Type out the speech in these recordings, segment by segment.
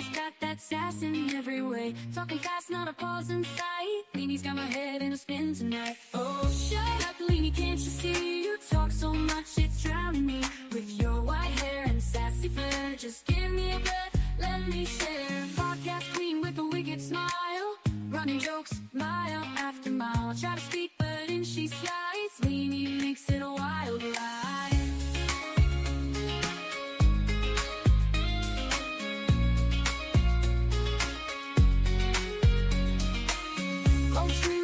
He's got that sass in every way. Talking fast, not a pause in sight. Leanie's got my head in a spin tonight. Oh, shut up, Leanie, can't you see? You talk so much, it's drowning me. With your white hair and sassy flair, just give me a breath, let me share. Podcast queen with a wicked smile, running jokes mile after mile. Try to speak, but in she slides. Leanie makes it a wild ride.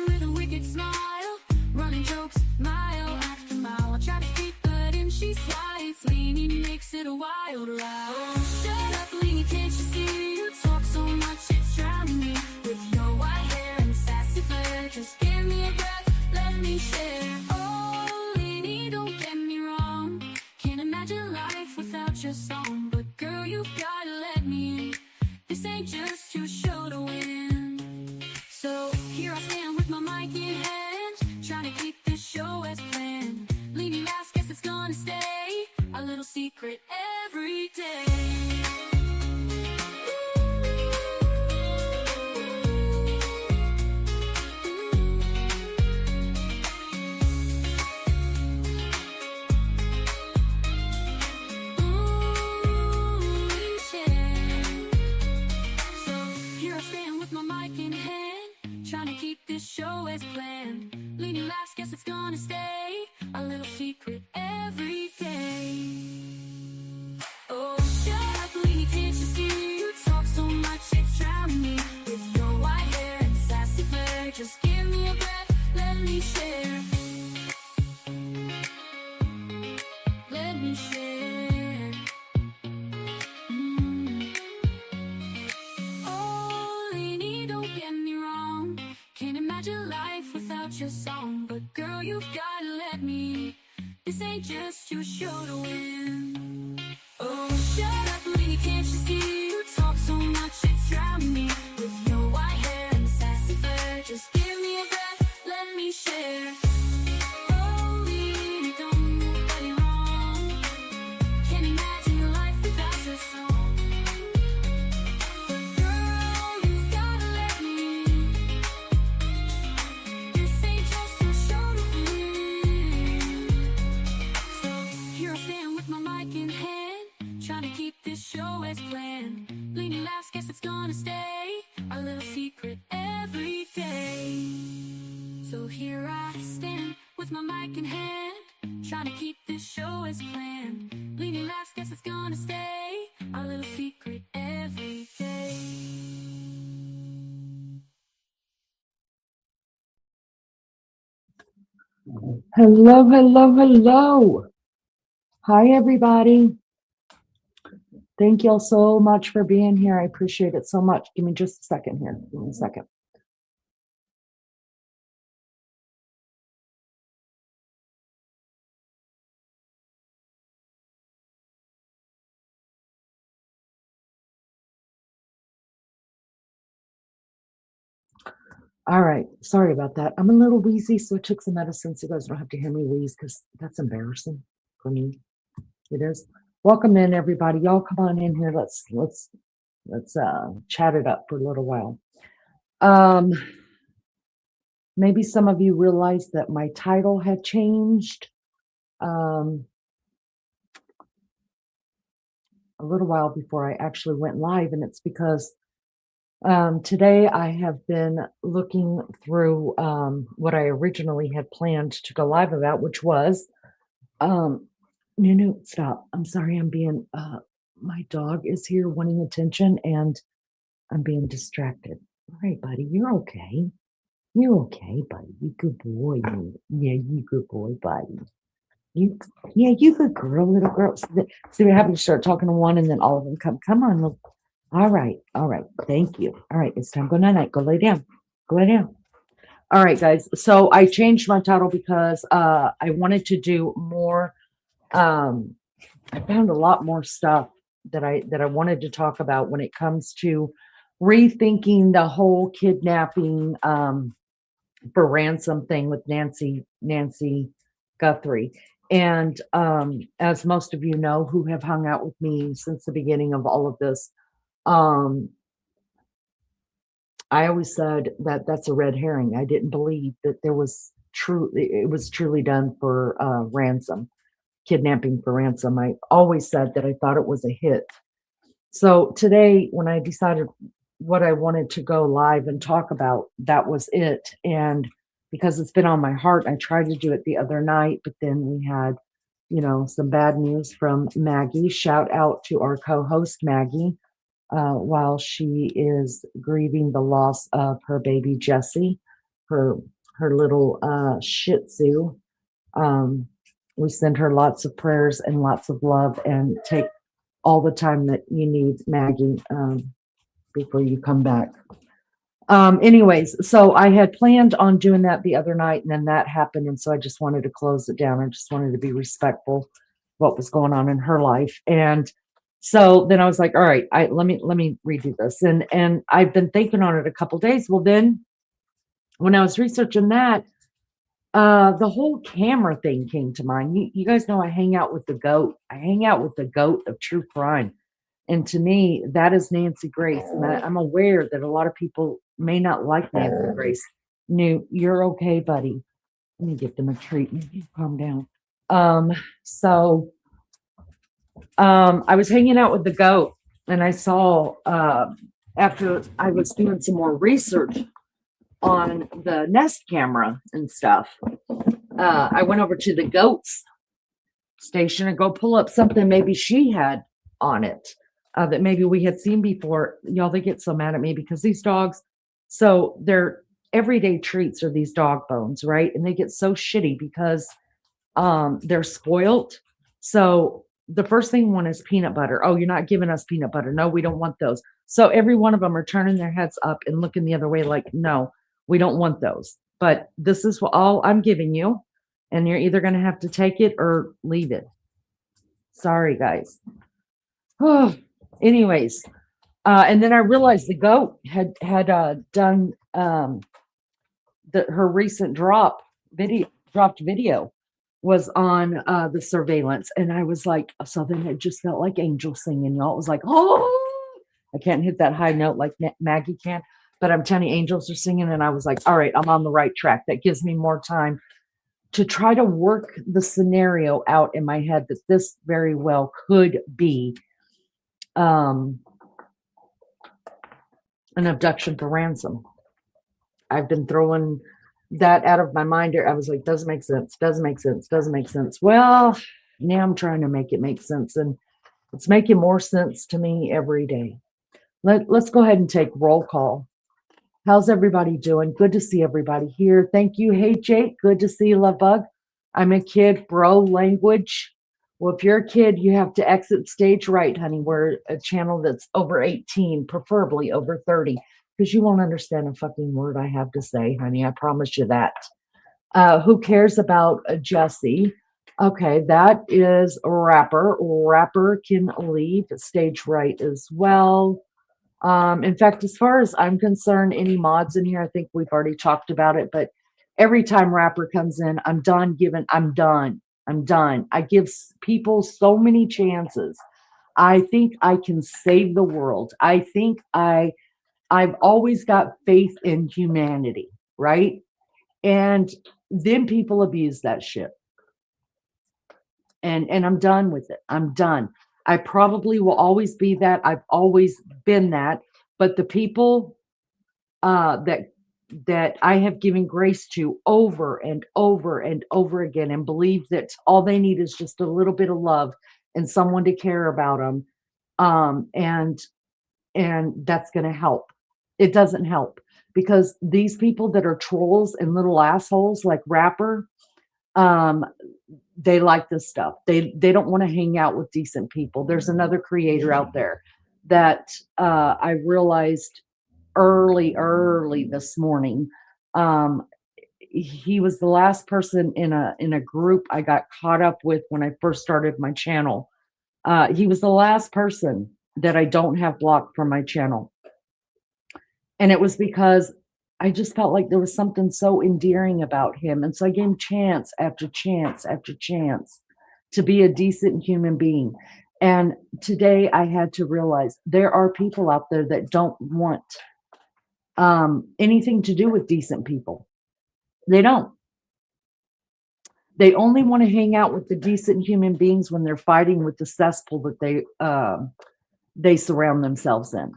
With a wicked smile, running jokes mile after mile. I try to speak, but in she slides. Leanie makes it a wild ride. Oh, shut up, Leanie, can't you see? You talk so much, it's drowning me. With your white hair and sassy flair, just give me a breath, let me share. Oh, Leanie, don't get me wrong, can't imagine life without your song. But girl, you've gotta let me in. This ain't just your show to win. So here I stand with my mic in hand, trying to keep this show as planned. Leanie laughs, guess it's gonna stay a little secret every day. Trying to keep this show as planned. Leanie laughs, guess it's gonna stay a little secret every day. Oh, shut up, Leanie, can't you see? You talk so much, it's drowning me. With your white hair and sassy flair, just give me a breath, let me share. Let me share. Oh, Leanie, don't get me wrong, can't imagine life without your song. But girl, you've gotta let me. This ain't just your show to win. Oh, shut up, Leanie, can't you see? You talk so much, it's drowning me. With your white hair and sassy flair, just give me a breath, let me share. Oh, Leanie, don't get me wrong, can't imagine your life without your song. But girl, you've gotta let me. This ain't just your show to win. So here I stand with my mic in hand, trying to keep this show as planned. Leanie laughs, guess it's gonna stay a little secret every day. So here I stand with my mic in hand, trying to keep this show as planned. Leanie laughs, guess it's gonna stay a little secret every day. Hello, hello, hello. Hi, everybody. Thank y'all so much for being here. I appreciate it so much. Give me just a second here. Give me a second. All right. Sorry about that. I'm a little wheezy, so I took some medicine so you guys don't have to hear me wheeze because that's embarrassing for me. It is. Welcome in, everybody. Y'all come on in here. Let's chat it up for a little while. Maybe some of you realized that my title had changed a little while before I actually went live, and it's because today I have been looking through what I originally had planned to go live about, which was no, stop. I'm sorry, I'm being my dog is here wanting attention and I'm being distracted. All right, buddy, you're okay. You're okay, buddy. You good boy. Yeah, you good boy, buddy. You good girl, little girl. See what happens? You start talking to one and then all of them come on, look. All right. Thank you. All right, it's time to go night. Go lay down. Go lay down. All right, guys. So I changed my title because I wanted to do more. I found a lot more stuff that I wanted to talk about when it comes to rethinking the whole kidnapping for ransom thing with Nancy Guthrie. And as most of you know who have hung out with me since the beginning of all of this, Um, I always said that that's a red herring. I didn't believe that there was it was truly done for ransom, kidnapping for ransom. I always said that I thought it was a hit. So today, when I decided what I wanted to go live and talk about, that was it. And because it's been on my heart, I tried to do it the other night, but then we had, some bad news from Maggie. Shout out to our co-host Maggie, while she is grieving the loss of her baby Jessie, her her little Shih Tzu. Um, we send her lots of prayers and lots of love, and take all the time that you need, Maggie, before you come back. Anyways, so I had planned on doing that the other night, and then that happened, and so I just wanted to close it down. I just wanted to be respectful what was going on in her life. And so then I was like, all right, let me redo this. And I've been thinking on it a couple days. Well, then when I was researching that, the whole camera thing came to mind. You guys know I hang out with the GOAT. I hang out with the GOAT of true crime. And to me, that is Nancy Grace. And I'm aware that a lot of people may not like Nancy Grace. No, you're okay, buddy. Let me give them a treat. Maybe calm down. So I was hanging out with the GOAT, and I saw, after I was doing some more research on the Nest camera and stuff, I went over to the GOAT's station and go pull up something maybe she had on it, that maybe we had seen before. Y'all, they get so mad at me because these dogs, so their everyday treats are these dog bones, right? And they get so shitty because they're spoiled. So the first thing one is peanut butter. Oh, you're not giving us peanut butter. No, we don't want those. So every one of them are turning their heads up and looking the other way like, no, we don't want those. But this is all I'm giving you, and you're either going to have to take it or leave it. Sorry, guys. Oh, anyways, and then I realized the GOAT had done her recent dropped video was on the surveillance, and I was like, so then it just felt like angels singing, y'all. It was like, oh, I can't hit that high note like Maggie can, but I'm telling you, angels are singing, and I was like, all right, I'm on the right track. That gives me more time to try to work the scenario out in my head that this very well could be an abduction for ransom. I've been throwing that out of my mind. I was like, doesn't make sense, doesn't make sense, doesn't make sense. Well, now I'm trying to make it make sense, and it's making more sense to me every day. Let's go ahead and take roll call. How's everybody doing? Good to see everybody here. Thank you. Hey, Jake. Good to see you, Love Bug. I'm a kid, bro language. Well, if you're a kid, you have to exit stage right, honey. We're a channel that's over 18, preferably over 30, because you won't understand a fucking word I have to say, honey. I promise you that. Who cares about Jessie? Okay, that is a rapper. Rapper can leave stage right as well. In fact, as far as I'm concerned, any mods in here, I think we've already talked about it, but every time rapper comes in, I'm done. I give people so many chances. I think I can save the world. I think I've always got faith in humanity, right? And then people abuse that shit. And I'm done with it. I'm done. I probably will always be that. I've always been that. But the people that I have given grace to over and over and over again, and believe that all they need is just a little bit of love and someone to care about them, and that's going to help. It doesn't help, because these people that are trolls and little assholes like Rapper, they like this stuff. They don't want to hang out with decent people. There's another creator out there that I realized early this morning. He was the last person in a group I got caught up with when I first started my channel. He was the last person that I don't have blocked from my channel. And it was because I just felt like there was something so endearing about him. And so I gave him chance after chance after chance to be a decent human being. And today I had to realize there are people out there that don't want anything to do with decent people. They don't. They only want to hang out with the decent human beings when they're fighting with the cesspool that they surround themselves in.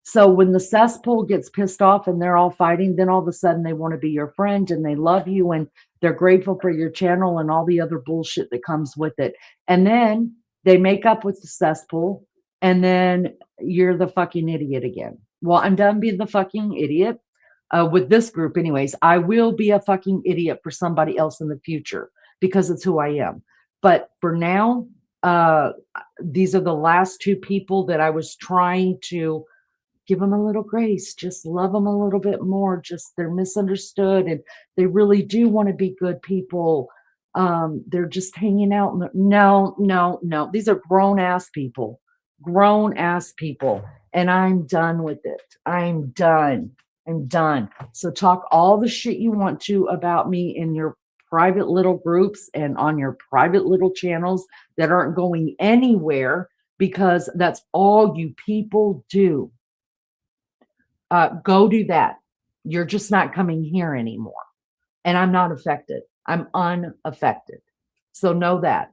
So when the cesspool gets pissed off and they're all fighting, then all of a sudden they want to be your friend and they love you and they're grateful for your channel and all the other bullshit that comes with it. And then they make up with the cesspool and then you're the fucking idiot again. Well, I'm done being the fucking idiot with this group, anyways. I will be a fucking idiot for somebody else in the future because it's who I am. But for now, these are the last two people that I was trying to give them a little grace, just love them a little bit more. Just they're misunderstood and they really do want to be good people. They're just hanging out. No, no, no. These are grown ass people, grown ass people. And I'm done with it. I'm done. I'm done. So talk all the shit you want to about me in your private little groups and on your private little channels that aren't going anywhere because that's all you people do. Go do that. You're just not coming here anymore. And I'm not affected. I'm unaffected. So know that.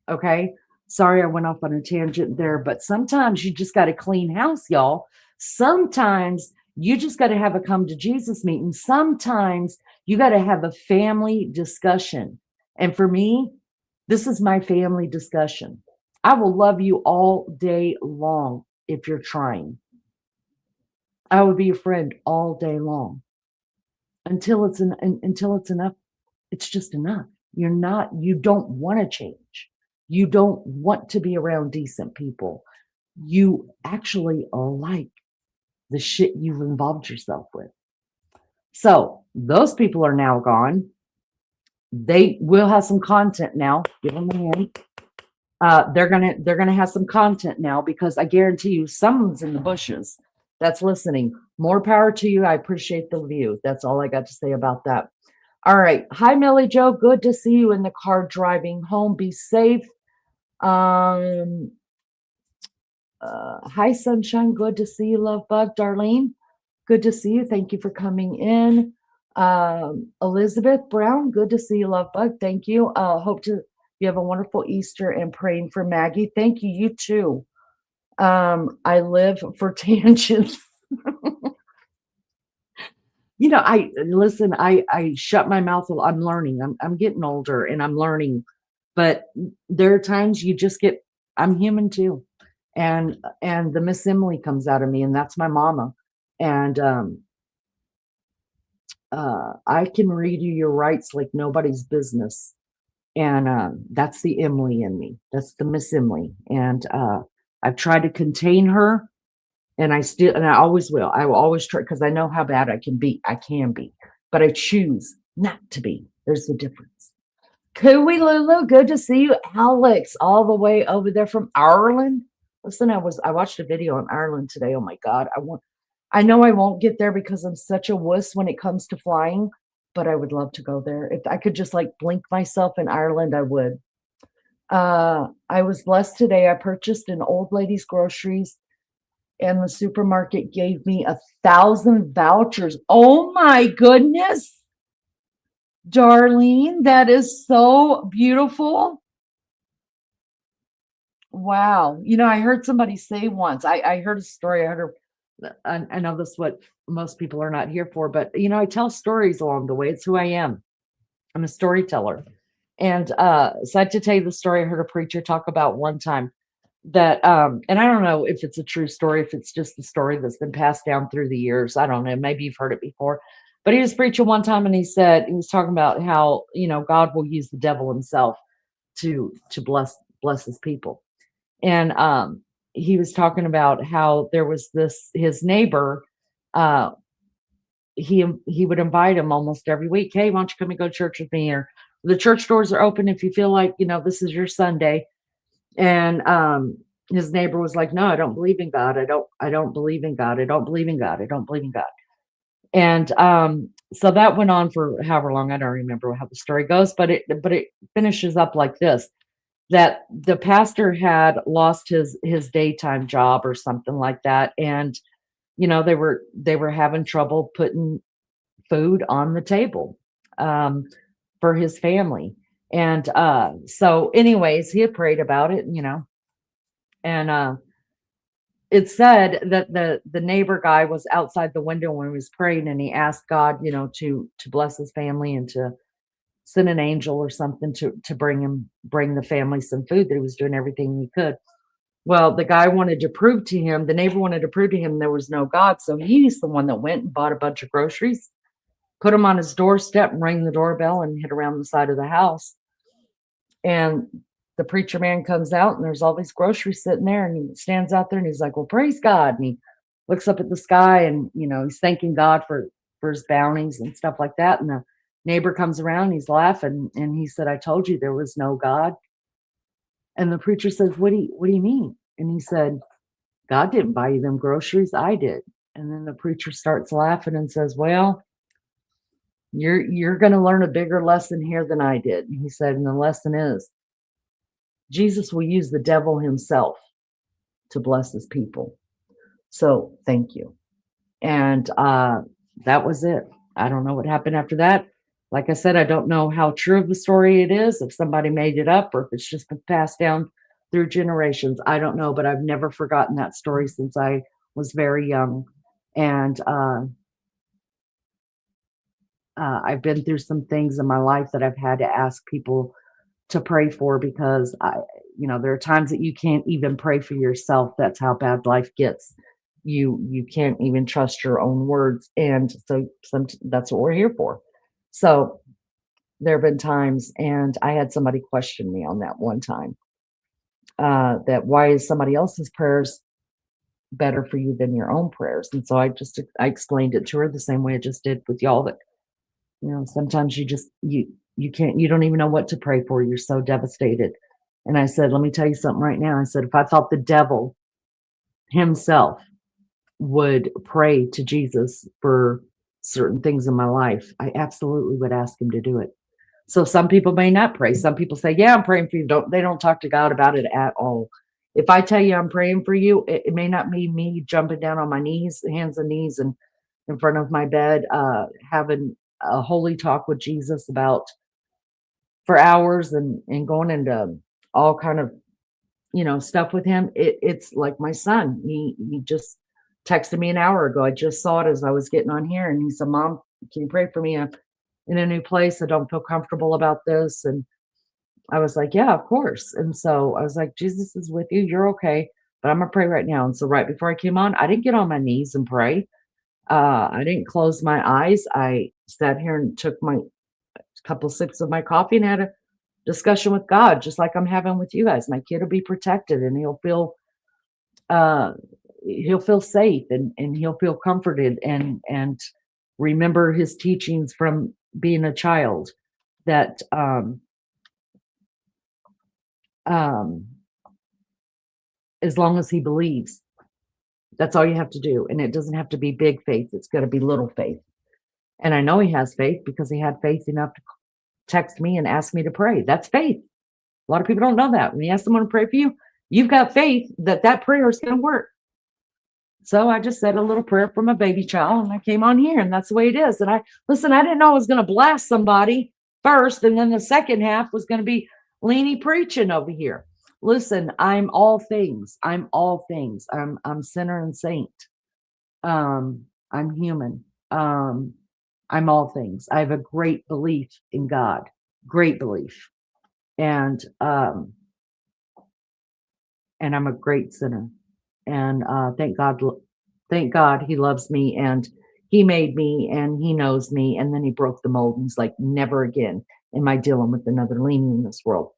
Okay. Sorry, I went off on a tangent there, but sometimes you just got to clean house, y'all. Sometimes you just got to have a come to Jesus meeting. Sometimes you got to have a family discussion. And for me, this is my family discussion. I will love you all day long if you're trying. I would be your friend all day long until it's enough. It's just enough. You don't want to change. You don't want to be around decent people. You actually like the shit you've involved yourself with. So those people are now gone. They will have some content now. Give them a hand. They're gonna have some content now because I guarantee you someone's in the bushes that's listening. More power to you. I appreciate the view. That's all I got to say about that. All right. Hi, Millie Joe. Good to see you in the car driving home. Be safe. Hi, Sunshine. Good to see you, Love Bug. Darlene, good to see you. Thank you for coming in. Elizabeth Brown, good to see you, Love Bug. Thank you. Hope you have a wonderful Easter and praying for Maggie. Thank you. You too. I live for tangents. I shut my mouth. I'm learning. I'm getting older and I'm learning, but there are times you just I'm human too. And the Miss Emily comes out of me and that's my mama. And, I can read you your rights like nobody's business. And, that's the Emily in me. That's the Miss Emily. And, I've tried to contain her. And I always will. I will always try because I know how bad I can be. But I choose not to be. There's the difference. Cooey Lulu, good to see you. Alex, all the way over there from Ireland. Listen, I watched a video on Ireland today. Oh my God. I know I won't get there because I'm such a wuss when it comes to flying, but I would love to go there. If I could just like blink myself in Ireland, I would. I was blessed today. I purchased an old lady's groceries and the supermarket gave me 1,000 vouchers. Oh my goodness. Darlene, that is so beautiful. Wow. I heard somebody say once, I heard a story. I know this is what most people are not here for, but I tell stories along the way. It's who I am. I'm a storyteller. And so I have to tell you the story I heard a preacher talk about one time that and I don't know if it's a true story, if it's just a story that's been passed down through the years. I don't know, maybe you've heard it before, but he was preaching one time and he was talking about how God will use the devil himself to bless his people. And he was talking about how there was his neighbor, he would invite him almost every week. Hey, why don't you come and go to church with me? Or the church doors are open if you feel like this is your Sunday. And his neighbor was like, no, I don't believe in God. I don't believe in God. I don't believe in God. I don't believe in God. And so that went on for however long. I don't remember how the story goes, but it finishes up like this. that the pastor had lost his daytime job or something like that, and they were having trouble putting food on the table, um, for his family. And so anyways, he had prayed about it, and it said that the neighbor guy was outside the window when he was praying, and he asked God, to bless his family and to send an angel or something to bring the family some food, that he was doing everything he could. Well, the neighbor wanted to prove to him there was no God. So he's the one that went and bought a bunch of groceries, put them on his doorstep, and rang the doorbell and hit around the side of the house. And the preacher man comes out, and there's all these groceries sitting there, and he stands out there and he's like, "Well, praise God." And he looks up at the sky, and he's thanking God for his bounties and stuff like that. And the neighbor comes around, he's laughing, and he said, "I told you there was no God." And the preacher says, "What do you mean?" And he said, "God didn't buy you them groceries, I did." And then the preacher starts laughing and says, "Well, you're going to learn a bigger lesson here than I did." And he said, "And the lesson is Jesus will use the devil himself to bless his people. So thank you." And that was it. I don't know what happened after that. Like I said, I don't know how true of a story it is, if somebody made it up or if it's just been passed down through generations. I don't know, but I've never forgotten that story since I was very young. And I've been through some things in my life that I've had to ask people to pray for, because there are times that you can't even pray for yourself. That's how bad life gets. You can't even trust your own words, and so that's what we're here for. So there have been times, and I had somebody question me on that one time, that why is somebody else's prayers better for you than your own prayers? And so I explained it to her the same way I just did with y'all, that sometimes you don't even know what to pray for. You're so devastated. And I said, let me tell you something right now. I said, if I thought the devil himself would pray to Jesus for certain things in my life, I absolutely would ask him to do it. So some people may not pray. Some people say, "Yeah, I'm praying for you." They don't talk to God about it at all. If I tell you I'm praying for you, it may not be me jumping down on my knees, hands and knees, and in front of my bed, having a holy talk with Jesus about for hours, and going into all kind of stuff with him. It's like my son. He just texted me an hour ago. I just saw it as I was getting on here, and he said, "Mom, can you pray for me? I'm in a new place. I don't feel comfortable about this." And I was like, "Yeah, of course." And so I was like, "Jesus is with you. You're okay. But I'm gonna pray right now." And so right before I came on, I didn't get on my knees and pray. I didn't close my eyes. I sat here and took my couple sips of my coffee and had a discussion with God, just like I'm having with you guys. My kid will be protected, and uh he'll feel safe, and he'll feel comforted, and remember his teachings from being a child, that um as long as he believes, that's all you have to do. And it doesn't have to be big faith, it's going to be little faith. And I know he has faith because he had faith enough to text me and ask me to pray. That's faith. A lot of people don't know that. When you ask someone to pray for you, you've got faith that that prayer is going to work. So I just said a little prayer for my baby child, and I came on here, and that's the way it is. And I didn't know I was going to blast somebody first, and then the second half was going to be Leanie preaching over here. Listen, I'm all things. I'm all things. I'm sinner and saint. I'm human. I'm all things. I have a great belief in God. Great belief. And I'm a great sinner. And thank God he loves me, and he made me, and he knows me, and then he broke the mold, and he's like, never again am I dealing with another Leanie in this world.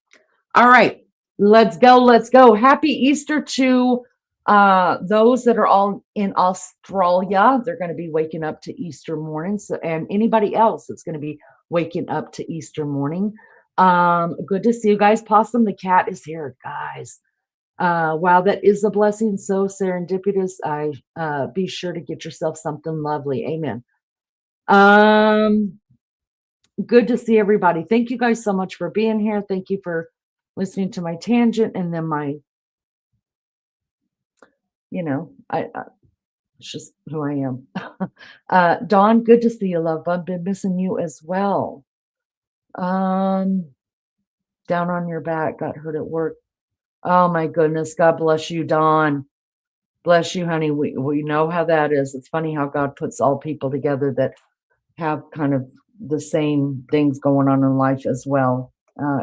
All right, let's go. Let's go. Happy Easter to those that are all in Australia. They're going to be waking up to Easter morning. So, and anybody else that's going to be waking up to Easter morning. Good to see you guys. Possum the cat is here, guys. Wow, that is a blessing. So serendipitous. I be sure to get yourself something lovely. Amen. Good to see everybody. Thank you guys so much for being here. Thank you for listening to my tangent and then my, it's just who I am. Dawn, good to see you, love. I've been missing you as well. Down on your back, got hurt at work. Oh my goodness. God bless you, Dawn. Bless you, honey. We know how that is. It's funny how God puts all people together that have kind of the same things going on in life as well.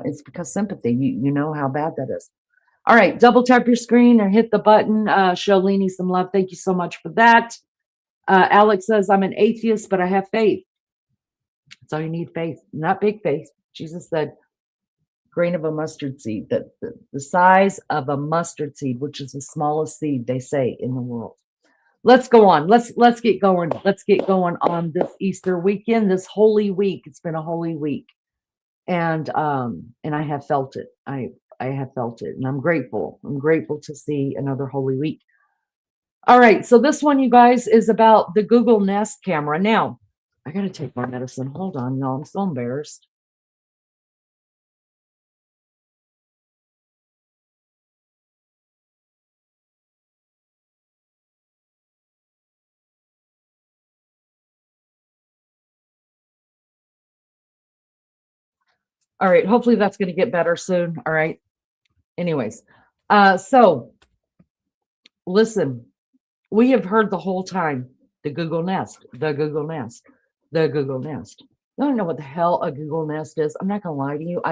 It's because sympathy. You know how bad that is. All right, double tap your screen or hit the button. Show Leanie some love. Thank you so much for that. Alex says, I'm an atheist, but I have faith. That's all you need, faith, not big faith. Jesus said, grain of a mustard seed, that the size of a mustard seed, which is the smallest seed they say in the world. Let's go on. Let's get going. Let's get going on this Easter weekend, this holy week. It's been a holy week. And I have felt it. I have felt it, and I'm grateful. I'm grateful to see another holy week. All right, so this one, you guys, is about the Google Nest camera. Now, I got to take my medicine. Hold on, y'all. I'm so embarrassed. All right, hopefully that's going to get better soon. All right. Anyways, so listen, we have heard the whole time the Google Nest, the Google Nest, the Google Nest. I don't know what the hell a Google Nest is. I'm not gonna lie to you.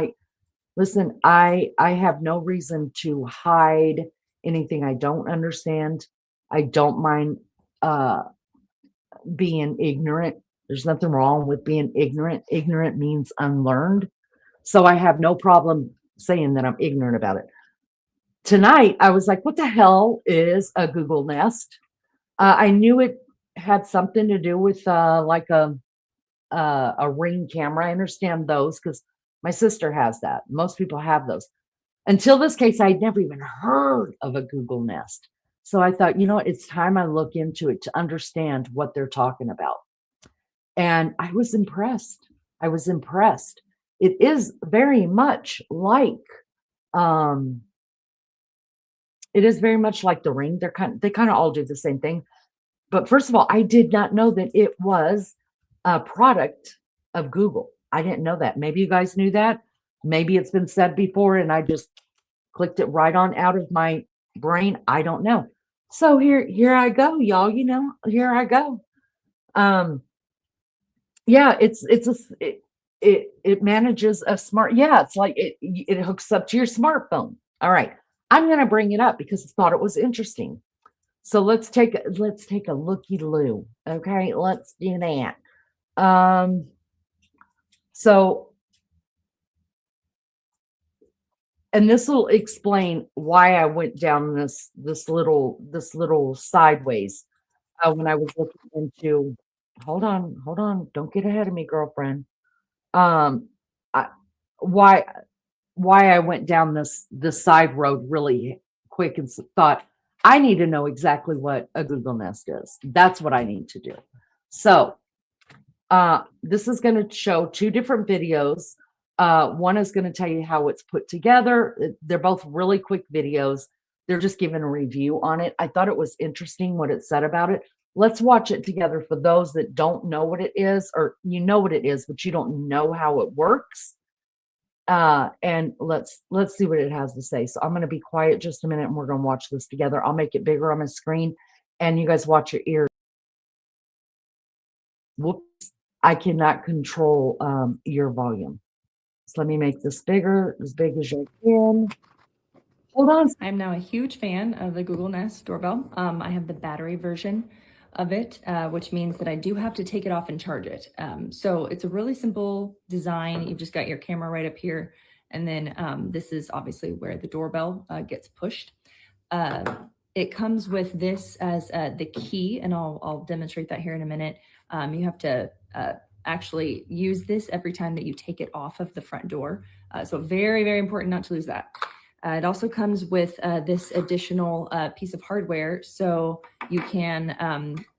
Listen, I have no reason to hide anything I don't understand. I don't mind being ignorant. There's nothing wrong with being ignorant. Ignorant means unlearned. So I have no problem saying that I'm ignorant about it. Tonight, I was like, what the hell is a Google Nest? I knew it had something to do with like a Ring camera. I understand those because my sister has that. Most people have those. Until this case, I'd never even heard of a Google Nest. So I thought, it's time I look into it to understand what they're talking about. And I was impressed. I was impressed. It is very much like the Ring. They kind of all do the same thing. But first of all, I did not know that it was a product of Google. I didn't know that. Maybe you guys knew that. Maybe it's been said before and I just clicked it right on out of my brain. I don't know. So here I go, y'all. Here I go. Yeah, it manages a smart. Yeah, it's like it hooks up to your smartphone. All right, I'm gonna bring it up because I thought it was interesting. So let's take a looky-loo. Okay, let's do that. And this will explain why I went down this little sideways when I was looking into. Hold on, don't get ahead of me, girlfriend. Why I went down this side road really quick and thought I need to know exactly what a Google Nest is. That's what I need to do. So this is going to show two different videos. One is going to tell you how it's put together. They're both really quick videos. They're just giving a review on it. I thought it was interesting what it said about it. Let's watch it together for those that don't know what it is, or you know what it is, but you don't know how it works. And let's see what it has to say. So I'm going to be quiet just a minute and we're going to watch this together. I'll make it bigger on my screen and you guys watch your ears. Whoops. I cannot control your volume. So let me make this bigger, as big as you can. Hold on. I'm now a huge fan of the Google Nest doorbell. I have the battery version of it, which means that I do have to take it off and charge it. So it's a really simple design. You've just got your camera right up here. And then this is obviously where the doorbell gets pushed. It comes with this as the key, and I'll demonstrate that here in a minute. You have to actually use this every time that you take it off of the front door. So very, very important not to lose that. It also comes with this additional piece of hardware, so you can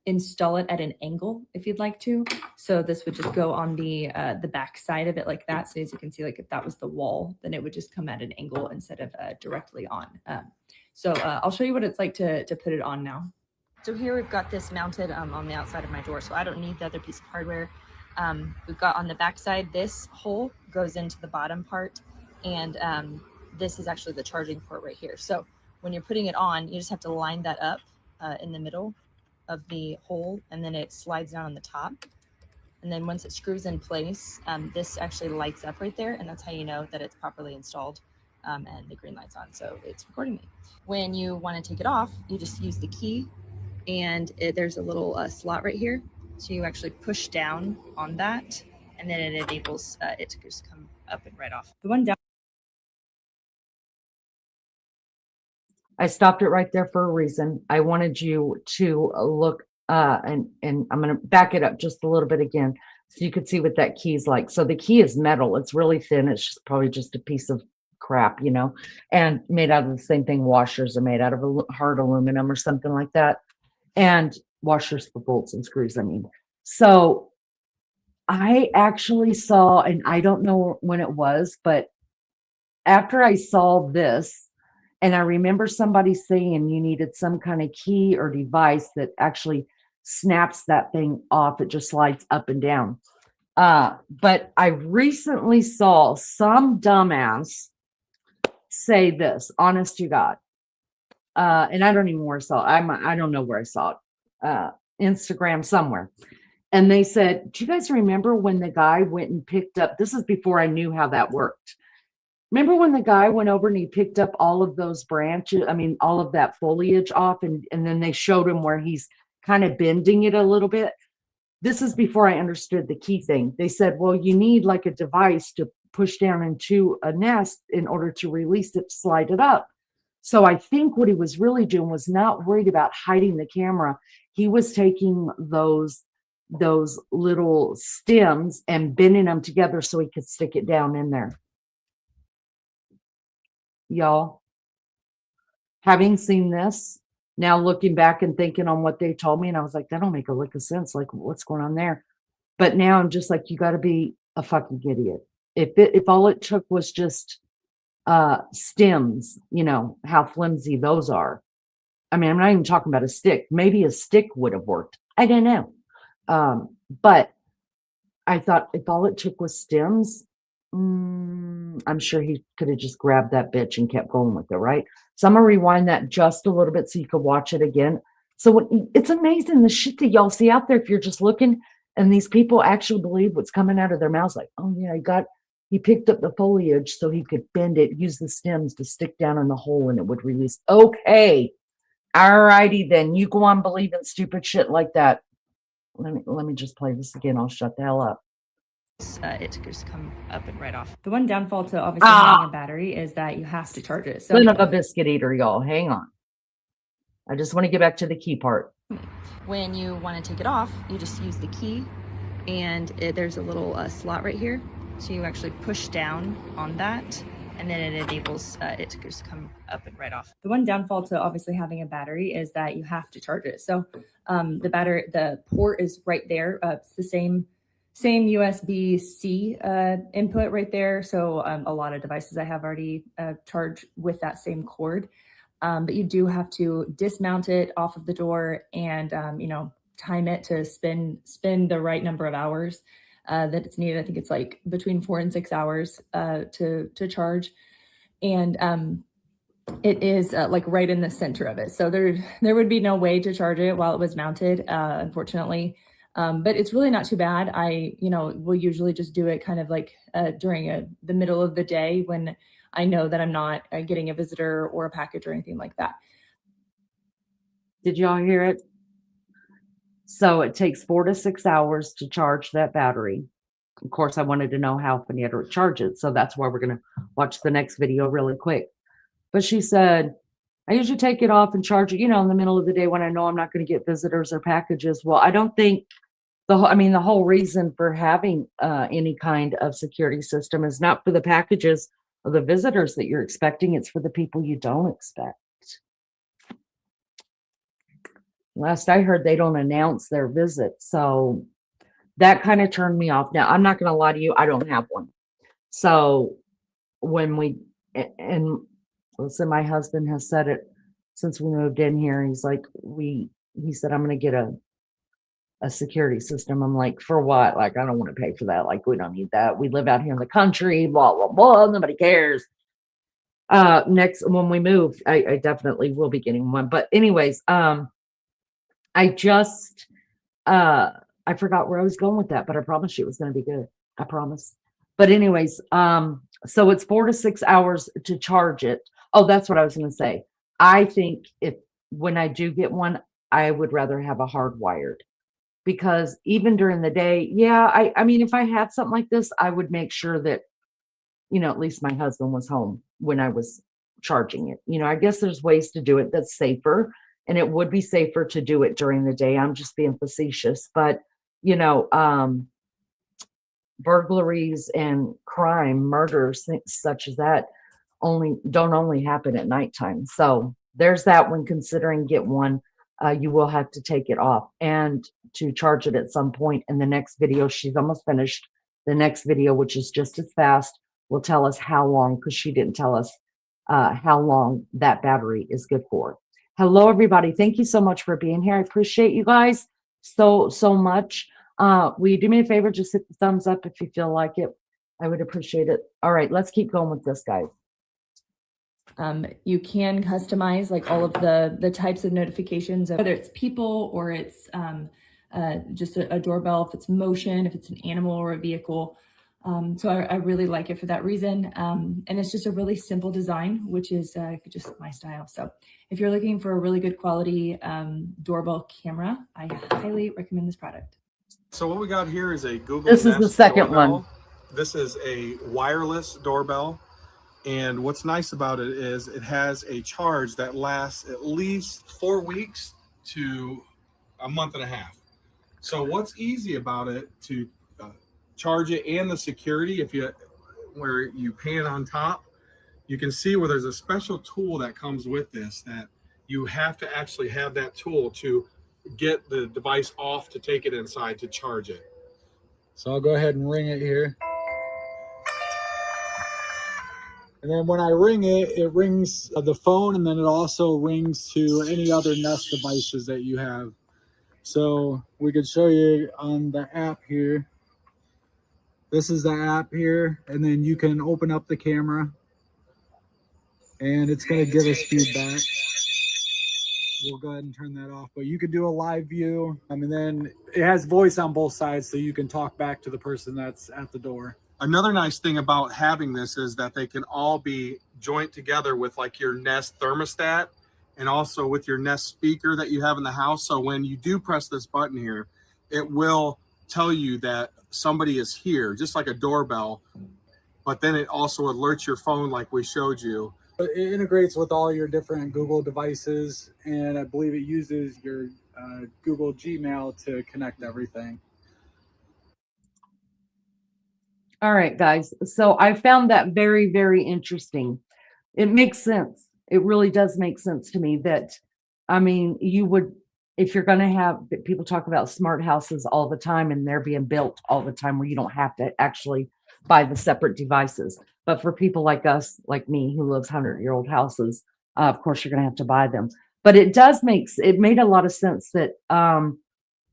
install it at an angle if you'd like to. So this would just go on the back side of it like that. So as you can see, like if that was the wall, then it would just come at an angle instead of directly on. So I'll show you what it's like to put it on now. So here we've got this mounted on the outside of my door, so I don't need the other piece of hardware. We've got on the back side, this hole goes into the bottom part, and this is actually the charging port right here. So when you're putting it on, you just have to line that up in the middle of the hole, and then it slides down on the top. And then once it screws in place, this actually lights up right there, and that's how you know that it's properly installed and the green light's on, so it's recording me. When you want to take it off, you just use the key, and there's a little slot right here. So you actually push down on that, and then it enables it to just come up and right off. The one down. I stopped it right there for a reason. I wanted you to look, and I'm going to back it up just a little bit again so you could see what that key is like. So the key is metal. It's really thin. It's just probably just a piece of crap, you know, and made out of the same thing. Washers are made out of hard aluminum or something like that. And washers for bolts and screws, I mean. So I actually saw, and I don't know when it was, but after I saw this, and I remember somebody saying you needed some kind of key or device that actually snaps that thing off. It just slides up and down. But I recently saw some dumbass say this, honest to God. And I don't even know where I saw it. I don't know where I saw it. Instagram somewhere. And they said, do you guys remember when the guy went and picked up, this is before I knew how that worked. Remember when the guy went over and he picked up all of those branches, I mean, all of that foliage off, and then they showed him where he's kind of bending it a little bit. This is before I understood the key thing. They said, well, you need like a device to push down into a nest in order to release it, slide it up. So I think what he was really doing was not worried about hiding the camera. He was taking those little stems and bending them together so he could stick it down in there. Y'all, having seen this, now looking back and thinking on what they told me, and I was like, that don't make a lick of sense. Like, what's going on there? But now I'm just like, you got to be a fucking idiot. If all it took was just stems, you know, how flimsy those are. I mean, I'm not even talking about a stick. Maybe a stick would have worked. I don't know. But I thought if all it took was stems, I'm sure he could have just grabbed that bitch and kept going with it, right? So I'm gonna rewind that just a little bit so you could watch it again. So it's amazing the shit that y'all see out there if you're just looking, and these people actually believe what's coming out of their mouths. Like, oh yeah, he picked up the foliage so he could bend it, use the stems to stick down in the hole, and it would release. Okay, all righty then. You go on believing stupid shit like that. Let me just play this again. I'll shut the hell up. It could just come up and right off. The one downfall to obviously having a battery is that you have to charge it. So son of a biscuit eater, y'all. Hang on. I just want to get back to the key part. When you want to take it off, you just use the key, and there's a little slot right here. So you actually push down on that, and then it enables it to just come up and right off. The one downfall to obviously having a battery is that you have to charge it. So the port is right there. It's the same USB-C input right there. So a lot of devices I have already charged with that same cord. But you do have to dismount it off of the door and, you know, time it to spin the right number of hours that it's needed. I think it's like between 4 and 6 hours to charge. And it is like right in the center of it. So there would be no way to charge it while it was mounted, unfortunately. But it's really not too bad. I, you know, will usually just do it kind of like during the middle of the day when I know that I'm not getting a visitor or a package or anything like that. Did y'all hear it? So it takes 4 to 6 hours to charge that battery. Of course, I wanted to know how often you had to charge it. So that's why we're going to watch the next video really quick. But she said, I usually take it off and charge it, you know, in the middle of the day when I know I'm not going to get visitors or packages. Well, I don't think the whole reason for having any kind of security system is not for the packages or the visitors that you're expecting. It's for the people you don't expect. Last I heard, they don't announce their visit. So that kind of turned me off. Now, I'm not going to lie to you, I don't have one. So when and listen, my husband has said it since we moved in here. He's like, he said, I'm going to get a security system. I'm like, for what? Like, I don't want to pay for that. Like, we don't need that. We live out here in the country, blah, blah, blah. Nobody cares. Next, when we move, I definitely will be getting one. But anyways, I just, I forgot where I was going with that, but I promised you it was going to be good. I promise. But anyways, so it's 4 to 6 hours to charge it. Oh, that's what I was going to say. I think when I do get one, I would rather have a hardwired, because even during the day, yeah, I mean, if I had something like this, I would make sure that, at least my husband was home when I was charging it. I guess there's ways to do it that's safer, and it would be safer to do it during the day. I'm just being facetious, but burglaries and crime, murders, things such as that don't only happen at nighttime. So there's that one. Considering get one, you will have to take it off and to charge it at some point. In the next video, she's almost finished. The next video, which is just as fast, will tell us how long, because she didn't tell us how long that battery is good for. Hello, everybody. Thank you so much for being here. I appreciate you guys so much. Will you do me a favor? Just hit the thumbs up if you feel like it. I would appreciate it. All right, let's keep going with this, guys. You can customize like all of the types of notifications, whether it's people or it's just a doorbell, if it's motion, if it's an animal or a vehicle. So I really like it for that reason. And it's just a really simple design, which is just my style. So if you're looking for a really good quality doorbell camera, I highly recommend this product. So what we got here is a Google This is the second doorbell. one. This is a wireless doorbell. And what's nice about it is it has a charge that lasts at least 4 weeks to a month and a half. So what's easy about it to charge it, and the security, where you pan on top, you can see where there's a special tool that comes with this, that you have to actually have that tool to get the device off to take it inside to charge it. So I'll go ahead and ring it here. And then when I ring it, it rings the phone, and then it also rings to any other Nest devices that you have. So we could show you on the app here. This is the app here, and then you can open up the camera, and it's going to give us feedback. We'll go ahead and turn that off, but you can do a live view. And then it has voice on both sides, so you can talk back to the person that's at the door. Another nice thing about having this is that they can all be joined together with like your Nest thermostat, and also with your Nest speaker that you have in the house. So when you do press this button here, it will tell you that somebody is here, just like a doorbell, but then it also alerts your phone like we showed you. It integrates with all your different Google devices, and I believe it uses your Google Gmail to connect everything. All right, guys. So I found that very, very interesting. It makes sense. It really does make sense to me that, I mean, you would, if you're going to have, people talk about smart houses all the time, and they're being built all the time where you don't have to actually buy the separate devices. But for people like us, like me, who lives 100-year-old houses, of course, you're going to have to buy them. But it made a lot of sense that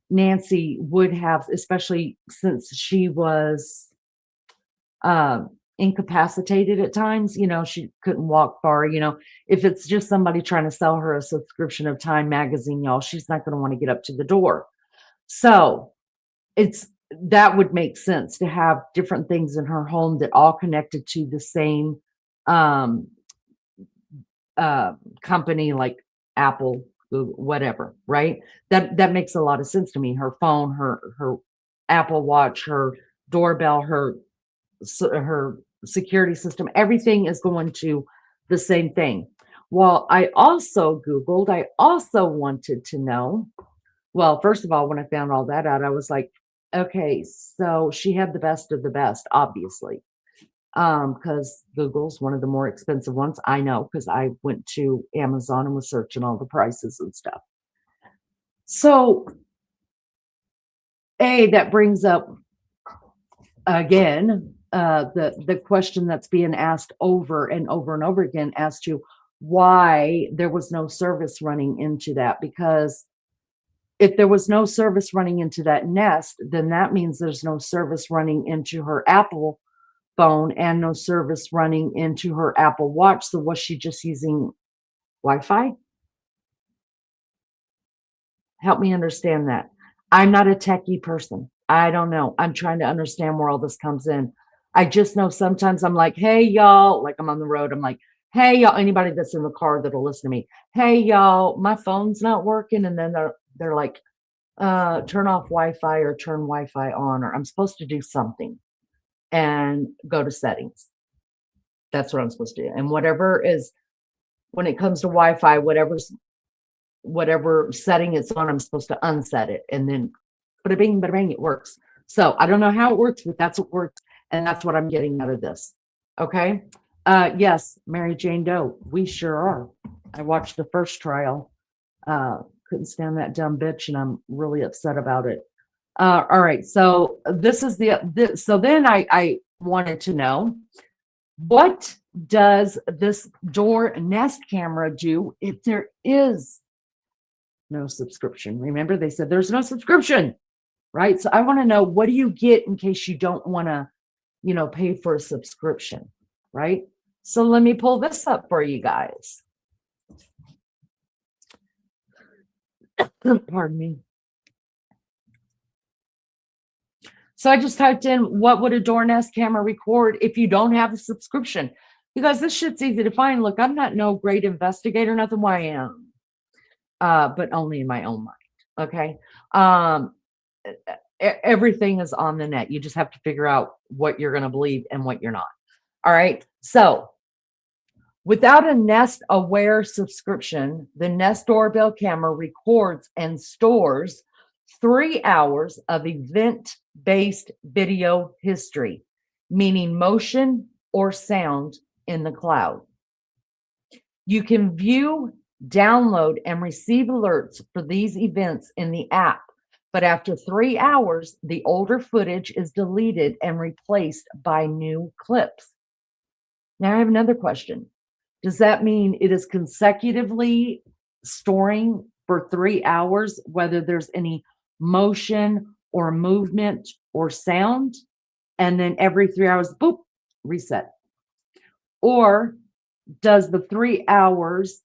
Nancy would have, especially since she was incapacitated at times, she couldn't walk far. If it's just somebody trying to sell her a subscription of Time magazine, y'all, she's not going to want to get up to the door. So that would make sense to have different things in her home that all connected to the same company, like Apple, Google, whatever, right? That makes a lot of sense to me. Her phone, her Apple Watch, her doorbell, her security system, everything is going to the same thing. Well, I also Googled, I also wanted to know, well, first of all, when I found all that out, I was like, okay, so she had the best of the best, obviously, because Google's one of the more expensive ones. I know, because I went to Amazon and was searching all the prices and stuff. So, that brings up again the question that's being asked over and over and over again as to why there was no service running into that. Because if there was no service running into that Nest, then that means there's no service running into her Apple phone and no service running into her Apple Watch. So was she just using Wi-Fi? Help me understand that. I'm not a techie person. I don't know. I'm trying to understand where all this comes in. I just know sometimes I'm like, hey, y'all, like I'm on the road. I'm like, hey, y'all, anybody that's in the car that'll listen to me. Hey, y'all, my phone's not working. And then they're like, turn off Wi-Fi or turn Wi-Fi on, or I'm supposed to do something and go to settings. That's what I'm supposed to do. And whatever is, when it comes to Wi-Fi, whatever setting it's on, I'm supposed to unset it, and then bada bing, bada bang, it works. So I don't know how it works, but that's what works, and that's what I'm getting out of this. Okay. Yes, Mary Jane Doe, we sure are. I watched the first trial. Couldn't stand that dumb bitch, and I'm really upset about it. All right, so this is so then I wanted to know, what does this door Nest camera do if there is no subscription? Remember, they said there's no subscription, right? So I want to know, what do you get in case you don't want to, pay for a subscription, right? So let me pull this up for you guys. Pardon me. So I just typed in, what would a door Nest camera record if you don't have a subscription? You guys, this shit's easy to find. Look, I'm not no great investigator, nothing. Why I am. But only in my own mind. Okay. Everything is on the net. You just have to figure out what you're going to believe and what you're not. All right. So without a Nest Aware subscription, the Nest doorbell camera records and stores 3 hours of event-based video history, meaning motion or sound, in the cloud. You can view, download, and receive alerts for these events in the app, but after 3 hours, the older footage is deleted and replaced by new clips. Now I have another question. Does that mean it is consecutively storing for 3 hours, whether there's any motion or movement or sound, and then every 3 hours, boop, reset? Or does the 3 hours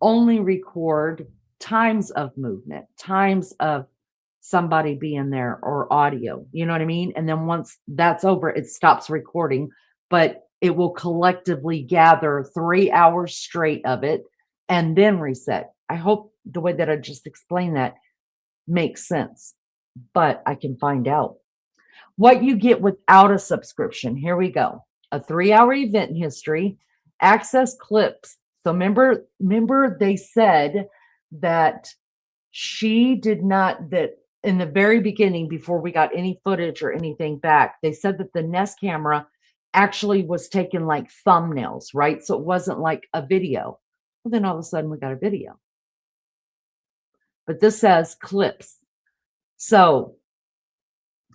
only record times of movement, times of somebody being there, or audio? You know what I mean? And then once that's over, it stops recording, but it will collectively gather 3 hours straight of it and then reset. I hope the way that I just explained that makes sense, but I can find out. What you get without a subscription. Here we go. A 3-hour event history, access clips. So remember they said that she did not, that in the very beginning, before we got any footage or anything back, they said that the Nest camera actually was taking like thumbnails, right? So it wasn't like a video. Well, then all of a sudden we got a video. But this says clips. So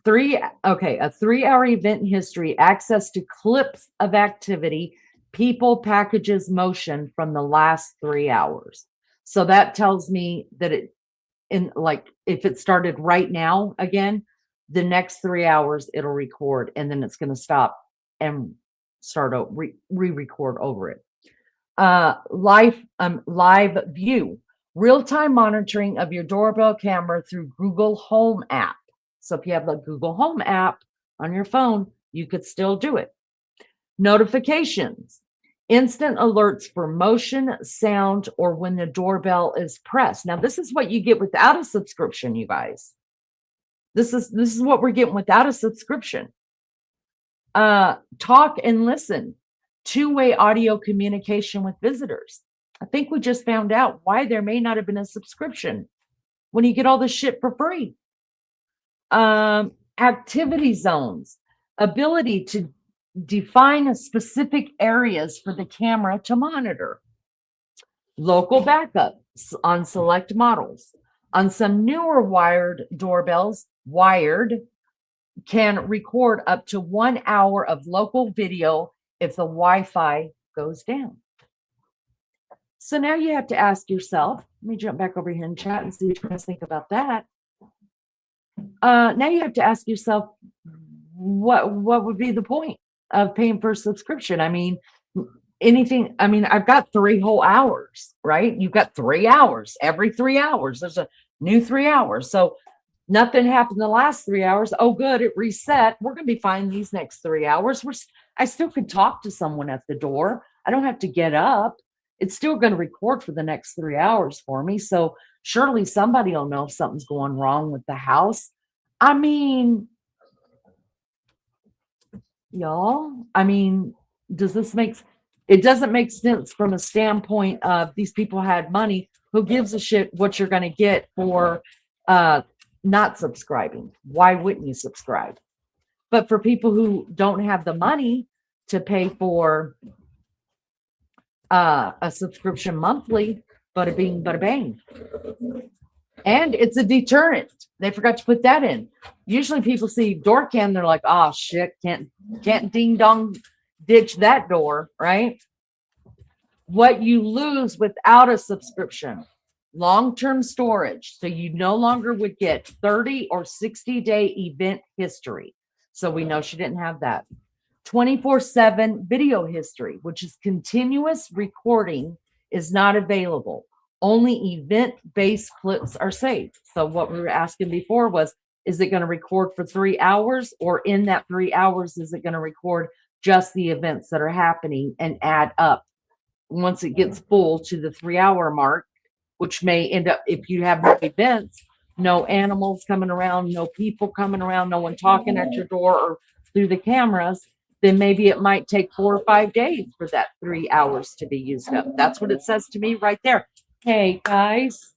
a 3-hour event history, access to clips of activity, people, packages, motion from the last 3 hours. So that tells me that if it started right now, again, the next 3 hours it'll record, and then it's going to stop and start re-record over it. Live view, real-time monitoring of your doorbell camera through Google Home app. So if you have the Google Home app on your phone, you could still do it. Notifications, instant alerts for motion, sound, or when the doorbell is pressed. Now, this is what you get without a subscription, you guys. This is what we're getting without a subscription. Talk and listen, two-way audio communication with visitors. I think we just found out why there may not have been a subscription when you get all this shit for free. Activity zones, ability to define specific areas for the camera to monitor. Local backup on select models. On some newer wired doorbells, wired can record up to 1 hour of local video if the Wi-Fi goes down. So now you have to ask yourself, let me jump back over here and chat and see what you guys think about that. Now you have to ask yourself, what would be the point of paying for a subscription? I mean, anything, I mean, I've got 3 whole hours, right? You've got 3 hours. Every 3 hours, there's a new 3 hours. So nothing happened the last 3 hours. Oh, good, it reset. We're going to be fine these next 3 hours. I still could talk to someone at the door. I don't have to get up. It's still going to record for the next 3 hours for me. So surely somebody will know if something's going wrong with the house. I mean, y'all, I mean, does this make, it doesn't make sense from a standpoint of these people had money. Who gives a shit what you're going to get for not subscribing? Why wouldn't you subscribe? But for people who don't have the money to pay for a subscription monthly, bada bing, bada bang. And it's a deterrent. They forgot to put that in. Usually people see door cam, they're like, oh shit, can't ding dong ditch that door, right? What you lose without a subscription, long-term storage. So you no longer would get 30 or 60-day event history. So we know she didn't have that. 24/7 video history, which is continuous recording, is not available. Only event-based clips are saved. So what we were asking before was, is it going to record for 3 hours, or in that 3 hours, is it going to record just the events that are happening and add up once it gets full to the 3 hour mark, which may end up, if you have no events, no animals coming around, no people coming around, no one talking at your door or through the cameras, then maybe it might take 4 or 5 days for that 3 hours to be used up. That's what it says to me right there. Hey guys,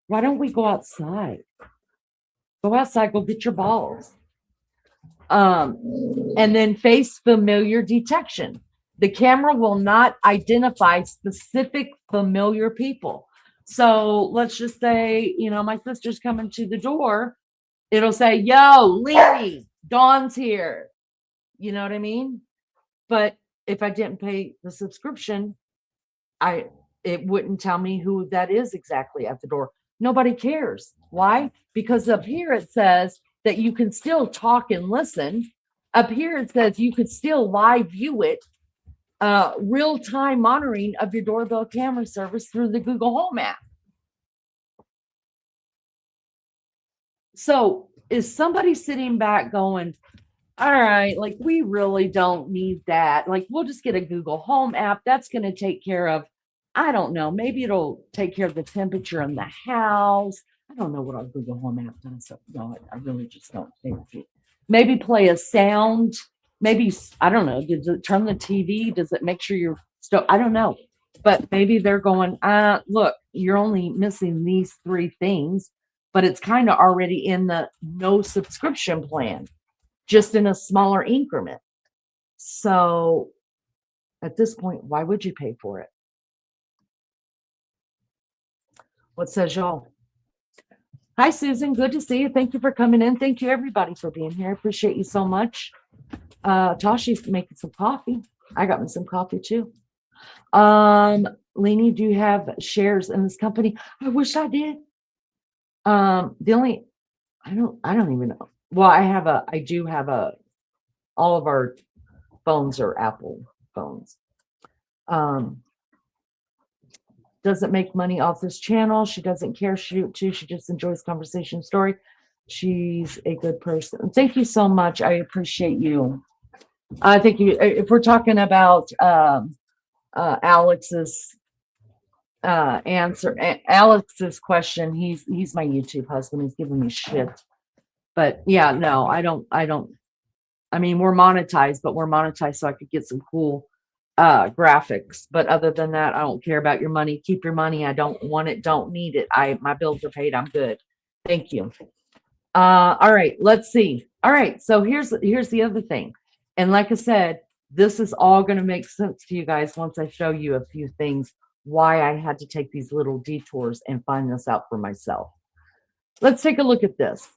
why don't we go outside? Go outside, go get your balls. And then face familiar detection. The camera will not identify specific familiar people. So let's just say, you know, my sister's coming to the door. It'll say, yo, Leanie, Dawn's here. You know what I mean? But if I didn't pay the subscription, it wouldn't tell me who that is exactly at the door. Nobody cares. Why? Because up here it says that you can still talk and listen. Up here it says you could still live view it, real-time monitoring of your doorbell camera service through the Google Home app. So is somebody sitting back going, all right, like we really don't need that. Like we'll just get a Google Home app. That's going to take care of, I don't know, maybe it'll take care of the temperature in the house. I don't know what our Google Home app does. So no, I really just don't think it. Maybe play a sound. Maybe, I don't know, does it turn the TV? Does it make sure you're still, I don't know. But maybe they're going, look, you're only missing these 3 things, but it's kind of already in the no subscription plan, just in a smaller increment. So at this point, why would you pay for it? What says y'all? Hi, Susan. Good to see you. Thank you for coming in. Thank you, everybody, for being here. I appreciate you so much. Tashi's making some coffee. I got me some coffee too. Leanie, do you have shares in this company? I wish I did. The only, I don't even know. Well, I do have all of our phones are Apple phones. Doesn't make money off this channel. She doesn't care. She just enjoys conversation story. She's a good person. Thank you so much. I appreciate you. I think if we're talking about Alex's Alex's question, he's my YouTube husband. He's giving me shit. But yeah, no, I don't. I mean, we're monetized, but we're monetized so I could get some cool graphics. But other than that, I don't care about your money. Keep your money. I don't want it. Don't need it. My bills are paid. I'm good. Thank you. All right, let's see. All right, so here's the other thing. And like I said, this is all going to make sense to you guys once I show you a few things, why I had to take these little detours and find this out for myself. let's take a look at this.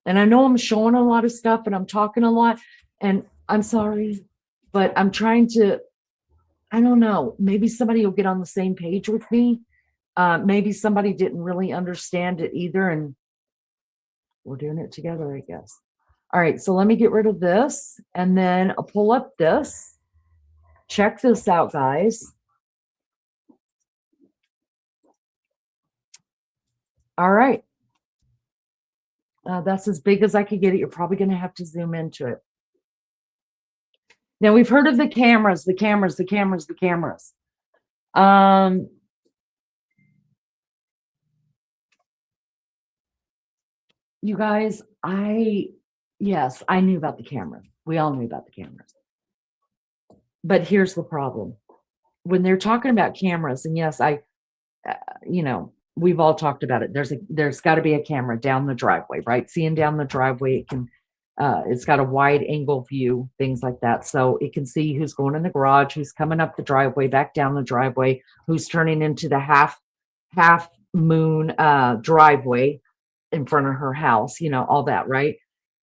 And I know I'm showing a lot of stuff and I'm talking a lot, and I'm sorry, but I'm trying to, I don't know, maybe somebody will get on the same page with me. Maybe somebody didn't really understand it either, and we're doing it together, I guess. All right, so let me get rid of this, and then I'll pull up this. Check this out, guys. All right. That's as big as I could get it. You're probably going to have to zoom into it. Now, we've heard of the cameras. You guys, yes, I knew about the camera. We all knew about the cameras. But here's the problem. When they're talking about cameras, and yes, we've all talked about it. There's got to be a camera down the driveway, right? Seeing down the driveway, it's got a wide angle view, things like that. So it can see who's going in the garage, who's coming up the driveway, back down the driveway, who's turning into the half moon driveway in front of her house, all that, right?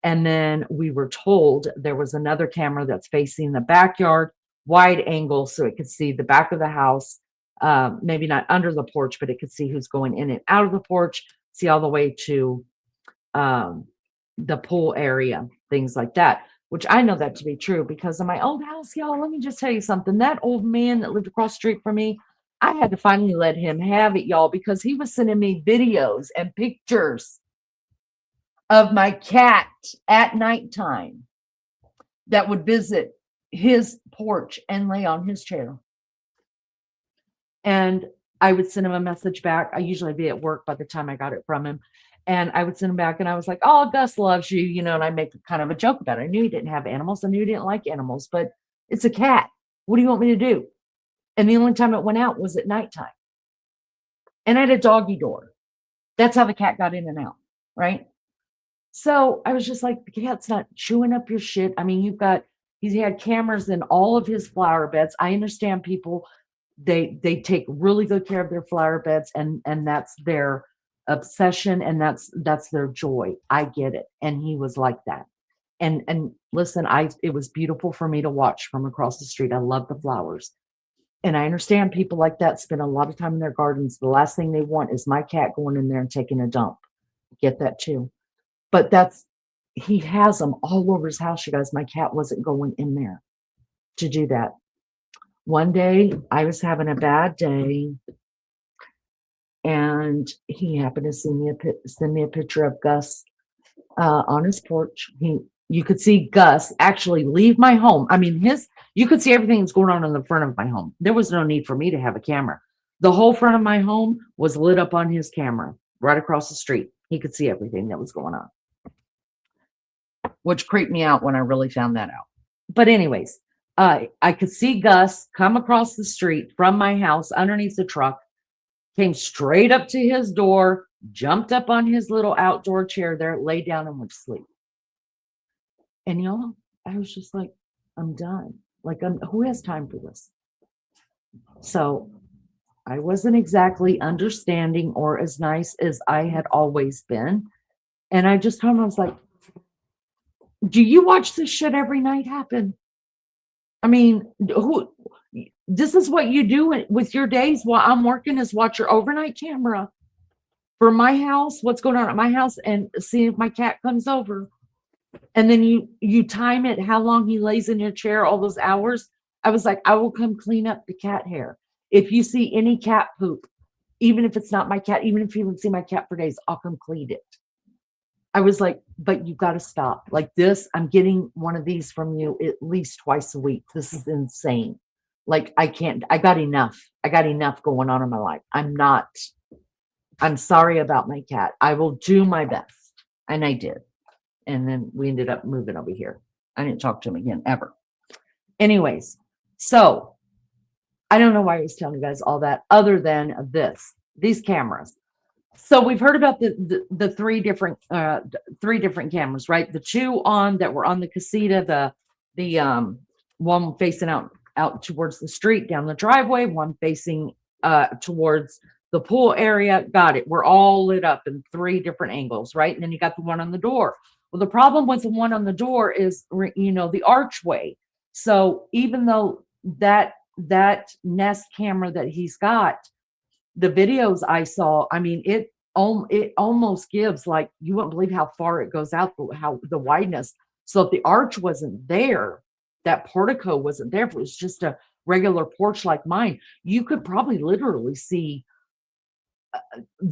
And then we were told there was another camera that's facing the backyard, wide angle, so it could see the back of the house. Maybe not under the porch, but it could see who's going in and out of the porch, see all the way to the pool area, things like that, which I know that to be true because in my old house, y'all, let me just tell you something. That old man that lived across the street from me, I had to finally let him have it, y'all, because he was sending me videos and pictures of my cat at nighttime that would visit his porch and lay on his chair. And I would send him a message back. I usually be at work by the time I got it from him. And I would send him back and I was like, oh, Gus loves you, and I make kind of a joke about it. I knew he didn't have animals. I knew he didn't like animals, but it's a cat. What do you want me to do? And the only time it went out was at nighttime. And I had a doggy door. That's how the cat got in and out, right? So I was just like, the cat's not chewing up your shit. I mean, he had cameras in all of his flower beds. I understand people, they take really good care of their flower beds, and that's their obsession, and that's their joy. I get it. And he was like that. And listen, it was beautiful for me to watch from across the street. I love the flowers. And I understand people like that spend a lot of time in their gardens. The last thing they want is my cat going in there and taking a dump. Get that too. But he has them all over his house, you guys. My cat wasn't going in there to do that. One day I was having a bad day and he happened to send me a picture of Gus on his porch. You could see Gus actually leave my home. I mean, you could see everything that's going on in the front of my home. There was no need for me to have a camera. The whole front of my home was lit up on his camera right across the street. He could see everything that was going on, which creeped me out when I really found that out. But anyways, I could see Gus come across the street from my house underneath the truck, came straight up to his door, jumped up on his little outdoor chair there, lay down and went to sleep. And y'all, I was just like, I'm done. Like, who has time for this? So I wasn't exactly understanding or as nice as I had always been. And I just told him, I was like, do you watch this shit every night happen? I mean, this is what you do with your days while I'm working, is watch your overnight camera for my house, what's going on at my house, and see if my cat comes over. And then you time it, how long he lays in your chair, all those hours. I was like, I will come clean up the cat hair. If you see any cat poop, even if it's not my cat, even if you haven't seen my cat for days, I'll come clean it. I was like, but you got to stop. Like this, I'm getting one of these from you at least twice a week. This is insane. Like, I got enough. I got enough going on in my life. I'm sorry about my cat. I will do my best. And I did. And then we ended up moving over here. I didn't talk to him again, ever. Anyways, so I don't know why I was telling you guys all that other than these cameras. So we've heard about the three different cameras, right? The two that were on the casita, the one facing out towards the street down the driveway, one facing towards The pool area, got it. We're all lit up in 3 different angles, right? And then you got the one on the door. Well, the problem with the one on the door is, the archway. So even though that Nest camera that he's got, the videos I saw, I mean, it almost gives, like, you wouldn't believe how far it goes out, how the wideness. So if the arch wasn't there, that portico wasn't there, if it was just a regular porch like mine, you could probably literally see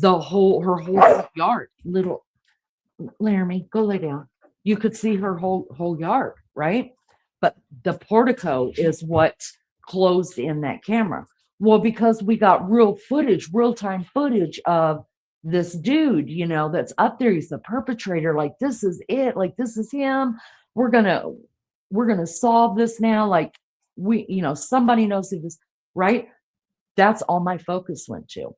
her whole yard. Little Laramie, go lay down. You could see her whole yard, right? But the portico is what closed in that camera. Well, because we got real-time footage of this dude, that's up there. He's the perpetrator. Like, this is it. Like, this is him. We're gonna solve this now. Like, somebody knows who this, right? That's all my focus went to,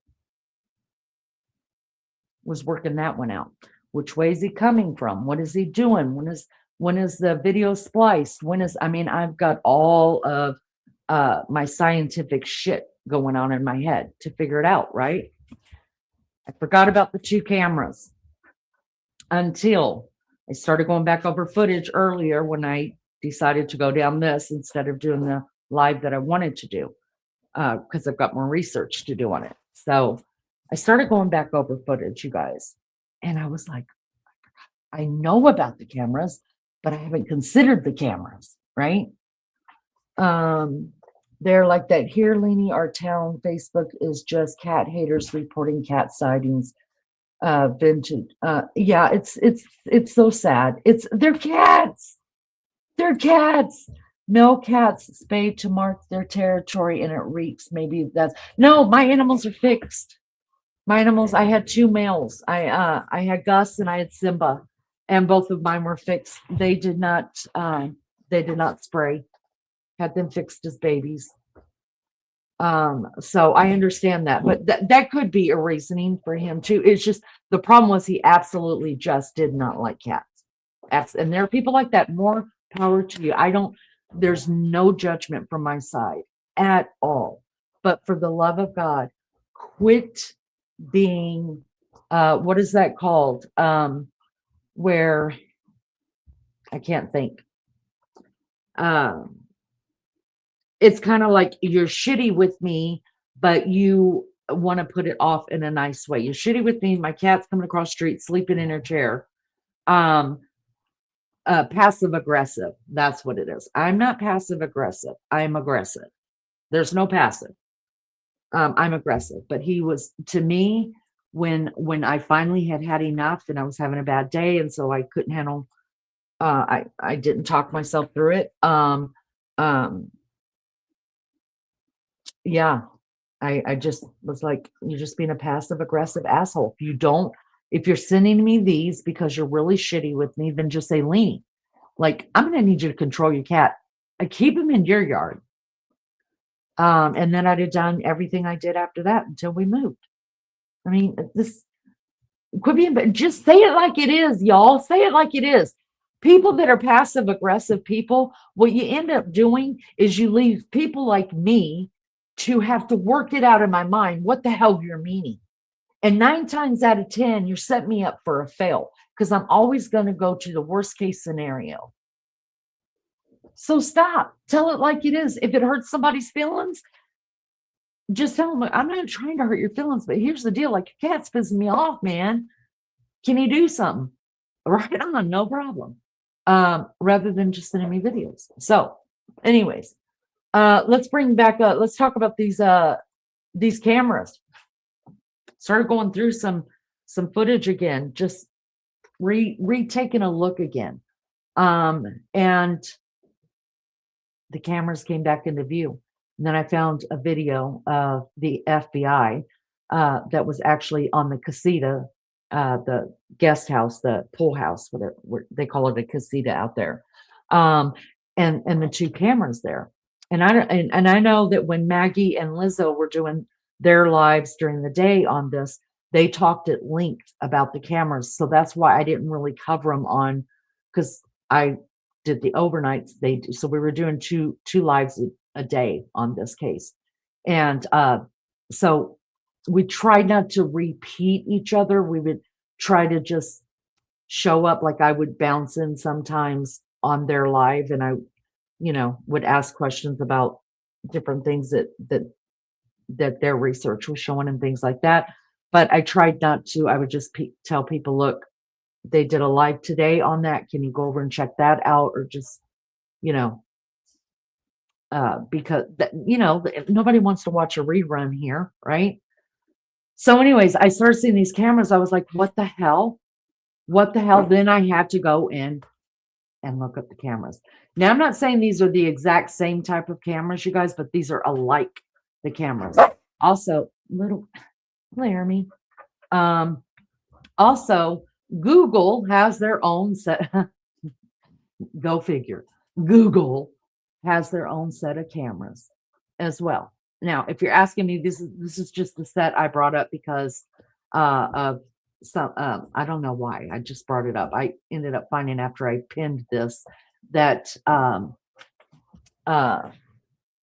was working that one out. Which way is he coming from? What is he doing? When is the video spliced? I've got all of my scientific shit going on in my head to figure it out, right? I forgot about the 2 cameras until I started going back over footage earlier when I decided to go down this instead of doing the live that I wanted to do, because I've got more research to do on it. So I started going back over footage, you guys, and I was like, I know about the cameras, but I haven't considered the cameras, right? They're like that. Here, Leanie, our town Facebook is just cat haters reporting cat sightings. Vintage. Yeah, it's so sad. They're cats. They're cats. No cats spayed to mark their territory, and it reeks. Maybe no. My animals are fixed. My animals. I had 2 males. I had Gus and I had Simba, and both of mine were fixed. They did not. They did not spray. Had them fixed as babies. So I understand that, but that could be a reasoning for him too. It's just, the problem was he absolutely just did not like cats. And there are people like that. More power to you. There's no judgment from my side at all. But for the love of God, quit being, what is that called? Where I can't think. It's kind of like you're shitty with me, but you want to put it off in a nice way. You're shitty with me. My cat's coming across the street, sleeping in her chair. Passive aggressive. That's what it is. I'm not passive aggressive. I'm aggressive. There's no passive. I'm aggressive. But he was, to me, when I finally had enough and I was having a bad day, and so I couldn't handle, I didn't talk myself through it. Yeah, I just was like, you're just being a passive aggressive asshole. If you're sending me these because you're really shitty with me, then just say, Leanie, like, I'm going to need you to control your cat. I keep him in your yard. And then I'd have done everything I did after that until we moved. I mean, this could be, but just say it like it is, y'all. Say it like it is. People that are passive aggressive people, what you end up doing is you leave people like me to have to work it out in my mind what the hell you're meaning. And 9 times out of 10, you're setting me up for a fail, because I'm always going to go to the worst case scenario. So stop. Tell it like it is. If it hurts somebody's feelings, just tell them, I'm not trying to hurt your feelings, but here's the deal. Like, your cat's pissing me off, man. Can you do something? Right on, no problem. Rather than just sending me videos. So anyways, let's bring back up, let's talk about these cameras. Started going through some footage again, just retaking a look again. And the cameras came back into view. And then I found a video of the FBI that was actually on the casita, the guest house, the pool house, whatever they call it, a casita out there. And the 2 cameras there. And I know that when Maggie and Lizzo were doing their lives during the day on this, they talked at length about the cameras. So that's why I didn't really cover them on, because I did the overnights. So we were doing two lives a day on this case. And so we tried not to repeat each other. We would try to just show up, like I would bounce in sometimes on their live, and I, would ask questions about different things that their research was showing and things like that. But I tried not to. I would just tell people, look, they did a live today on that. Can you go over and check that out? Or just, because nobody wants to watch a rerun here, right? So anyways, I started seeing these cameras. I was like, what the hell? What the hell? Then I had to go in and look up the cameras. Now, I'm not saying these are the exact same type of cameras, you guys, but these are alike, the cameras. Also, Laramie. Also, Google has their own set. Go figure. Google has their own set of cameras as well. Now, if you're asking me, this is just the set I brought up because of some, I don't know why I just brought it up. I ended up finding after I pinned this that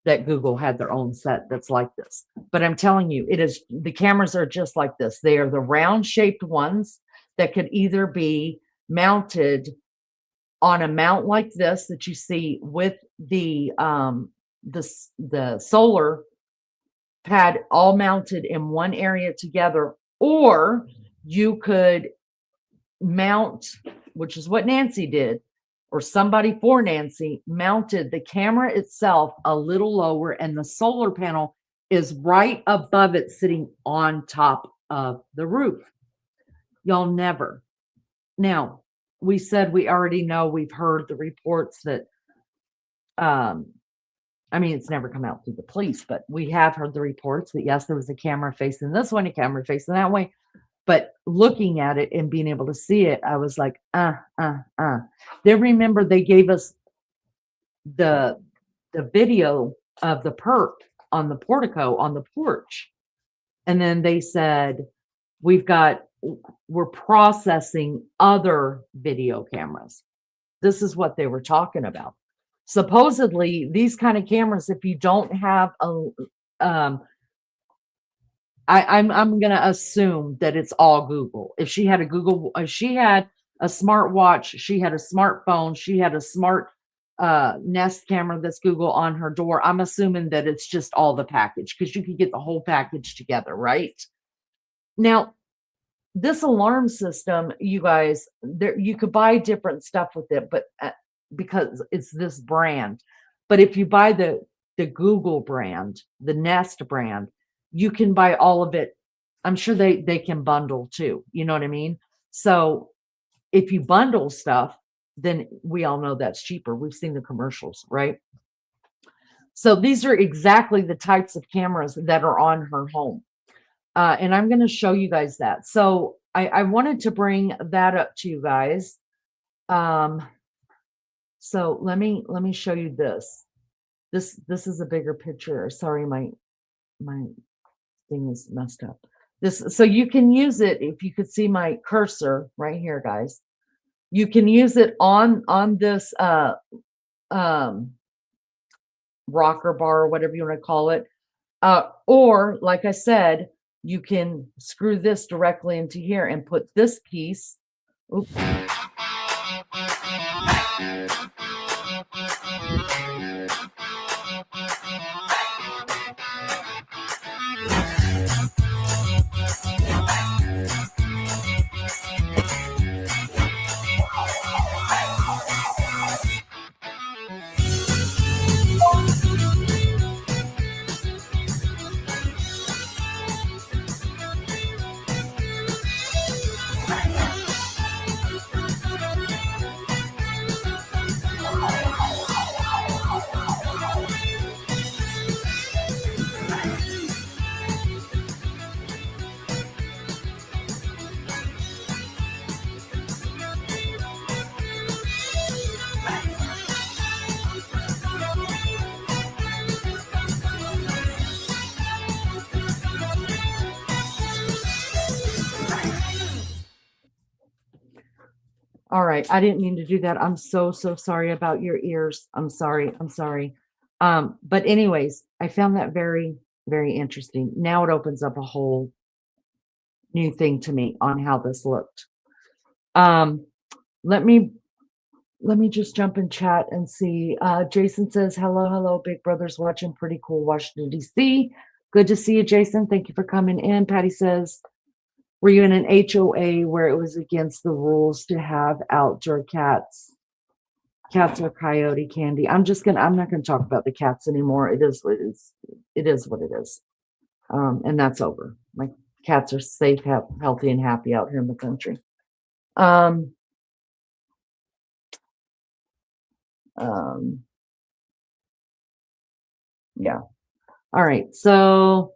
that Google had their own set that's like this. But I'm telling you, the cameras are just like this. They are the round shaped ones that could either be mounted on a mount like this that you see with the solar pad all mounted in one area together, or you could mount, which is what Nancy did, or somebody for Nancy mounted the camera itself a little lower, and the solar panel is right above it, sitting on top of the roof. Y'all never. Now, we said we already know, we've heard the reports that, I mean, it's never come out through the police, but we have heard the reports that yes, there was a camera facing this one, a camera facing that way. But looking at it and being able to see it, I was like, Then remember, they gave us the video of the perp on the portico on the porch. And then they said, we're processing other video cameras. This is what they were talking about. Supposedly, these kind of cameras, if you don't have I'm going to assume that it's all Google. If she had a smartwatch, she had a smartphone, she had a smart Nest camera that's Google on her door, I'm assuming that it's just all the package, because you could get the whole package together, right? Now, this alarm system, you guys, you could buy different stuff with it, but because it's this brand. But if you buy the Google brand, the Nest brand, you can buy all of it. I'm sure they can bundle too. You know what I mean? So if you bundle stuff, then we all know that's cheaper. We've seen the commercials, right? So these are exactly the types of cameras that are on her home. And I'm going to show you guys that. So I wanted to bring that up to you guys. So let me show you this. This is a bigger picture. Sorry, my thing is messed up. So you can use it, if you could see my cursor right here, guys. You can use it on this rocker bar, or whatever you want to call it. Or like I said, you can screw this directly into here and put this piece. Oops. All right, I didn't mean to do that. I'm so sorry about your ears. I'm sorry. But anyways, I found that very Very interesting. Now it opens up a whole new thing to me on how this looked. Let me just jump in chat and see. Jason says, hello, Big Brother's watching. Pretty cool, Washington, D.C. Good to see you, Jason. Thank you for coming in. Patty says, were you in an HOA where it was against the rules to have outdoor cats? Cats or coyote candy? I'm not gonna talk about the cats anymore. It is what it is. It is what it is. And that's over. My cats are safe, healthy, and happy out here in the country. Yeah. All right. So,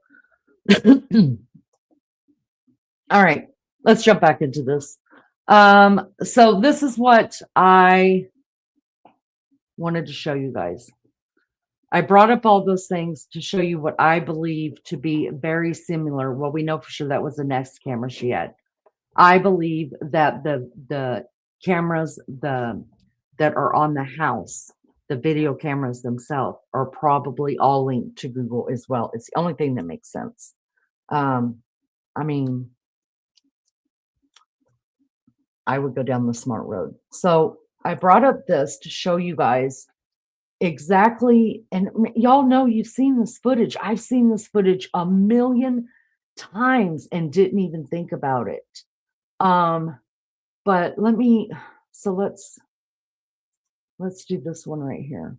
all right, let's jump back into this. So this is what I wanted to show you guys. I brought up all those things to show you what I believe to be very similar. Well, we know for sure that was the next camera she had. I believe that the cameras that are on the house, the video cameras themselves, are probably all linked to Google as well. It's the only thing that makes sense. I mean, I would go down the smart road. So I brought up this to show you guys exactly, and y'all know you've seen this footage. I've seen this footage a million times and didn't even think about it. But let's do this one right here.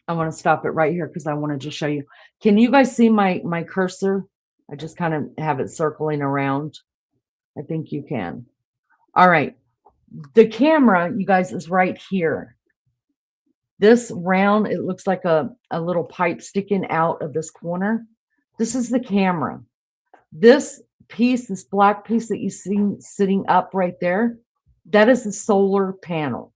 I want to stop it right here because I wanted to show you. Can you guys see my cursor? I just kind of have it circling around. I think you can. All right. The camera, you guys, is right here. This round, it looks like a little pipe sticking out of this corner. This is the camera. This piece, this black piece that you see sitting up right there, that is the solar panel.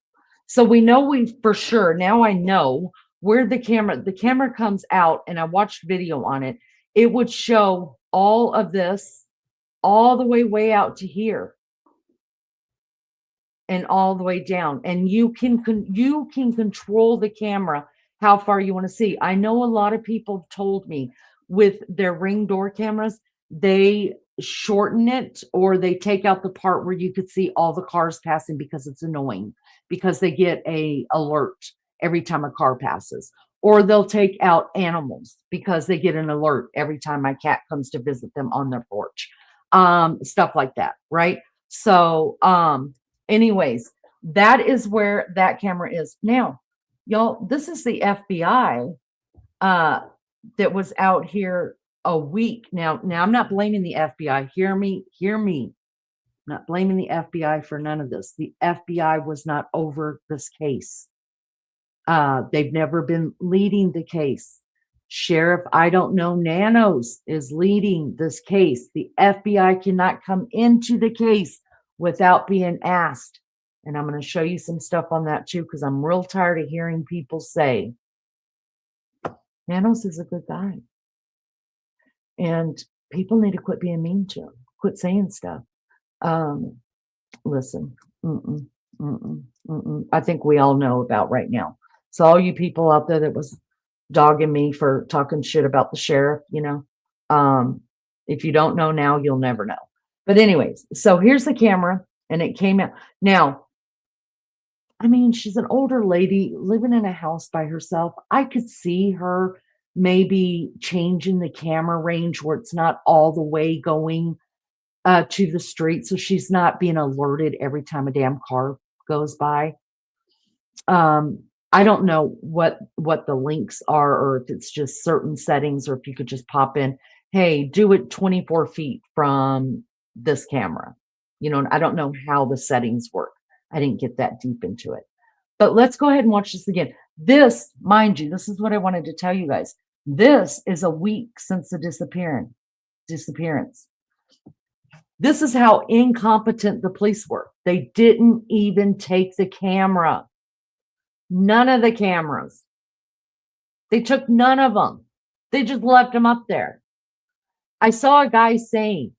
So we know for sure, now I know where the camera comes out, and I watched video on it. It would show all of this all the way out to here and all the way down. And you can control the camera how far you want to see. I know a lot of people told me with their Ring door cameras, they shorten it or they take out the part where you could see all the cars passing because it's annoying, because they get a alert every time a car passes, or they'll take out animals because they get an alert every time my cat comes to visit them on their porch. Stuff like that, right? So anyways, that is where that camera is. Now, y'all, this is the FBI that was out here a week. Now I'm not blaming the FBI. Hear me. I'm not blaming the FBI for none of this. The FBI was not over this case. They've never been leading the case. Sheriff, I don't know, Nanos is leading this case. The FBI cannot come into the case without being asked. And I'm going to show you some stuff on that too, because I'm real tired of hearing people say, Nanos is a good guy. And people need to quit being mean to him, quit saying stuff. Listen, I think we all know about right now. So all you people out there that was dogging me for talking shit about the sheriff, if you don't know now, you'll never know. But anyways, so here's the camera, and it came out. Now, I mean, she's an older lady living in a house by herself. I could see her maybe changing the camera range where it's not all the way going to the street, so she's not being alerted every time a damn car goes by. I don't know what the links are, or if it's just certain settings, or if you could just pop in, hey, do it 24 feet from this camera. I don't know how the settings work. I didn't get that deep into it. But let's go ahead and watch this again. This, mind you, this is what I wanted to tell you guys. This is a week since the disappearance. This is how incompetent the police were. They didn't even take the camera. None of the cameras. They took none of them. They just left them up there. I saw a guy saying,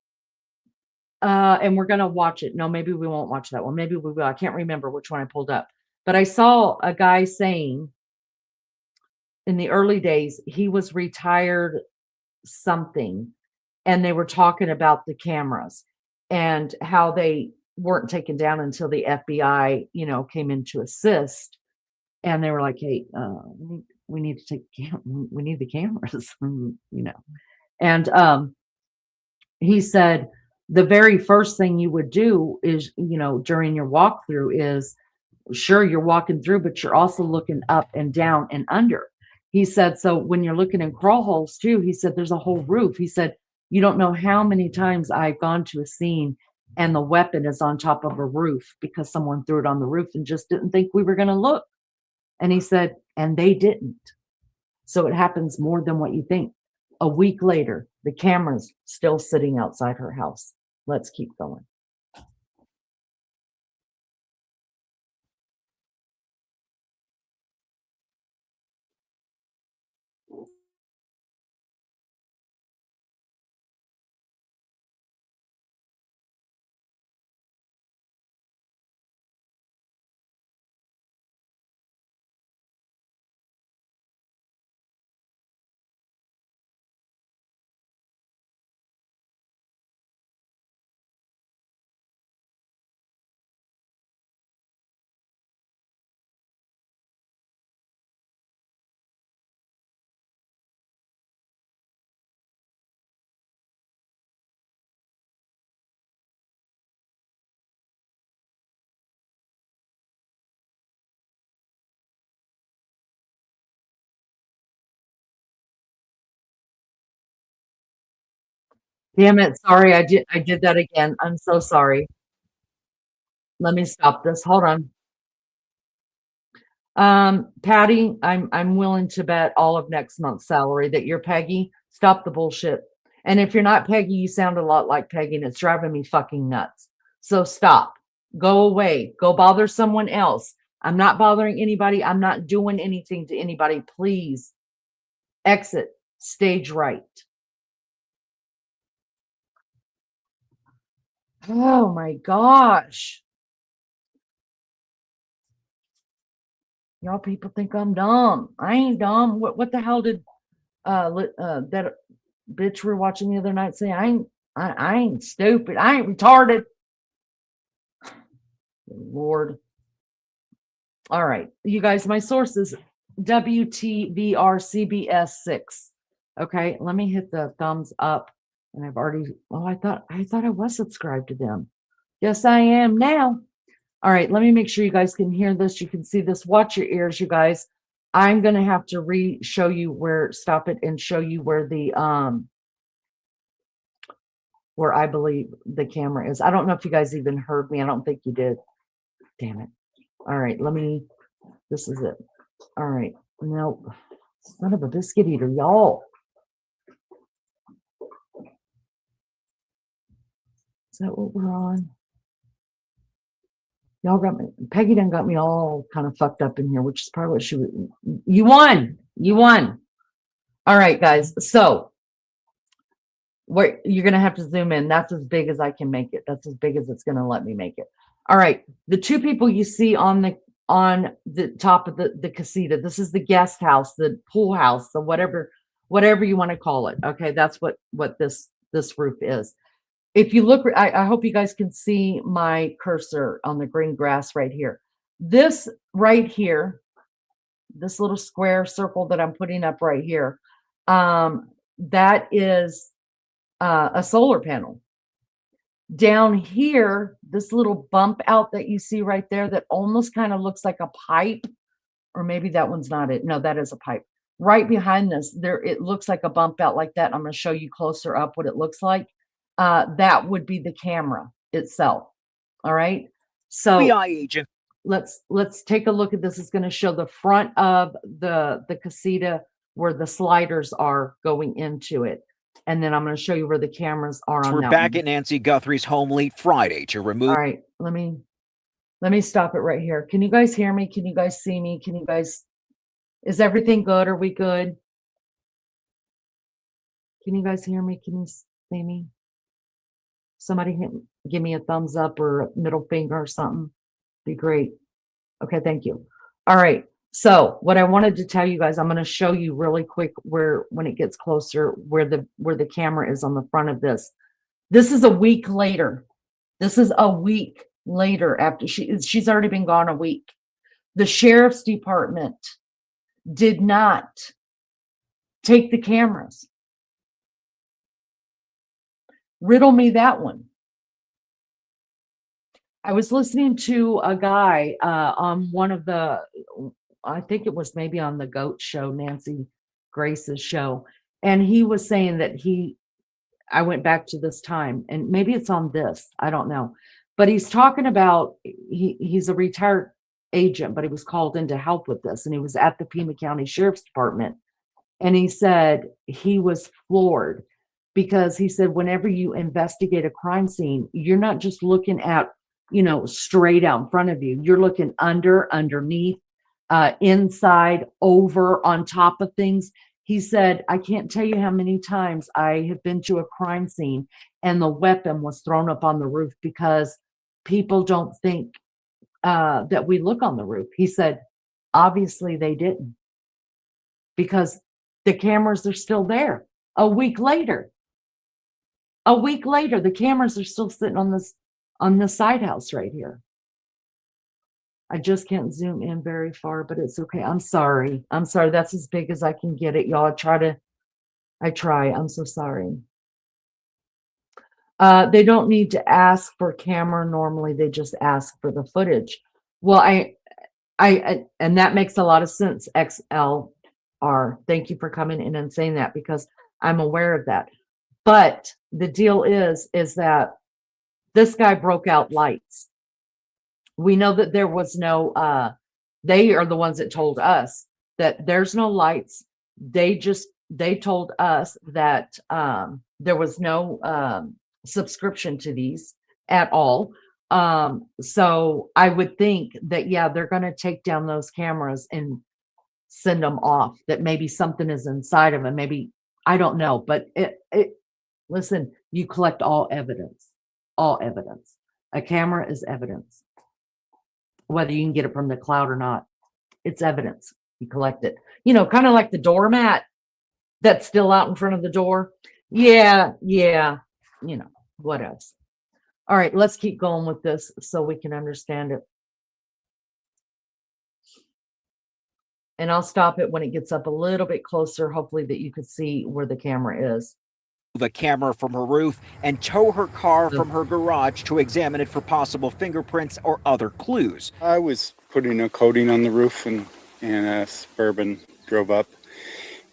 And we're gonna watch it. No, maybe we won't watch that one. Maybe we will. I can't remember which one I pulled up. But I saw a guy saying in the early days he was retired something, and they were talking about the cameras and how they weren't taken down until the FBI, came in to assist. And they were like, "Hey, we need to take we need the cameras," And he said the very first thing you would do is, during your walkthrough is, sure, you're walking through, but you're also looking up and down and under. He said, so when you're looking in crawl holes too, he said, there's a whole roof. He said, you don't know how many times I've gone to a scene and the weapon is on top of a roof because someone threw it on the roof and just didn't think we were going to look. And he said, and they didn't. So it happens more than what you think. A week later, the camera's still sitting outside her house. Let's keep going. Damn it. Sorry, I did that again. I'm so sorry. Let me stop this. Hold on. Patty, I'm willing to bet all of next month's salary that you're Peggy. Stop the bullshit. And if you're not Peggy, you sound a lot like Peggy, and it's driving me fucking nuts. So stop. Go away. Go bother someone else. I'm not bothering anybody. I'm not doing anything to anybody. Please exit stage right. Oh my gosh. Y'all people think I'm dumb. I ain't dumb. What the hell did that bitch we were watching the other night say? I ain't stupid. I ain't retarded. Lord. All right, you guys, my source is WTVR-CBS6. Okay, let me hit the thumbs up. And I've already, I thought I was subscribed to them. Yes, I am now. All right, let me make sure you guys can hear this. You can see this. Watch your ears, you guys. I'm going to have to show you where, stop it and show you where the, where I believe the camera is. I don't know if you guys even heard me. I don't think you did. Damn it. All right, this is it. All right, now, son of a biscuit eater, y'all. Is that what we're on? Y'all got me. Peggy done got me all kind of fucked up in here, which is probably what she would. You won. You won. All right, guys. So you're gonna have to zoom in. That's as big as I can make it. That's as big as it's gonna let me make it. All right. The two people you see on the top of the casita. This is the guest house, the pool house, the whatever you want to call it. Okay, that's what this roof is. If you look, I hope you guys can see my cursor on the green grass right here. This right here, this little square circle that I'm putting up right here, that is a solar panel. Down here, this little bump out that you see right there that almost kind of looks like a pipe, or maybe that one's not it. No, that is a pipe. Right behind this, it looks like a bump out like that. I'm going to show you closer up what it looks like. That would be the camera itself. All right. So FBI agent. Let's take a look at this. It's going to show the front of the casita where the sliders are going into it. And then I'm going to show you where the cameras are on We're that back one. at Nancy Guthrie's home late Friday to remove. All right, let me stop it right here. Can you guys hear me? Can you guys see me? Is everything good? Are we good? Can you guys hear me? Can you see me? Somebody give me a thumbs up or a middle finger or something. Be great. Okay, thank you. All right. So what I wanted to tell you guys, I'm going to show you really quick when it gets closer, where the camera is on the front of this. This is a week later. This is a week later after she's already been gone a week. The sheriff's department did not take the cameras. Riddle me that one. I was listening to a guy on one of the, I think it was maybe on the GOAT show, Nancy Grace's show. And he was saying that I went back to this time, and maybe it's on this, I don't know. But he's talking about, he's a retired agent, but he was called in to help with this. And he was at the Pima County Sheriff's Department. And he said he was floored because he said, whenever you investigate a crime scene, you're not just looking at, straight out in front of you. You're looking underneath, inside, over, on top of things. He said, I can't tell you how many times I have been to a crime scene and the weapon was thrown up on the roof because people don't think that we look on the roof. He said, obviously they didn't, because the cameras are still there. A week later, the cameras are still sitting on this side house right here. I just can't zoom in very far, but it's okay. I'm sorry. That's as big as I can get it, y'all. I try. I'm so sorry. They don't need to ask for camera. Normally, they just ask for the footage. Well, and that makes a lot of sense, XLR. Thank you for coming in and saying that, because I'm aware of that. But the deal is that this guy broke out lights. We know that there was no, they are the ones that told us that there's no lights. They told us that there was no subscription to these at all. So I would think that, yeah, they're going to take down those cameras and send them off, that maybe something is inside of them. Maybe, I don't know, but listen, you collect all evidence. A camera is evidence. Whether you can get it from the cloud or not, it's evidence. You collect it. Kind of like the doormat that's still out in front of the door. Yeah. What else? All right, let's keep going with this so we can understand it. And I'll stop it when it gets up a little bit closer, hopefully that you can see where the camera is. The camera from her roof and tow her car from her garage to examine it for possible fingerprints or other clues. I was putting a coating on the roof, and a Suburban drove up,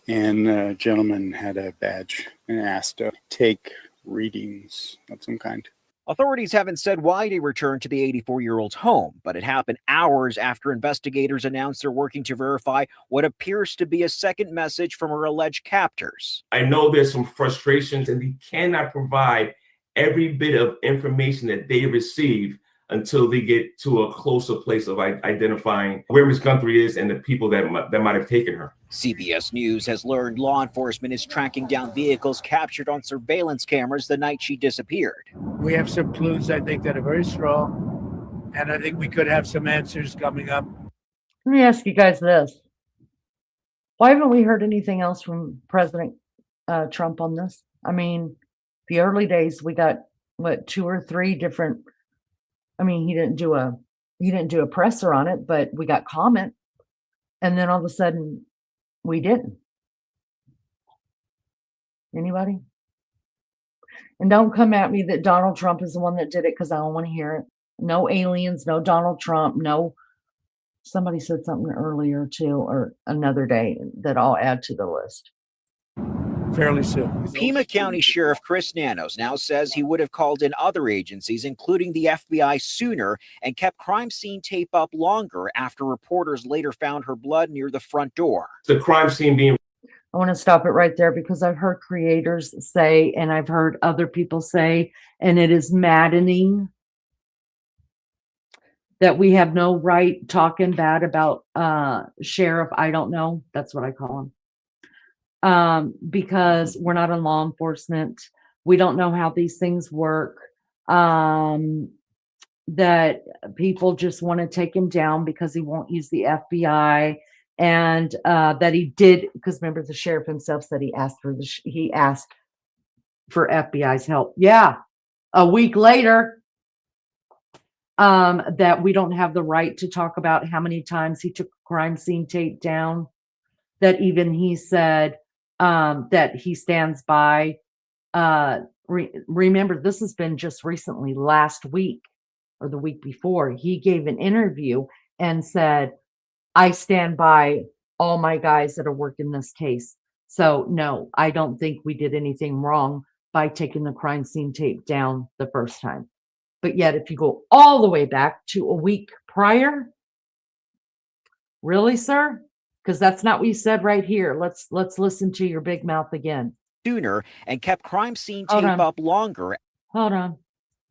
and a gentleman had a badge and asked to take readings of some kind. Authorities haven't said why they returned to the 84-year-old's home, but it happened hours after investigators announced they're working to verify what appears to be a second message from her alleged captors. I know there's some frustrations, and they cannot provide every bit of information that they receive until they get to a closer place of identifying where Ms. Guthrie is and the people that might have taken her. CBS News has learned law enforcement is tracking down vehicles captured on surveillance cameras the night she disappeared. We have some clues, I think, that are very strong, and I think we could have some answers coming up. Let me ask you guys this. Why haven't we heard anything else from President Trump on this? I mean, the early days, we got, 2 or 3 different, he didn't do a presser on it, but we got comment. And then all of a sudden we didn't. Anybody? And don't come at me that Donald Trump is the one that did it, because I don't want to hear it. No aliens, no Donald Trump, no. Somebody said something earlier too, or another day, that I'll add to the list. Fairly soon. Pima County Sheriff Chris Nanos now says he would have called in other agencies, including the FBI, sooner and kept crime scene tape up longer after reporters later found her blood near the front door. The crime scene being... I want to stop it right there, because I've heard creators say, and I've heard other people say, and it is maddening that we have no right talking bad about Sheriff, I don't know, that's what I call him. Because we're not in law enforcement. We don't know how these things work. that people just want to take him down because he won't use the FBI, and that he did, because remember the sheriff himself said he asked for FBI's help. Yeah, a week later, that we don't have the right to talk about how many times he took crime scene tape down, that even he said that he stands by. Remember, this has been just recently, last week or the week before, he gave an interview and said, I stand by all my guys that are working this case. So no, I don't think we did anything wrong by taking the crime scene tape down the first time. But yet, if you go all the way back to a week prior, really, sir? Because that's not what you said right here. Let's listen to your big mouth again. Sooner and kept crime scene Hold tape on. up longer. Hold on.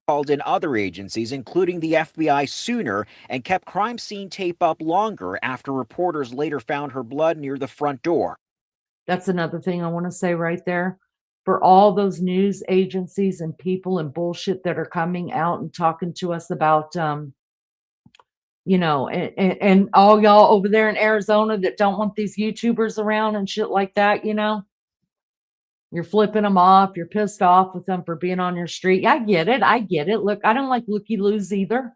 Called in other agencies, including the FBI, sooner and kept crime scene tape up longer after reporters later found her blood near the front door. That's another thing I want to say right there. For all those news agencies and people and bullshit that are coming out and talking to us about, you know, and all y'all over there in Arizona that don't want these YouTubers around and shit like that, you know, you're flipping them off. You're pissed off with them for being on your street. I get it. I get it. Look, I don't like looky-loos either.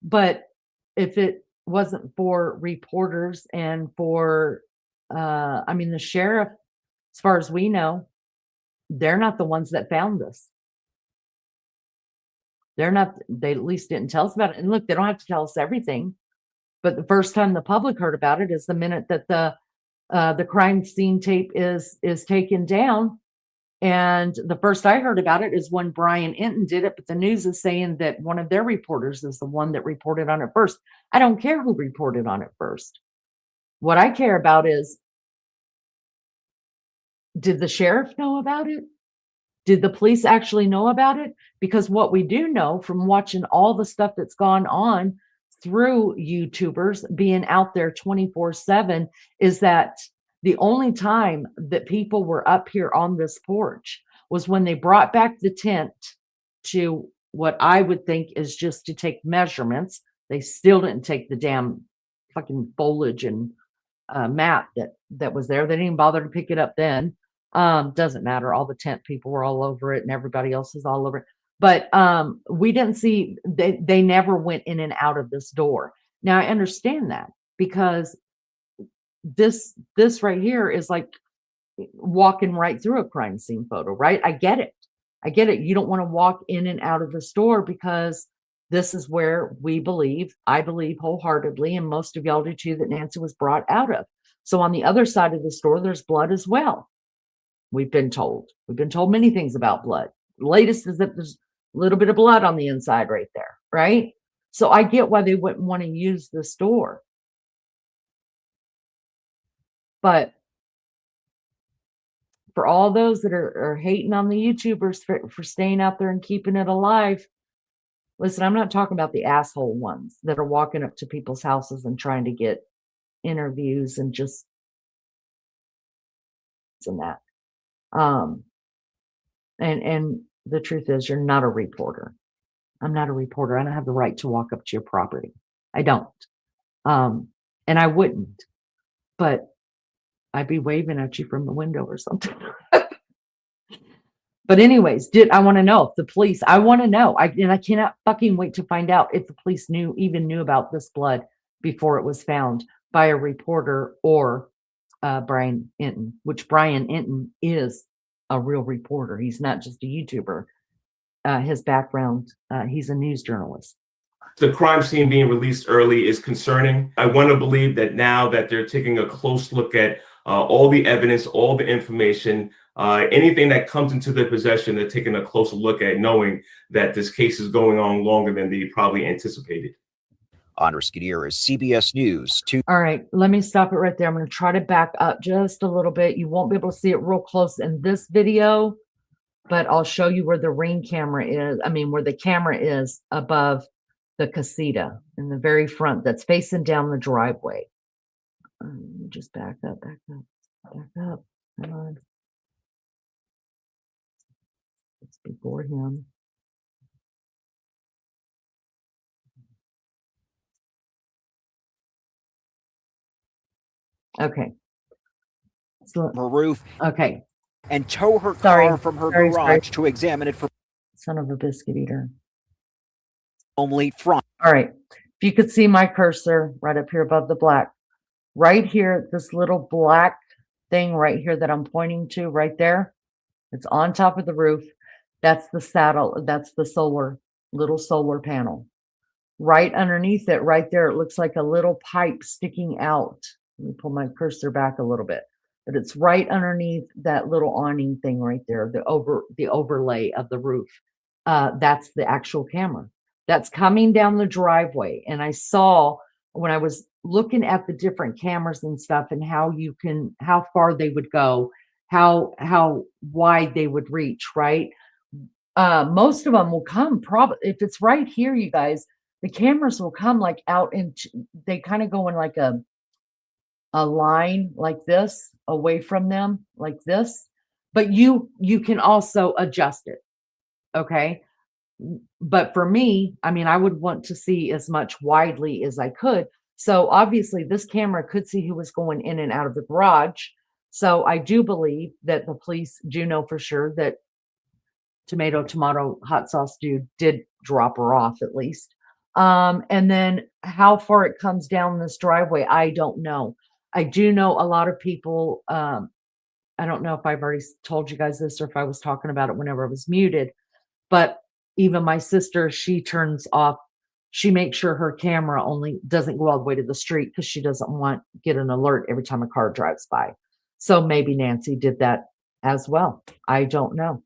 But if it wasn't for reporters and for, I mean, the sheriff, as far as we know, they're not the ones that found this. They're not, they at least didn't tell us about it. And look, they don't have to tell us everything. But the first time the public heard about it is the minute that the crime scene tape is taken down. And the first I heard about it is when Brian Enton did it, but the news is saying that one of their reporters is the one that reported on it first. I don't care who reported on it first. What I care about is, did the sheriff know about it? Did the police actually know about it? Because what we do know from watching all the stuff that's gone on through YouTubers being out there 24/7 is that the only time that people were up here on this porch was when they brought back the tent to what I would think is just to take measurements. They still didn't take the damn fucking foliage and mat that was there. They didn't even bother to pick it up then. Doesn't matter. All the tent people were all over it and everybody else is all over it. But we didn't see, they never went in and out of this door. Now I understand that, because this right here is like walking right through a crime scene photo, right? I get it. I get it. You don't want to walk in and out of the store because this is where I believe wholeheartedly, and most of y'all do too, that Nancy was brought out of. So on the other side of the store, there's blood as well. We've been told many things about blood. The latest is that there's a little bit of blood on the inside right there, right? So I get why they wouldn't want to use the store. But for all those that are hating on the YouTubers for staying out there and keeping it alive, listen, I'm not talking about the asshole ones that are walking up to people's houses and trying to get interviews and just and that. And the truth is, you're not a reporter. I'm not a reporter. I don't have the right to walk up to your property. I don't. And I wouldn't, but I'd be waving at you from the window or something. But anyways, I want to know if the police, I want to know. And I cannot fucking wait to find out if the police even knew about this blood before it was found by a reporter or Brian Enton, which Brian Enton is a real reporter. He's not just a YouTuber. His background, he's a news journalist. The crime scene being released early is concerning. I want to believe that now that they're taking a close look at all the evidence, all the information, anything that comes into their possession, they're taking a closer look at, knowing that this case is going on longer than they probably anticipated. Andres Gutierrez, CBS News. All right, let me stop it right there. I'm going to try to back up just a little bit. You won't be able to see it real close in this video, but I'll show you where the ring camera is. I mean, where the camera is above the casita in the very front that's facing down the driveway. Just back up, back up, back up. Come on. It's before him. Okay. So, her roof okay. and tow her Sorry. car from her Sorry. garage to examine it for Son of a biscuit eater. only front. All right. If you could see my cursor right up here above the black, right here, this little black thing right here that I'm pointing to right there, it's on top of the roof. That's the saddle. That's the little solar panel. Right underneath it, right there, it looks like a little pipe sticking out. Let me pull my cursor back a little bit. But it's right underneath that little awning thing right there, the overlay of the roof. That's the actual camera. That's coming down the driveway. And I saw when I was looking at the different cameras and stuff and how far they would go, how wide they would reach, right? Most of them will come probably if it's right here, you guys, the cameras will come like out into, they kind of go in like a line like this away from them like this, but you can also adjust it. Okay. But for me, I mean, I would want to see as much widely as I could. So obviously this camera could see who was going in and out of the garage. So I do believe that the police do know for sure that tomato hot sauce dude did drop her off at least. And then how far it comes down this driveway, I don't know. I do know a lot of people, I don't know if I've already told you guys this or if I was talking about it whenever I was muted, but even my sister, she makes sure her camera only doesn't go all the way to the street because she doesn't want get an alert every time a car drives by. So maybe Nancy did that as well. I don't know.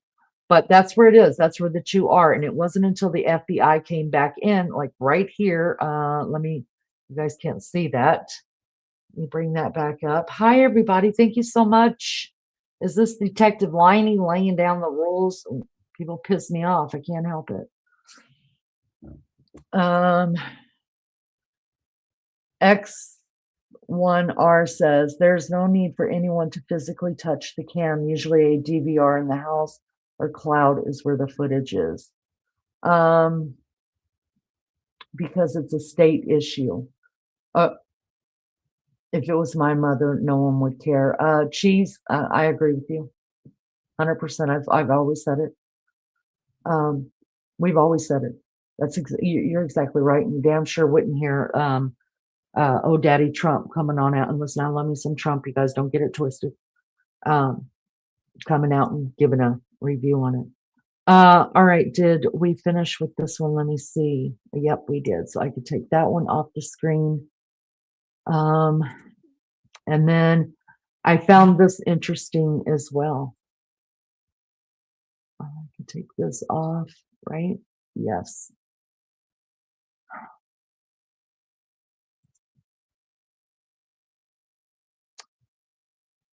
But that's where it is. That's where the two are. And it wasn't until the FBI came back in, like right here. You guys can't see that. Let me bring that back up. Hi, everybody. Thank you so much. Is this Detective Liney laying down the rules? People piss me off. I can't help it. X1R says, there's no need for anyone to physically touch the cam. Usually a DVR in the house or cloud is where the footage is. Because it's a state issue. If it was my mother, no one would care. Cheese, I agree with you. 100%. I've always said it. We've always said it. You're exactly right. And you damn sure wouldn't hear oh Daddy Trump coming on out and listen, I love me some Trump. You guys don't get it twisted. Coming out and giving a review on it. All right, did we finish with this one? Let me see. Yep, we did. So I could take that one off the screen. And then I found this interesting as well. I can take this off, right? Yes.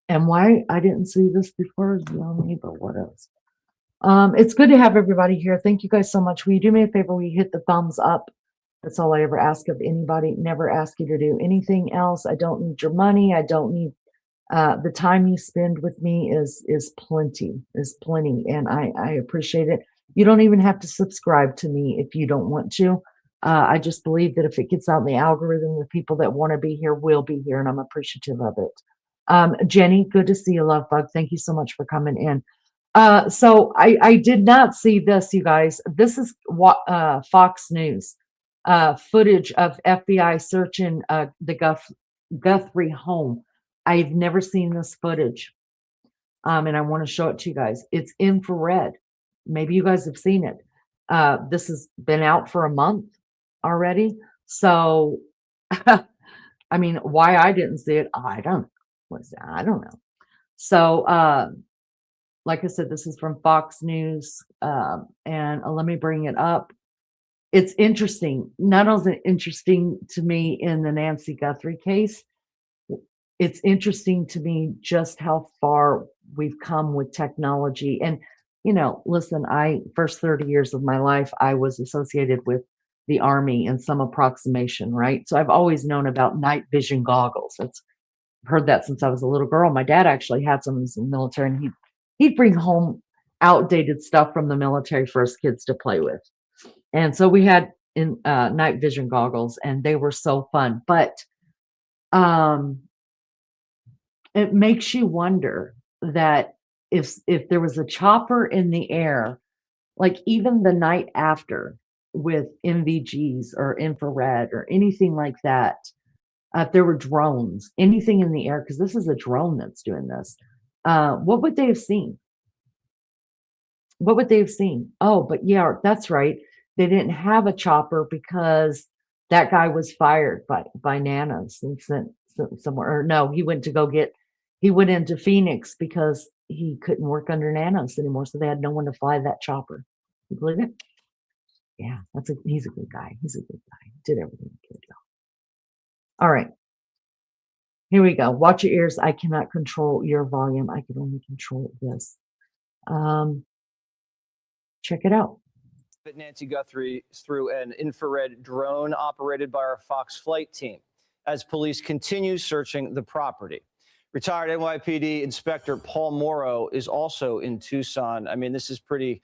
And why I didn't see this before is beyond me, but what else? It's good to have everybody here. Thank you guys so much. Will you do me a favor? Will you hit the thumbs up? That's all I ever ask of anybody. Never ask you to do anything else. I don't need your money. I don't need the time you spend with me is plenty, and I appreciate it. You don't even have to subscribe to me if you don't want to. I just believe that if it gets out in the algorithm, the people that want to be here will be here, and I'm appreciative of it. Jenny, good to see you, love bug. Thank you so much for coming in. So I did not see this, you guys. This is what Fox News footage of FBI searching the Guthrie home. I've never seen this footage, and I want to show it to you guys. It's infrared. Maybe you guys have seen it. This has been out for a month already. So, I mean, why I didn't see it, I don't know. So, like I said, this is from Fox News, and let me bring it up. It's interesting. Not only interesting to me in the Nancy Guthrie case, it's interesting to me just how far we've come with technology. And, you know, listen, first 30 years of my life, I was associated with the Army in some approximation, right? So I've always known about night vision goggles. I've heard that since I was a little girl. My dad actually had some in the military, and he'd bring home outdated stuff from the military for us kids to play with. And so we had night vision goggles, and they were so fun. But it makes you wonder that if there was a chopper in the air, like even the night after with MVGs or infrared or anything like that, if there were drones, anything in the air, because this is a drone that's doing this, what would they have seen? What would they have seen? Oh, but yeah, that's right. They didn't have a chopper because that guy was fired by Nanas and sent somewhere. Or no, he went into Phoenix because he couldn't work under Nanos anymore, so they had no one to fly that chopper. You believe it? Yeah, he's a good guy. He's a good guy. Did everything he could. All right. Here we go. Watch your ears. I cannot control your volume. I can only control this. Check it out. But Nancy Guthrie through an infrared drone operated by our Fox flight team as police continue searching the property. Retired NYPD Inspector Paul Morrow is also in Tucson. I mean, this is pretty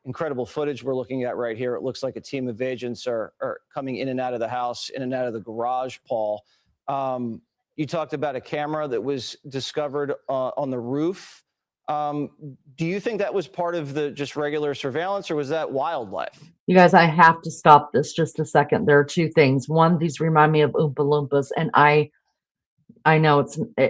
incredible footage we're looking at right here. It looks like a team of agents are coming in and out of the house, in and out of the garage, Paul. You talked about a camera that was discovered on the roof. Do you think that was part of the just regular surveillance, or was that wildlife? You guys, I have to stop this just a second. There are two things. One, these remind me of Oompa Loompas, and I know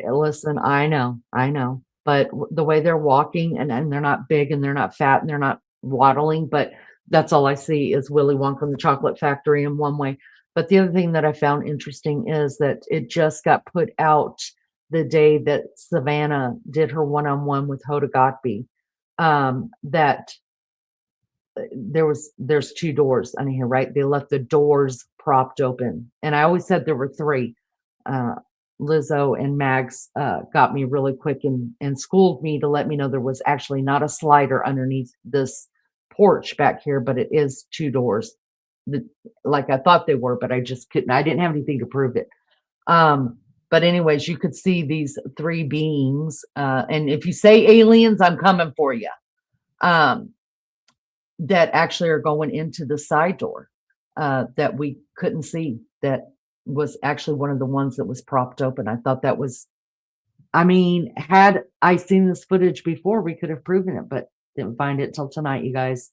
listen, I know, but the way they're walking and they're not big and they're not fat and they're not waddling, but that's all I see is Willy Wonka and the Chocolate Factory in one way. But the other thing that I found interesting is that it just got put out the day that Savannah did her one-on-one with Hoda Kotb, that there's two doors on here, right? They left the doors propped open. And I always said there were three. Lizzo and Mags got me really quick and schooled me to let me know there was actually not a slider underneath this porch back here, but it is two doors. Like I thought they were, but I just couldn't. I didn't have anything to prove it. But anyways, you could see these three beings. And if you say aliens, I'm coming for you. That actually are going into the side door that we couldn't see. That was actually one of the ones that was propped open. I thought that was, I mean, had I seen this footage before, we could have proven it, but didn't find it till tonight, you guys.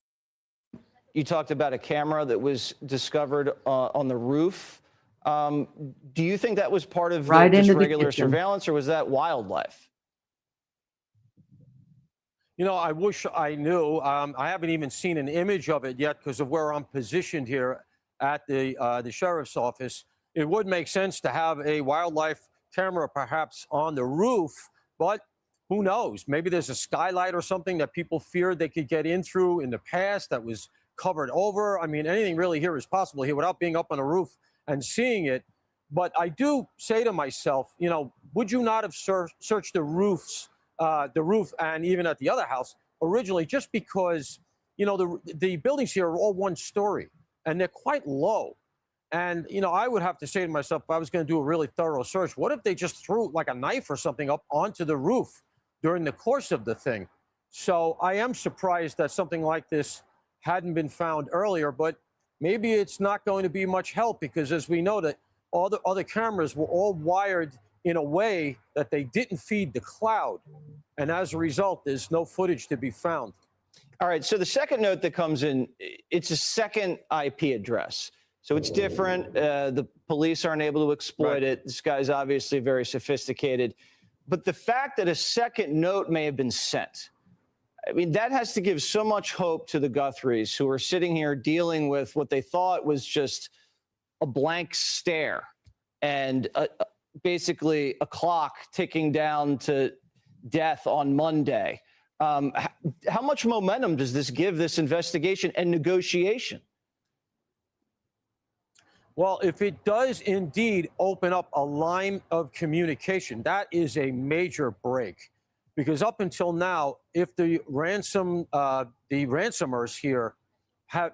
You talked about a camera that was discovered on the roof. Do you think that was part of just regular surveillance, or was that wildlife? You know, I wish I knew. I haven't even seen an image of it yet because of where I'm positioned here at the sheriff's office. It would make sense to have a wildlife camera perhaps on the roof, but who knows? Maybe there's a skylight or something that people feared they could get in through in the past that was covered over. I mean, anything really here is possible here without being up on the roof and seeing it. But I do say to myself, you know, would you not have searched the roof and even at the other house originally, just because, you know, the buildings here are all one story and they're quite low. And, you know, I would have to say to myself, if I was going to do a really thorough search, what if they just threw like a knife or something up onto the roof during the course of the thing? So I am surprised that something like this hadn't been found earlier, but maybe it's not going to be much help because, as we know, that all the other cameras were all wired in a way that they didn't feed the cloud. And as a result, there's no footage to be found. All right, so the second note that comes in, it's a second IP address. So it's different. The police aren't able to exploit it. This guy's obviously very sophisticated. But the fact that a second note may have been sent, I mean, that has to give so much hope to the Guthries, who are sitting here dealing with what they thought was just a blank stare and basically a clock ticking down to death on Monday. How much momentum does this give this investigation and negotiation? Well, if it does indeed open up a line of communication, that is a major break. Because up until now, if the ransomers here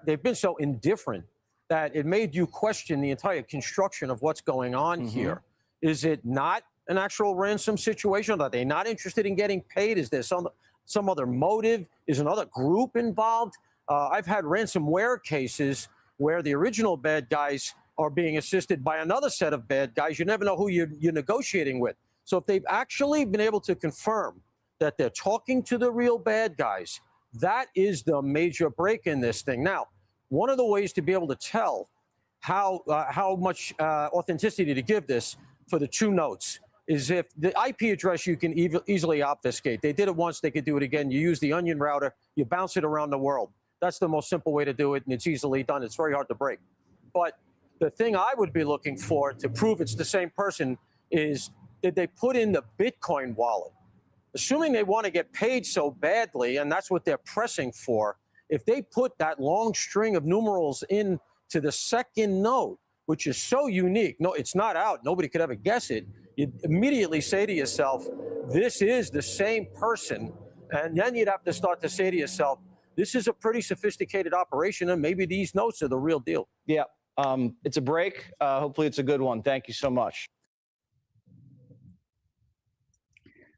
they've been so indifferent that it made you question the entire construction of what's going on here. Is it not an actual ransom situation? Are they not interested in getting paid? Is there some other motive? Is another group involved? I've had ransomware cases where the original bad guys are being assisted by another set of bad guys. You never know who you're negotiating with. So if they've actually been able to confirm that they're talking to the real bad guys, that is the major break in this thing. Now, one of the ways to be able to tell how much authenticity to give this for the 2 notes is if the IP address you can easily obfuscate. They did it once, they could do it again. You use the onion router, you bounce it around the world. That's the most simple way to do it, and it's easily done. It's very hard to break. But the thing I would be looking for to prove it's the same person is, did they put in the Bitcoin wallet? Assuming they want to get paid so badly, and that's what they're pressing for, if they put that long string of numerals into the second note, which is so unique, no, it's not out, nobody could ever guess it, you'd immediately say to yourself, this is the same person. And then you'd have to start to say to yourself, this is a pretty sophisticated operation, and maybe these notes are the real deal. Yeah, it's a break. Hopefully it's a good one. Thank you so much.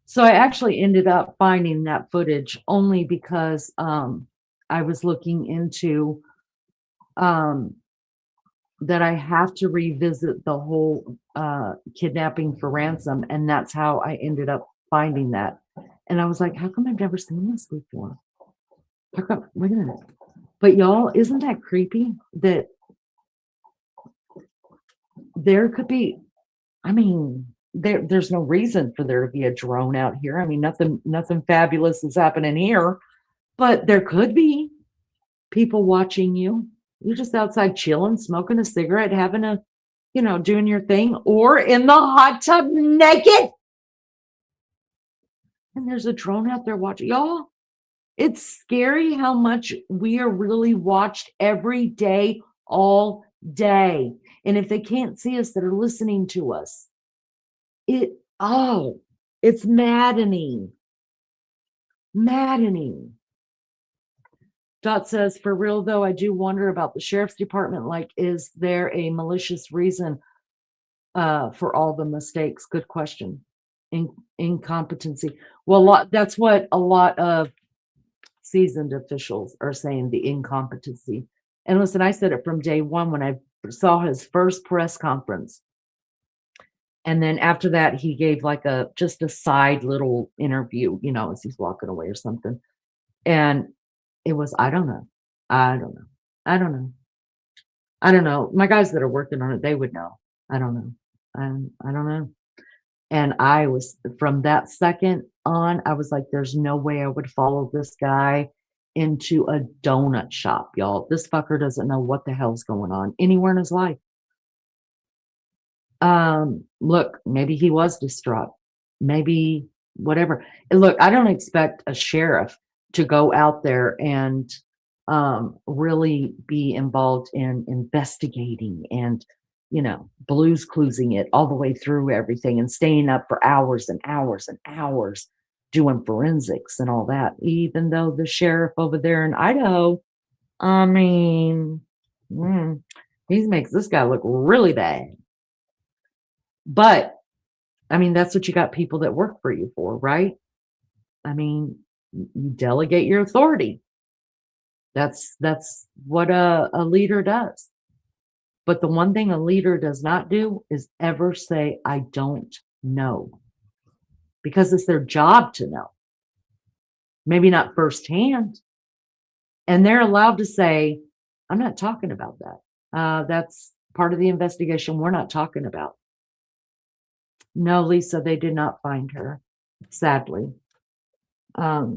So I actually ended up finding that footage only because I was looking into that I have to revisit the whole kidnapping for ransom, and that's how I ended up finding that. And I was like, how come I've never seen this before? How come? Wait a minute. But y'all, isn't that creepy that there could be, I mean, there's no reason for there to be a drone out here. I mean, nothing fabulous is happening here, but there could be people watching you. You're just outside chilling, smoking a cigarette, having a, doing your thing, or in the hot tub naked. And there's a drone out there watching. Y'all, it's scary how much we are really watched every day, all day. And if they can't see us that are listening to us, it's maddening. Maddening. Dot says, for real though, I do wonder about the sheriff's department. Like, is there a malicious reason for all the mistakes? Good question. Incompetency. Well, that's what a lot of seasoned officials are saying, the incompetency. And listen, I said it from day one when I saw his first press conference. And then after that, he gave like just a side little interview, as he's walking away or something. And it was, I don't know. My guys that are working on it, they would know. I don't know. I don't know. And I was, from that second on, I was like, there's no way I would follow this guy into a donut shop, y'all. This fucker doesn't know what the hell's going on anywhere in his life. Look, maybe he was distraught. Maybe whatever. And look, I don't expect a sheriff to go out there and really be involved in investigating and, blues cluesing it all the way through everything and staying up for hours and hours and hours doing forensics and all that. Even though the sheriff over there in Idaho, I mean, he makes this guy look really bad. But, I mean, that's what you got people that work for you for, right? I mean, you delegate your authority. That's what a leader does. But the one thing a leader does not do is ever say, I don't know. Because it's their job to know. Maybe not firsthand. And they're allowed to say, I'm not talking about that. That's part of the investigation we're not talking about. No, Lisa, they did not find her, sadly. I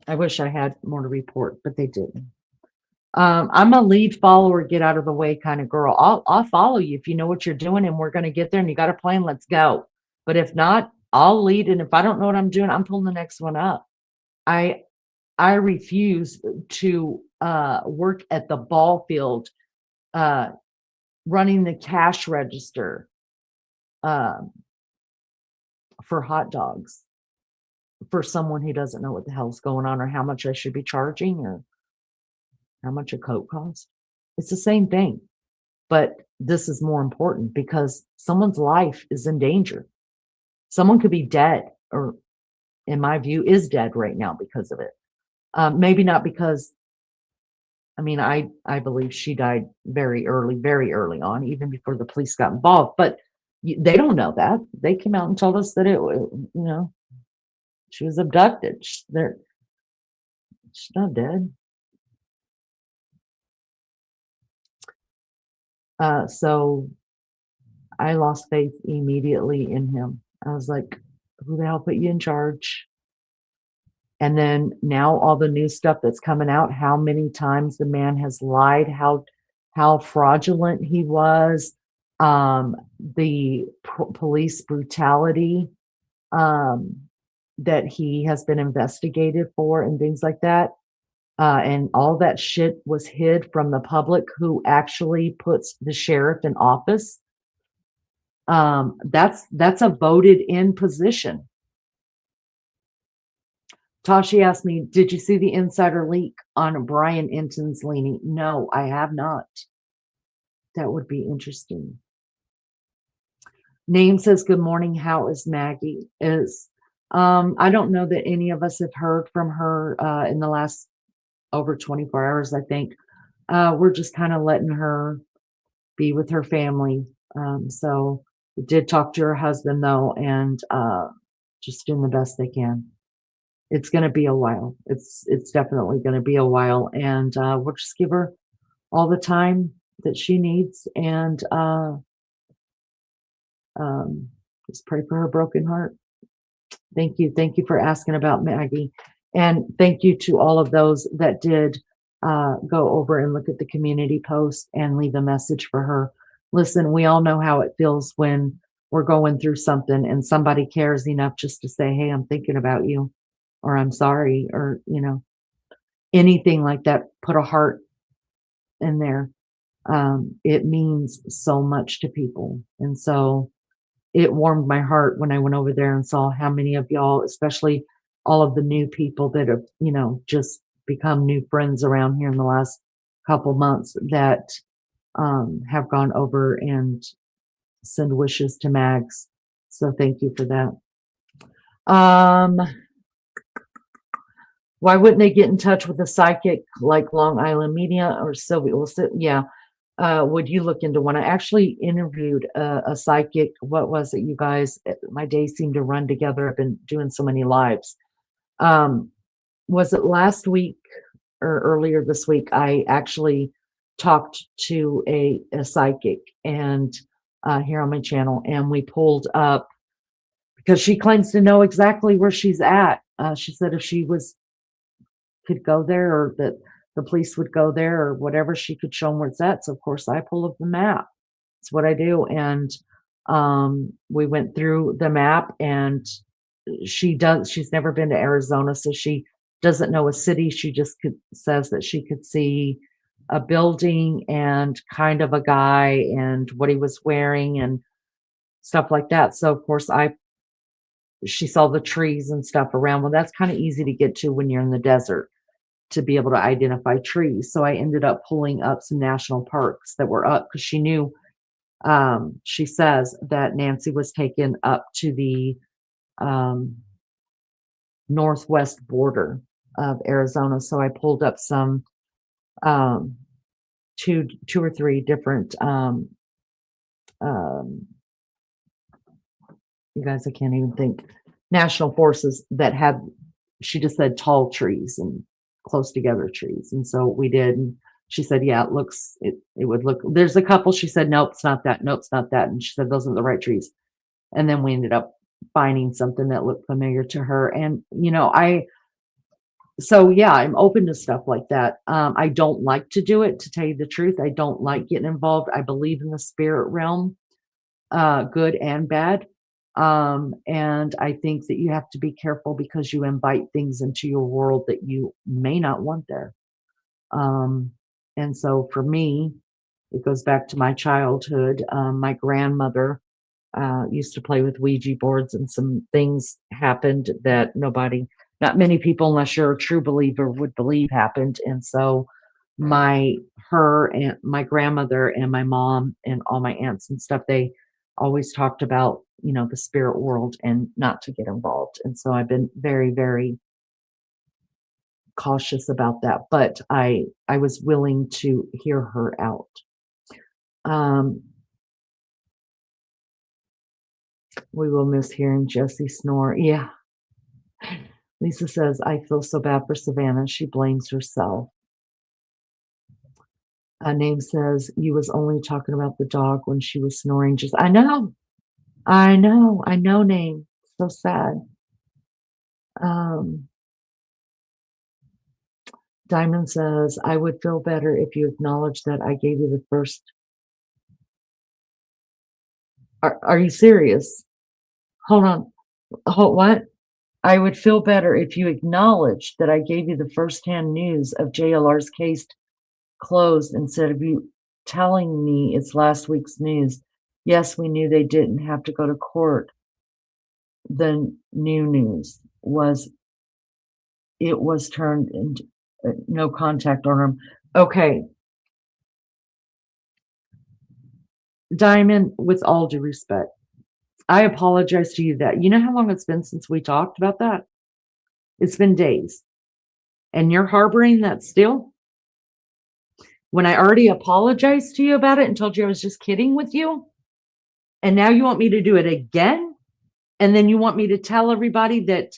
wish I had more to report, but they didn't. I'm a lead follower, get out of the way kind of girl. I'll follow you if you know what you're doing and we're going to get there and you got a plan, let's go. But if not, I'll lead. And if I don't know what I'm doing, I'm pulling the next one up. I refuse to work at the ball field running the cash register for hot dogs for someone who doesn't know what the hell's going on or how much I should be charging or how much a Coke costs. It's the same thing, but this is more important because someone's life is in danger. Someone could be dead, or in my view is dead right now because of it. Maybe not because, I mean, I believe she died very early on, even before the police got involved, but They don't know that. They came out and told us that she was abducted. She's not dead. So I lost faith immediately in him. I was like, who the hell put you in charge? And then now all the new stuff that's coming out, how many times the man has lied, how fraudulent he was, the police brutality that he has been investigated for and things like that. And all that shit was hid from the public who actually puts the sheriff in office. That's a voted in position. Tashi asked me, did you see the insider leak on Brian Enton's leaning? No, I have not. That would be interesting. Name says, good morning. How is Maggie? I don't know that any of us have heard from her in the last over 24 hours, I think. We're just kind of letting her be with her family. So we did talk to her husband though, and just doing the best they can. It's going to be a while. It's definitely going to be a while, and we'll just give her all the time that she needs, and just pray for her broken heart. Thank you for asking about Maggie, and thank you to all of those that did go over and look at the community post and leave a message for her. Listen, we all know how it feels when we're going through something and somebody cares enough just to say, hey, I'm thinking about you, or I'm sorry, or anything like that. Put a heart in there. It means so much to people, and so it warmed my heart when I went over there and saw how many of y'all, especially all of the new people that have just become new friends around here in the last couple months, that have gone over and send wishes to Mags. So thank you for that. Why wouldn't they get in touch with a psychic like Long Island Media or Sylvia? Yeah. Would you look into one? I actually interviewed a psychic. What was it, you guys? My days seem to run together. I've been doing so many lives. Was it last week or earlier this week? I actually talked to a psychic and here on my channel, and we pulled up, because she claims to know exactly where she's at. She said if she could go there, or that the police would go there, or whatever, she could show them where it's at. So of course I pull up the map. That's what I do. And we went through the map, and she's never been to Arizona, so she doesn't know a city. She just says that she could see a building and kind of a guy and what he was wearing and stuff like that. So of course she saw the trees and stuff around. Well, that's kind of easy to get to when you're in the desert, to be able to identify trees. So I ended up pulling up some national parks that were up, because she knew, she says that Nancy was taken up to the northwest border of Arizona. So I pulled up some two or three different you guys, I can't even think, national forests that had, she just said tall trees and close together trees. And so we did, and she said, yeah, it would look, there's a couple, she said, nope, it's not that, nope, it's not that. And she said, those are the right trees. And then we ended up finding something that looked familiar to her. And, so yeah, I'm open to stuff like that. I don't like to do it, to tell you the truth. I don't like getting involved. I believe in the spirit realm, good and bad. And I think that you have to be careful, because you invite things into your world that you may not want there. And so for me, it goes back to my childhood. My grandmother used to play with Ouija boards, and some things happened that not many people, unless you're a true believer, would believe happened. And so her and my grandmother and my mom and all my aunts and stuff, they always talked about, the spirit world and not to get involved. And so I've been very, very cautious about that, but I was willing to hear her out. We will miss hearing Jesse snore. Yeah. Lisa says, I feel so bad for Savannah. She blames herself. Name says, you was only talking about the dog when she was snoring. Just, I know, Name. So sad. Diamond says, I would feel better if you acknowledged that I gave you the first. Are you serious? Hold on. What? I would feel better if you acknowledged that I gave you the firsthand news of JLR's case closed instead of you telling me it's last week's news. Yes, we knew they didn't have to go to court. The new news was it was turned into no contact order. Okay. Diamond, with all due respect, I apologize to you that. You know how long it's been since we talked about that? It's been days. And you're harboring that still? When I already apologized to you about it and told you I was just kidding with you? And now you want me to do it again? And then you want me to tell everybody that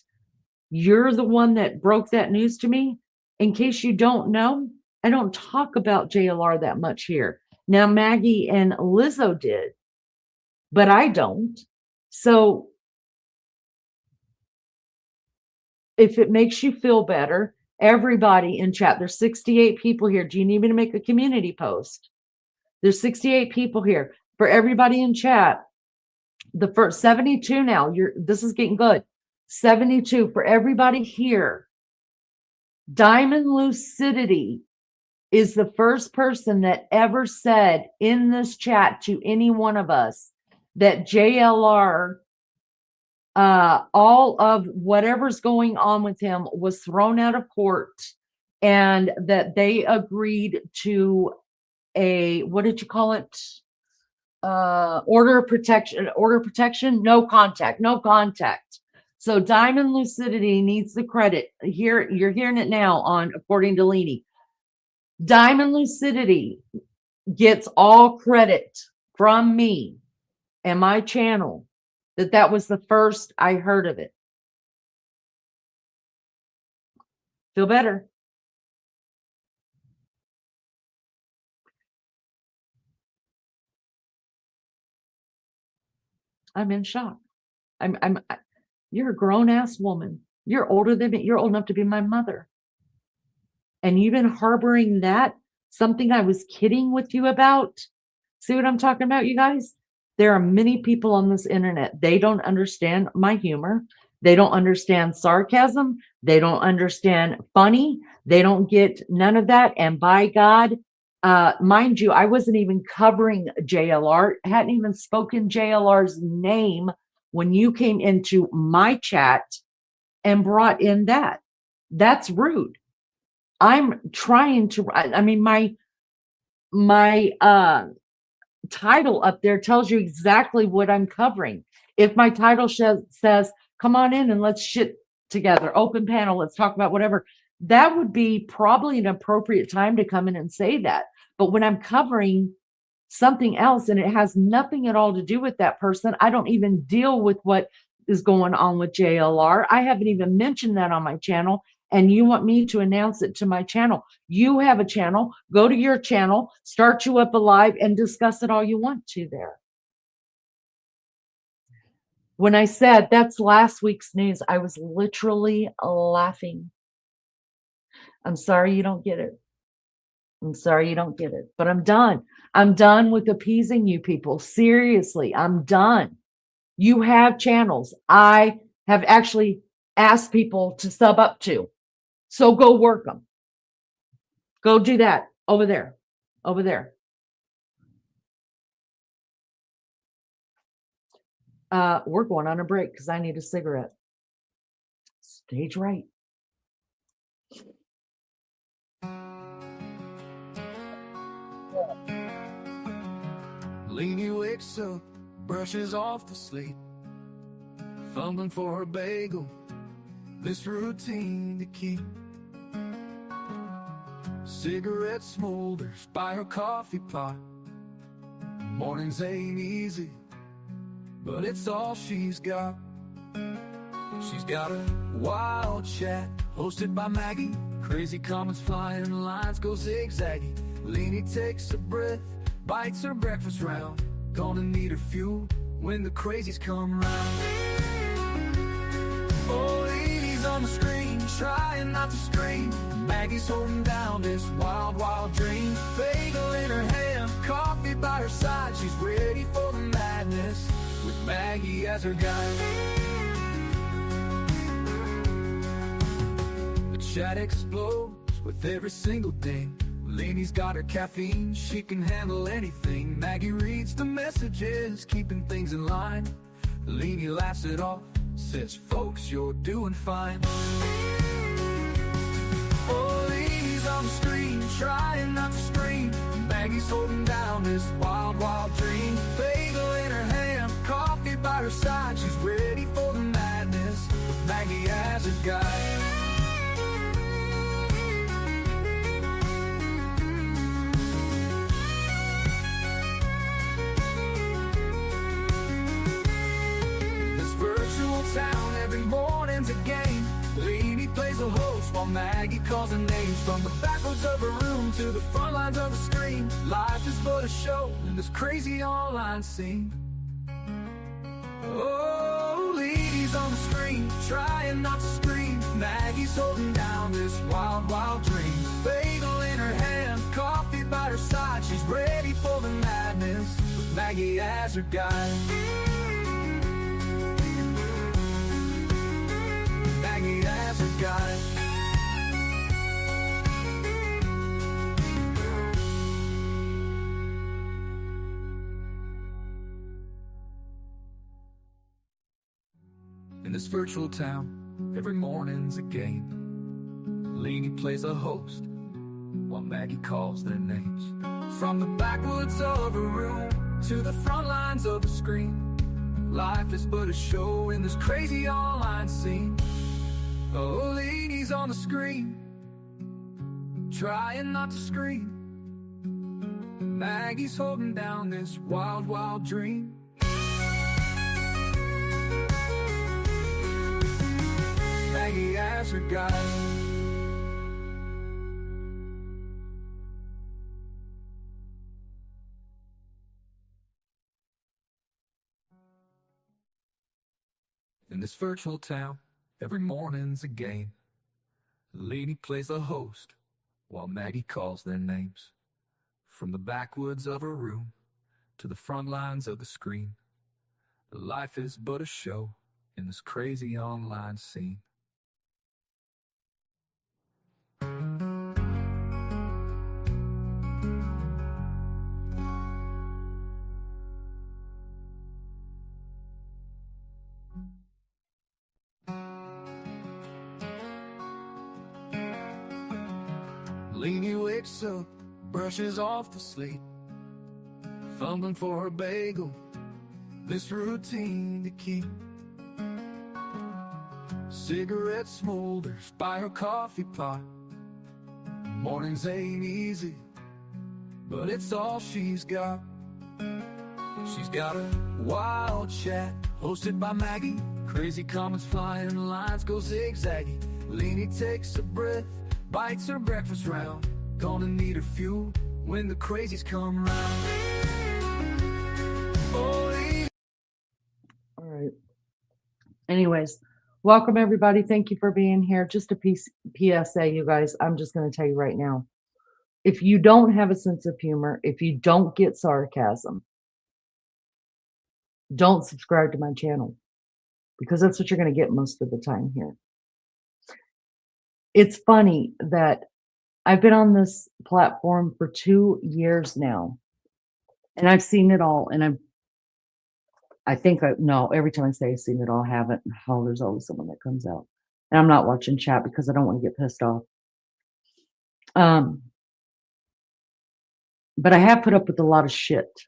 you're the one that broke that news to me? In case you don't know, I don't talk about JLR that much here. Now, Maggie and Lizzo did, but I don't. So if it makes you feel better, everybody in chat, there's 68 people here. Do you need me to make a community post? There's 68 people here. For everybody in chat, the first 72 now, this is getting good. 72 for everybody here. Diamond Lucidity is the first person that ever said in this chat to any one of us that JLR, all of whatever's going on with him was thrown out of court and that they agreed to a, what did you call it? Order of protection, no contact. So Diamond Lucidity needs the credit. Here, you're hearing it now on According to Leanie. Diamond Lucidity gets all credit from me and my channel that was the first I heard of it. Feel better? I'm in shock. You're a grown-ass woman. You're older than me. You're old enough to be my mother. And you've been harboring that, something I was kidding with you about. See what I'm talking about, you guys? There are many people on this internet. They don't understand my humor. They don't understand sarcasm. They don't understand funny. They don't get none of that. And by God, mind you, I wasn't even covering JLR, hadn't even spoken JLR's name when you came into my chat and brought in that. That's rude. I'm trying to, I mean, my title up there tells you exactly what I'm covering. If my title says, come on in and let's shit together, open panel, let's talk about whatever, that would be probably an appropriate time to come in and say that. But when I'm covering something else and it has nothing at all to do with that person, I don't even deal with what is going on with JLR. I haven't even mentioned that on my channel. And you want me to announce it to my channel. You have a channel, go to your channel, start you up a live and discuss it all you want to there. When I said that's last week's news, I was literally laughing. I'm sorry you don't get it. I'm sorry you don't get it, but I'm done. I'm done with appeasing you people. Seriously, I'm done. You have channels I have actually asked people to sub up to. So go work them. Go do that over there. Over there. We're going on a break because I need a cigarette. Stage right. Leanie wakes up, brushes off the slate, fumbling for a bagel, this routine to keep. Cigarette smolders by her coffee pot. Mornings ain't easy, but it's all she's got. She's got a wild chat, hosted by Maggie. Crazy comments flying, lines go zigzaggy. Leanie takes a breath, bites her breakfast round. Gonna need her fuel when the crazies come round. Oh, Leanie's on the screen, trying not to scream. Maggie's holding down this wild, wild dream. Bagel in her hand, coffee by her side. She's ready for the madness, with Maggie as her guide. The chat explodes with every single ding. Leanie's got her caffeine, she can handle anything. Maggie reads the messages, keeping things in line. Leanie laughs it off, says, folks, you're doing fine. Oh, Leanie's on the screen, trying not to scream. Maggie's holding down this wild, wild dream. Bagel in her hand, coffee by her side. She's ready for the madness, with Maggie as a guide. Town, every morning's a game. Leanie plays the host while Maggie calls her names. From the backwards of her room to the front lines of the screen. Life is but a show in this crazy online scene. Oh, Leanie's on the screen, trying not to scream. Maggie's holding down this wild, wild dream. Bagel in her hand, coffee by her side. She's ready for the madness, with Maggie as her guide. Maggie as a guide. In this virtual town, every morning's a game. Leanie plays the host while Maggie calls their names. From the backwoods of a room to the front lines of the screen. Life is but a show in this crazy online scene. Oh, Leanie's on the screen, trying not to scream. Maggie's holding down this wild, wild dream. Maggie as her guide. In this virtual town, every morning's a game. Leanie plays the host while Maggie calls their names. From the backwoods of her room to the front lines of the screen. Life is but a show in this crazy online scene. Leanie wakes up, brushes off the sleep, fumbling for her bagel, this routine to keep. Cigarette smolders by her coffee pot. Mornings ain't easy, but it's all she's got. She's got a wild chat, hosted by Maggie. Crazy comments flying, lines go zigzaggy. Leanie takes a breath, bites her breakfast round. Gonna need her fuel when the crazies come round. Oh, All right. Anyways, welcome everybody. Thank you for being here. Just a PSA, you guys. I'm just going to tell you right now. If you don't have a sense of humor, if you don't get sarcasm, don't subscribe to my channel, because that's what you're going to get most of the time here. It's funny that I've been on this platform for 2 years now, and I've seen it all. And no, every time I say I've seen it all, I haven't. Oh, there's always someone that comes out. And I'm not watching chat because I don't want to get pissed off. But I have put up with a lot of shit.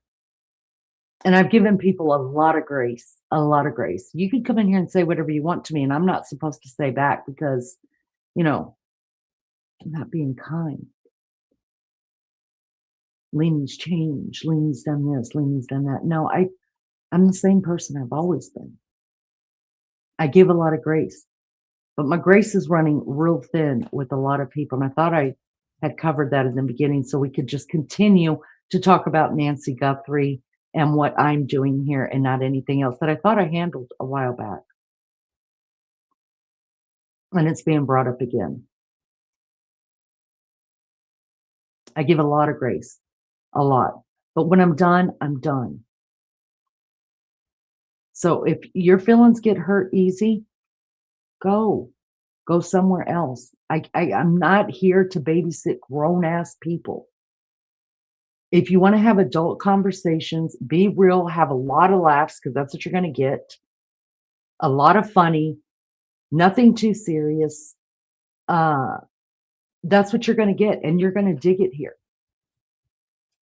And I've given people a lot of grace, a lot of grace. You can come in here and say whatever you want to me, and I'm not supposed to say back because, you know, I'm not being kind. Leanie's changed. Leanie's done this. Leanie's done that. No, I'm the same person I've always been. I give a lot of grace, but my grace is running real thin with a lot of people. And I thought I had covered that in the beginning so we could just continue to talk about Nancy Guthrie and what I'm doing here and not anything else that I thought I handled a while back. And it's being brought up again. I give a lot of grace, a lot. But when I'm done, I'm done. So if your feelings get hurt easy, go somewhere else. I'm not here to babysit grown-ass people. If you want to have adult conversations, be real, have a lot of laughs, because that's what you're going to get. A lot of funny, nothing too serious. That's what you're going to get, and you're going to dig it here.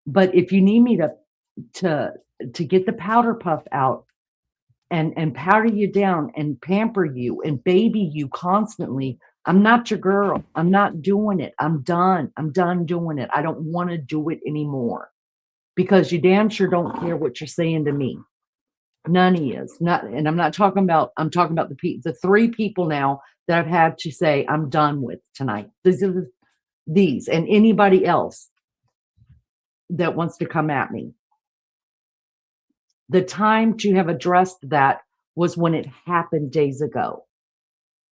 But if you need me to get the powder puff out and powder you down and pamper you and baby you constantly, I'm not your girl. I'm not doing it. I'm done. I'm done doing it. I don't want to do it anymore, because you damn sure don't care what you're saying to me. None of you is not, and I'm talking about the three people now that I've had to say I'm done with tonight. These and anybody else that wants to come at me. The time to have addressed that was when it happened days ago.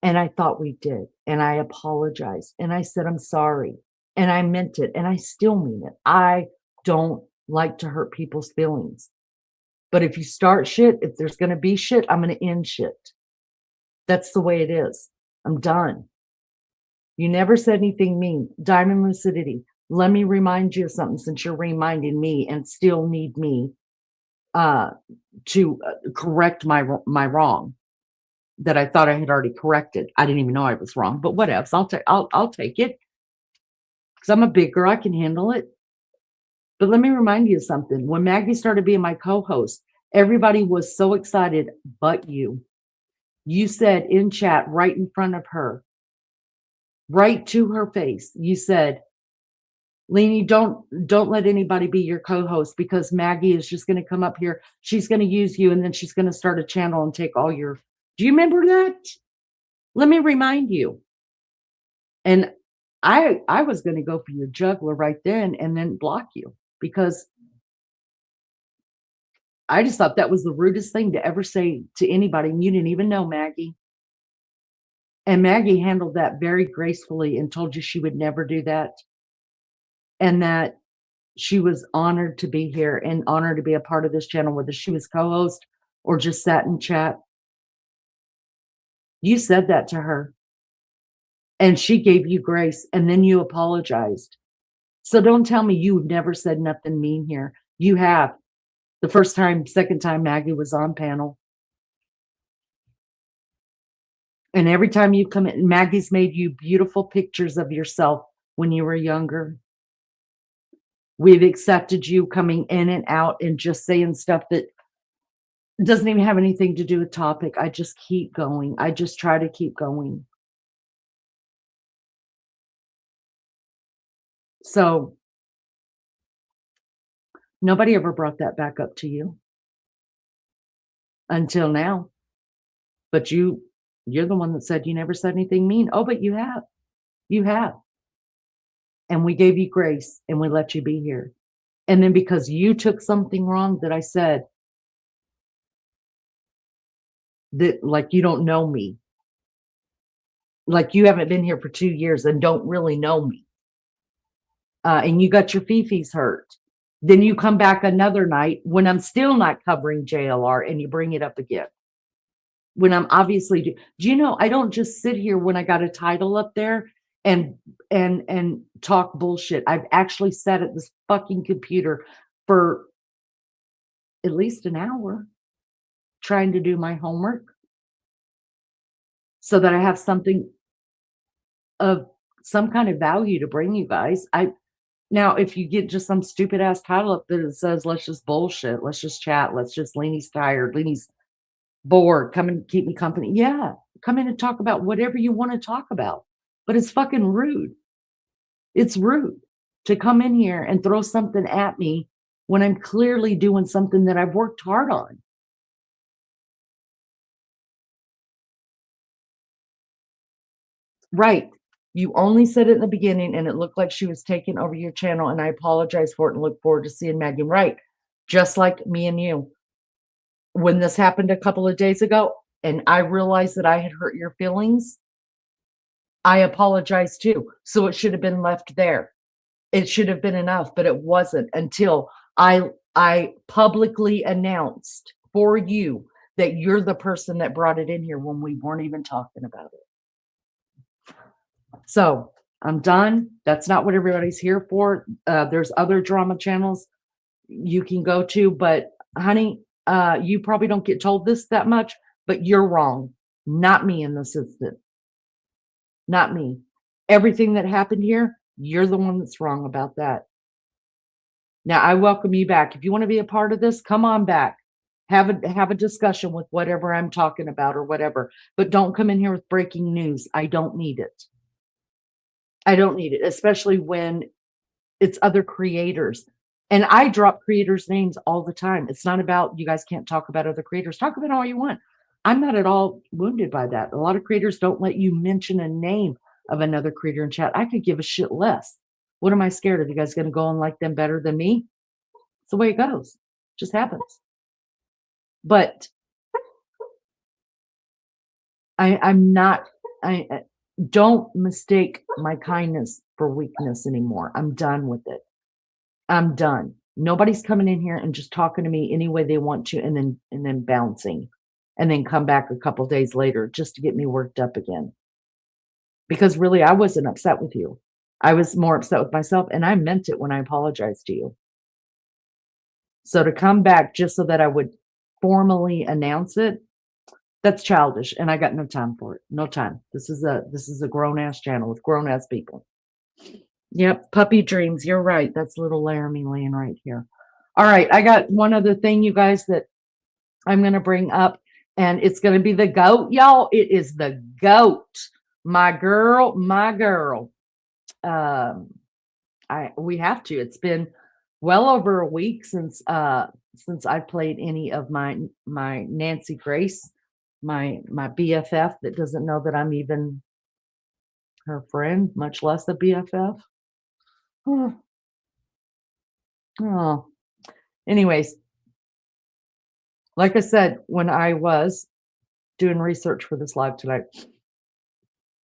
And I thought we did. And I apologized. And I said, I'm sorry. And I meant it. And I still mean it. I don't like to hurt people's feelings. But if you start shit, if there's going to be shit, I'm going to end shit. That's the way it is. I'm done. You never said anything mean. Diamond Lucidity. Let me remind you of something, since you're reminding me and still need me to correct my wrong that I thought I had already corrected. I didn't even know I was wrong, but what else? I'll take it, because I'm a big girl. I can handle it. But let me remind you of something. When Maggie started being my co-host, everybody was so excited, but you. You said in chat, right in front of her, right to her face, you said, Leanie, don't let anybody be your co-host, because Maggie is just going to come up here. She's going to use you, and then she's going to start a channel and take all your... Do you remember that? Let me remind you. And I was going to go for your juggler right then and then block you, because I just thought that was the rudest thing to ever say to anybody, and you didn't even know Maggie. And Maggie handled that very gracefully and told you she would never do that. And that she was honored to be here and honored to be a part of this channel, whether she was co-host or just sat in chat. You said that to her, and she gave you grace, and then you apologized. So don't tell me you've never said nothing mean here. You have. The first time, second time Maggie was on panel. And every time you come in, Maggie's made you beautiful pictures of yourself when you were younger. We've accepted you coming in and out and just saying stuff that doesn't even have anything to do with topic. I just keep going. I just try to keep going. So nobody ever brought that back up to you until now. But you're the one that said you never said anything mean. Oh, but you have. You have. And we gave you grace, and we let you be here. And then because you took something wrong that I said, that like you don't know me, like you haven't been here for 2 years and don't really know me, and you got your fifis hurt, then you come back another night when I'm still not covering JLR, and you bring it up again. When I'm obviously do you know, I don't just sit here when I got a title up there and talk bullshit. I've actually sat at this fucking computer for at least an hour trying to do my homework so that I have something of some kind of value to bring you guys. Now, if you get just some stupid ass title up there that says, let's just bullshit, let's just chat, let's just, Leanie's tired, Leanie's bored, come and keep me company. Yeah, come in and talk about whatever you want to talk about. But it's fucking rude. It's rude to come in here and throw something at me when I'm clearly doing something that I've worked hard on. Right. You only said it in the beginning and it looked like she was taking over your channel, and I apologize for it and look forward to seeing Maggie. Right. Just like me and you. When this happened a couple of days ago and I realized that I had hurt your feelings, I apologize too. So it should have been left there. It should have been enough, but it wasn't until I publicly announced for you that you're the person that brought it in here when we weren't even talking about it. So I'm done. That's not what everybody's here for. There's other drama channels you can go to, but honey, you probably don't get told this that much, but you're wrong. Not me in this instance. Not me. Everything that happened here, you're the one that's wrong about that. Now, I welcome you back. If you want to be a part of this, come on back. Have a discussion with whatever I'm talking about or whatever, but don't come in here with breaking news. I don't need it. I don't need it, especially when it's other creators. And I drop creators' names all the time. It's not about you guys can't talk about other creators. Talk about all you want. I'm not at all wounded by that. A lot of creators don't let you mention a name of another creator in chat. I could give a shit less. What am I scared of? You guys going to go and like them better than me? It's the way it goes. It just happens. But I'm not, I don't mistake my kindness for weakness anymore. I'm done with it. I'm done. Nobody's coming in here and just talking to me any way they want to and then bouncing and then come back a couple days later just to get me worked up again. Because really, I wasn't upset with you. I was more upset with myself, and I meant it when I apologized to you. So to come back just so that I would formally announce it, that's childish, and I got no time for it. No time. This is a grown-ass channel with grown-ass people. Yep, puppy dreams. You're right. That's little Laramie laying right here. All right, I got one other thing, you guys, that I'm going to bring up, and it's going to be the goat, y'all. It is the goat. My girl, my girl. We have to. It's been well over a week since I played any of my Nancy Grace, my BFF that doesn't know that I'm even her friend, much less a BFF. Oh. Anyways, like I said, when I was doing research for this live tonight,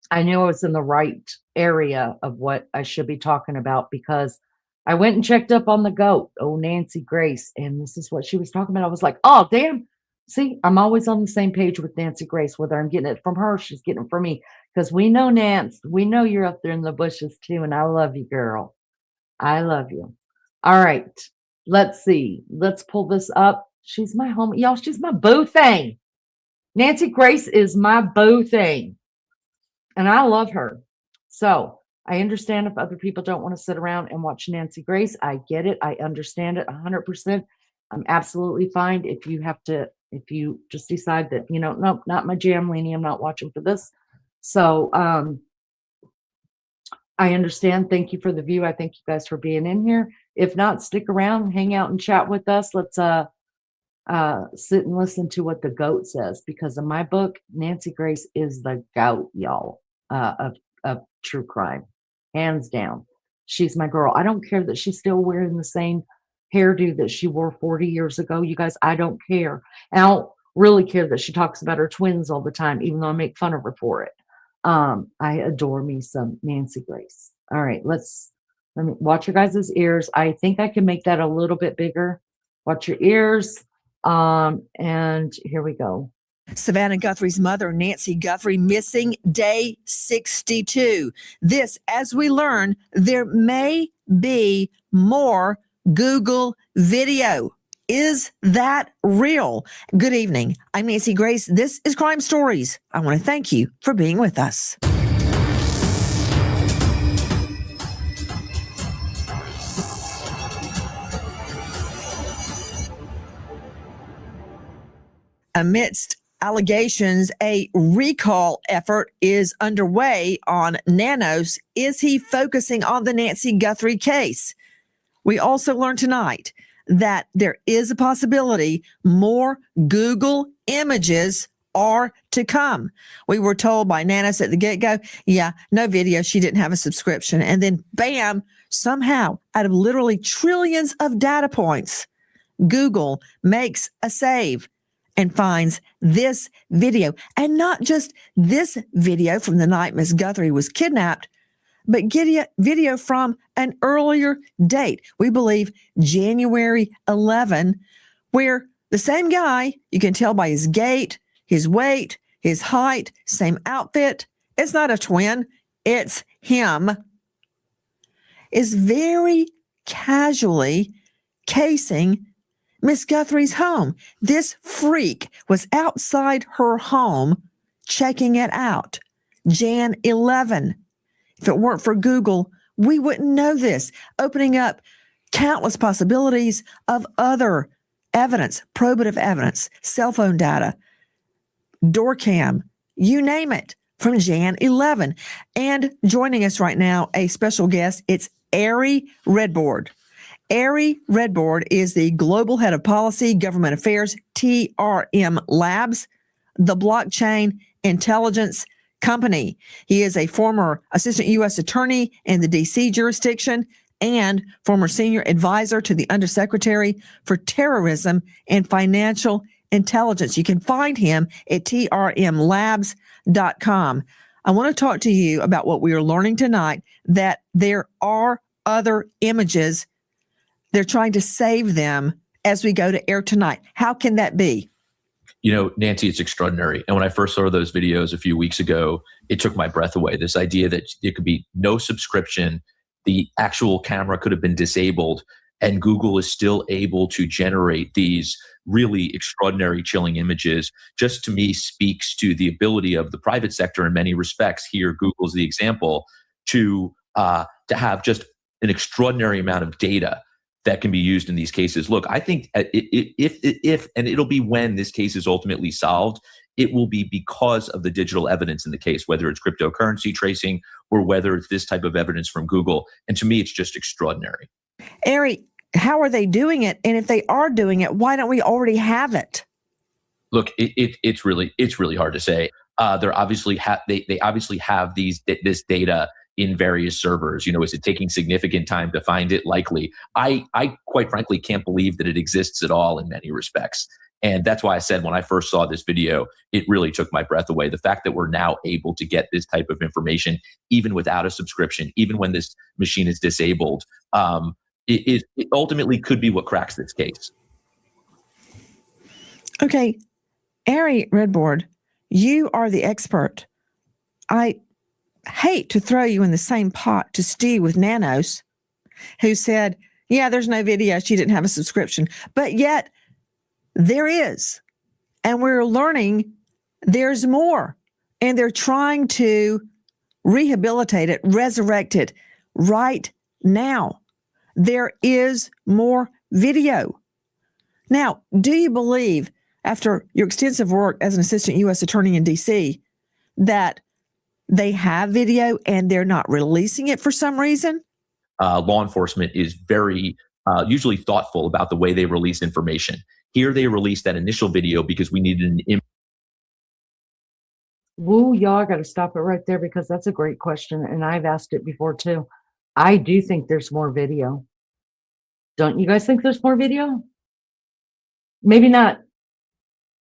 I knew I was in the right area of what I should be talking about because I went and checked up on the goat, Nancy Grace, and this is what she was talking about. I was like, oh, damn. See, I'm always on the same page with Nancy Grace, whether I'm getting it from her, she's getting it from me, because we know, Nance, we know you're up there in the bushes too, and I love you, girl. I love you. All right, let's see. Let's pull this up. She's my homie. Y'all, she's my boo thing. Nancy Grace is my boo thing. And I love her. So I understand if other people don't want to sit around and watch Nancy Grace. I get it. I understand it 100%. I'm absolutely fine if you just decide that, nope, not my jam, Leanie. I'm not watching for this. So I understand. Thank you for the view. I thank you guys for being in here. If not, stick around, hang out and chat with us. Let's sit and listen to what the goat says, because in my book, Nancy Grace is the goat, y'all, of true crime, hands down. She's my girl. I don't care that she's still wearing the same hairdo that she wore 40 years ago. You guys, I don't care. And I don't really care that she talks about her twins all the time, even though I make fun of her for it. I adore me some Nancy Grace. All right, let me watch your guys' ears. I think I can make that a little bit bigger. Watch your ears. And here we go. Savannah Guthrie's mother, Nancy Guthrie, missing day 62. This, as we learn, there may be more Google video. Is that real? Good evening. I'm Nancy Grace. This is Crime Stories. I want to thank you for being with us. Amidst allegations, a recall effort is underway on Nanos. Is he focusing on the Nancy Guthrie case? We also learned tonight that there is a possibility more Google images are to come. We were told by Nanas at the get-go, yeah, no video. She didn't have a subscription. And then bam, somehow out of literally trillions of data points, Google makes a save and finds this video. And not just this video from the night Miss Guthrie was kidnapped, but get video from an earlier date. We believe January 11, where the same guy, you can tell by his gait, his weight, his height, same outfit. It's not a twin. It's him. Is very casually casing Miss Guthrie's home. This freak was outside her home checking it out. Jan 11. If it weren't for Google, we wouldn't know this, opening up countless possibilities of other evidence, probative evidence, cell phone data, door cam, you name it, from Jan 11. And joining us right now, a special guest, it's Ari Redbord. Ari Redbord is the Global Head of Policy, Government Affairs, TRM Labs, the blockchain intelligence company. He is a former Assistant U.S. Attorney in the D.C. jurisdiction and former Senior Advisor to the Undersecretary for Terrorism and Financial Intelligence. You can find him at trmlabs.com. I want to talk to you about what we are learning tonight, that there are other images. They're trying to save them as we go to air tonight. How can that be? You know, Nancy, it's extraordinary. And when I first saw those videos a few weeks ago, it took my breath away. This idea that there could be no subscription, the actual camera could have been disabled, and Google is still able to generate these really extraordinary, chilling images, just to me speaks to the ability of the private sector in many respects. Here, Google's the example to have just an extraordinary amount of data that can be used in these cases. Look, I think if and it'll be when this case is ultimately solved, it will be because of the digital evidence in the case, whether it's cryptocurrency tracing or whether it's this type of evidence from Google. And to me, it's just extraordinary. Ari, how are they doing it? And if they are doing it, why don't we already have it? Look, it's really hard to say. They obviously have this data in various servers. You know, is it taking significant time to find it? Likely. I quite frankly can't believe that it exists at all in many respects. And that's why I said when I first saw this video, it really took my breath away. The fact that we're now able to get this type of information, even without a subscription, even when this machine is disabled, it ultimately could be what cracks this case. Okay, Ari Redbord, you are the expert. I hate to throw you in the same pot to stew with Nanos, who said, yeah, there's no video. She didn't have a subscription. But yet there is. And we're learning there's more. And they're trying to rehabilitate it, resurrect it right now. There is more video. Now, do you believe, after your extensive work as an assistant U.S. attorney in D.C., that they have video and they're not releasing it for some reason? Law enforcement is very usually thoughtful about the way they release information. Here they released that initial video because we needed an image. Woo, y'all, I got to stop it right there because that's a great question. And I've asked it before too. I do think there's more video. Don't you guys think there's more video? Maybe not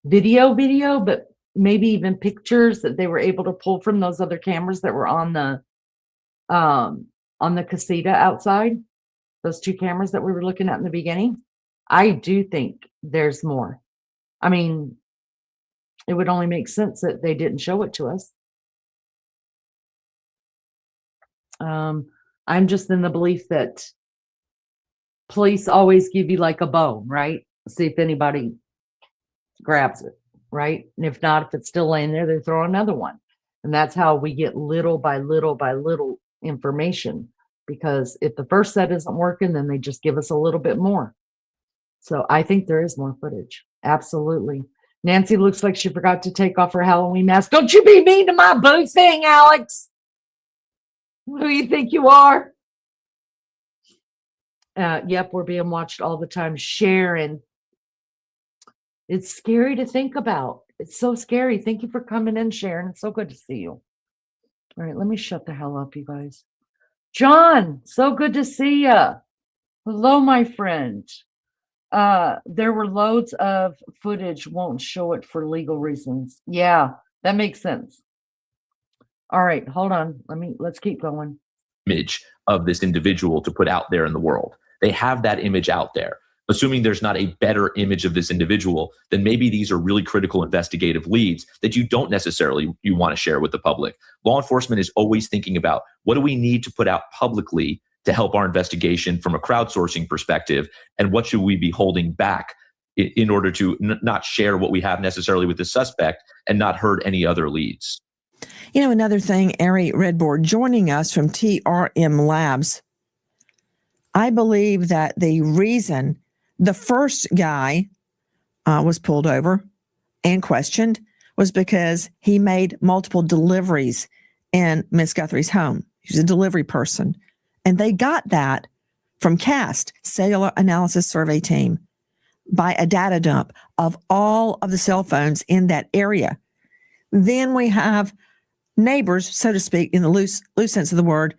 video, but maybe even pictures that they were able to pull from those other cameras that were on the casita outside. Those two cameras that we were looking at in the beginning. I do think there's more. I mean, it would only make sense that they didn't show it to us. I'm just in the belief that police always give you like a bone, right? See if anybody grabs it, right? And if not, if it's still laying there, they throw another one. And that's how we get little by little by little information. Because if the first set isn't working, then they just give us a little bit more. So I think there is more footage. Absolutely. Nancy looks like she forgot to take off her Halloween mask. Don't you be mean to my boo thing, Alex. Who do you think you are? Yep, we're being watched all the time. Sharon. It's scary to think about. It's so scary. Thank you for coming in, Sharon. It's so good to see you. All right, let me shut the hell up, you guys. John, so good to see you. Hello, my friend. There were loads of footage, won't show it for legal reasons. Yeah, that makes sense. All right, hold on. Let's keep going. Image of this individual to put out there in the world. They have that image out there. Assuming there's not a better image of this individual, then maybe these are really critical investigative leads that you don't necessarily you want to share with the public. Law enforcement is always thinking about what do we need to put out publicly to help our investigation from a crowdsourcing perspective, and what should we be holding back in order to not share what we have necessarily with the suspect and not hurt any other leads. You know, another thing, Ari Redboard joining us from TRM Labs. I believe that the reason the first guy was pulled over and questioned was because he made multiple deliveries in Miss Guthrie's home. He's a delivery person. And they got that from CAST, Cellular Analysis Survey Team, by a data dump of all of the cell phones in that area. Then we have neighbors, so to speak, in the loose sense of the word,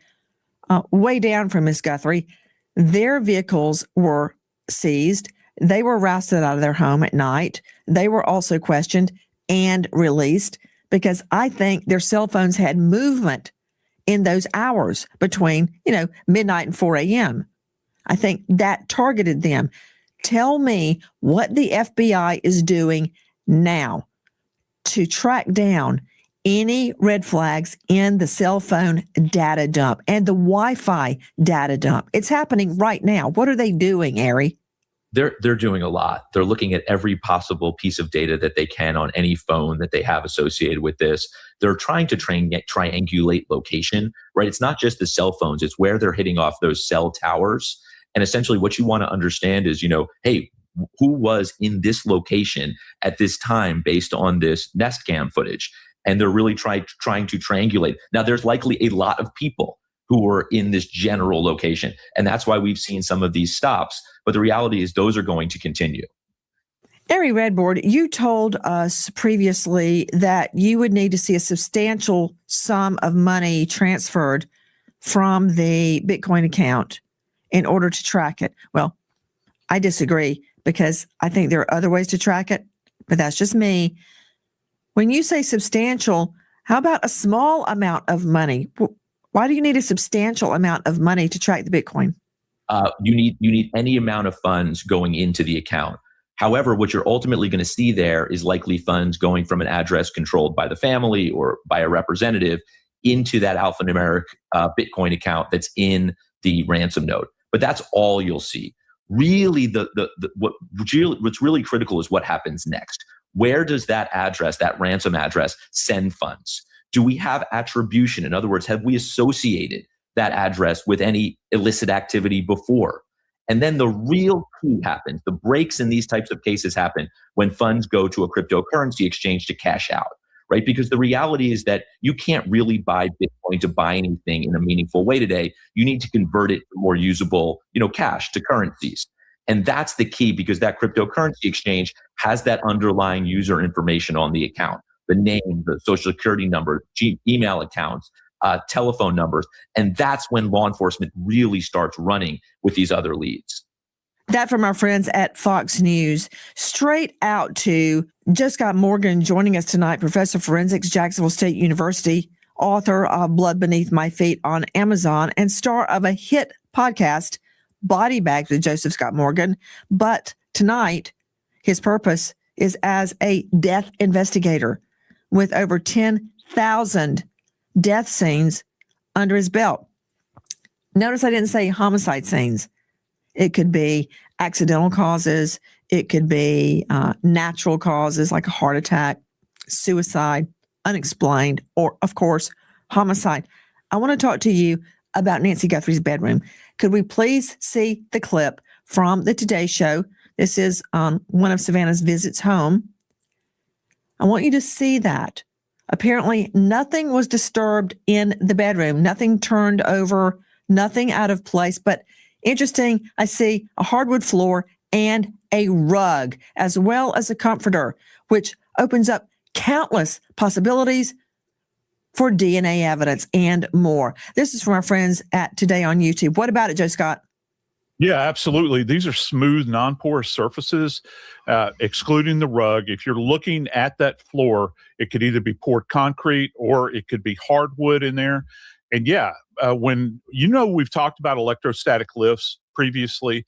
way down from Miss Guthrie. Their vehicles were seized. They were rousted out of their home at night. They were also questioned and released because I think their cell phones had movement in those hours between, midnight and 4 a.m. I think that targeted them. Tell me what the FBI is doing now to track down any red flags in the cell phone data dump and the Wi-Fi data dump. It's happening right now. What are they doing, Ari? They're doing a lot. They're looking at every possible piece of data that they can on any phone that they have associated with this. They're trying to triangulate location, right? It's not just the cell phones. It's where they're hitting off those cell towers. And essentially what you want to understand is, hey, who was in this location at this time based on this Nest Cam footage? And they're really trying to triangulate. Now, there's likely a lot of people who were in this general location. And that's why we've seen some of these stops. But the reality is those are going to continue. Ari Redboard, you told us previously that you would need to see a substantial sum of money transferred from the Bitcoin account in order to track it. Well, I disagree because I think there are other ways to track it, but that's just me. When you say substantial, how about a small amount of money? Why do you need a substantial amount of money to track the Bitcoin? You need any amount of funds going into the account. However, what you're ultimately going to see there is likely funds going from an address controlled by the family or by a representative into that alphanumeric Bitcoin account that's in the ransom note. But that's all you'll see. Really, what's really critical is what happens next. Where does that address, that ransom address, send funds? Do we have attribution? In other words, have we associated that address with any illicit activity before? And then the real key happens. The breaks in these types of cases happen when funds go to a cryptocurrency exchange to cash out, right? Because the reality is that you can't really buy Bitcoin to buy anything in a meaningful way today. You need to convert it to more usable, cash, to currencies. And that's the key, because that cryptocurrency exchange has that underlying user information on the account, the name, the social security number, email accounts, telephone numbers. And that's when law enforcement really starts running with these other leads. That from our friends at Fox News. Straight out to Just Scott Morgan joining us tonight, Professor of Forensics, Jacksonville State University, author of Blood Beneath My Feet on Amazon, and star of a hit podcast, Body Bags with Joseph Scott Morgan. But tonight, his purpose is as a death investigator with over 10,000 death scenes under his belt. Notice I didn't say homicide scenes. It could be accidental causes. It could be natural causes like a heart attack, suicide, unexplained, or, of course, homicide. I want to talk to you about Nancy Guthrie's bedroom. Could we please see the clip from the Today Show? This is one of Savannah's visits home. I want you to see that. Apparently, nothing was disturbed in the bedroom, nothing turned over, nothing out of place. But interesting, I see a hardwood floor and a rug, as well as a comforter, which opens up countless possibilities for DNA evidence and more. This is from our friends at Today on YouTube. What about it, Joe Scott? Yeah, absolutely. These are smooth, non-porous surfaces, excluding the rug. If you're looking at that floor, it could either be poured concrete or it could be hardwood in there. And yeah, when we've talked about electrostatic lifts previously,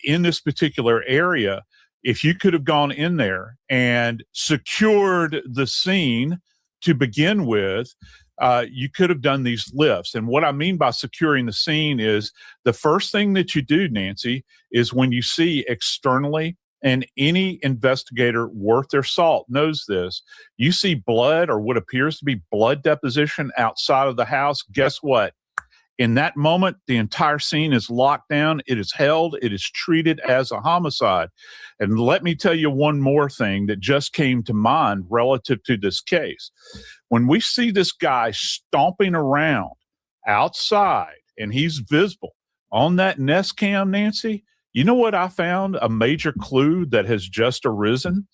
in this particular area, if you could have gone in there and secured the scene to begin with, you could have done these lifts. And what I mean by securing the scene is the first thing that you do, Nancy, is when you see externally, and any investigator worth their salt knows this, you see blood or what appears to be blood deposition outside of the house. Guess what? In that moment, the entire scene is locked down. It is held. It is treated as a homicide. And let me tell you one more thing that just came to mind relative to this case. When we see this guy stomping around outside and he's visible on that Nest Cam, Nancy, you know what I found? A major clue that has just arisen.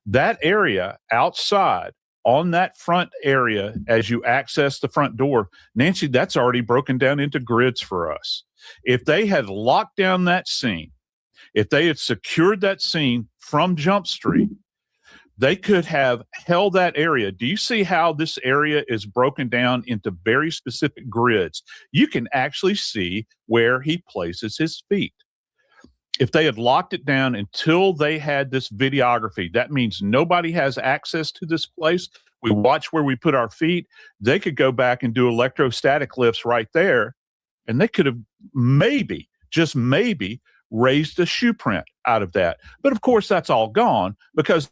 That area outside on that front area, as you access the front door, Nancy, that's already broken down into grids for us. If they had locked down that scene, if they had secured that scene from Jump Street, they could have held that area. Do you see how this area is broken down into very specific grids? You can actually see where he places his feet. If they had locked it down until they had this videography, that means nobody has access to this place. We watch where we put our feet. They could go back and do electrostatic lifts right there, and they could have maybe, just maybe, raised a shoe print out of that. But of course, that's all gone, because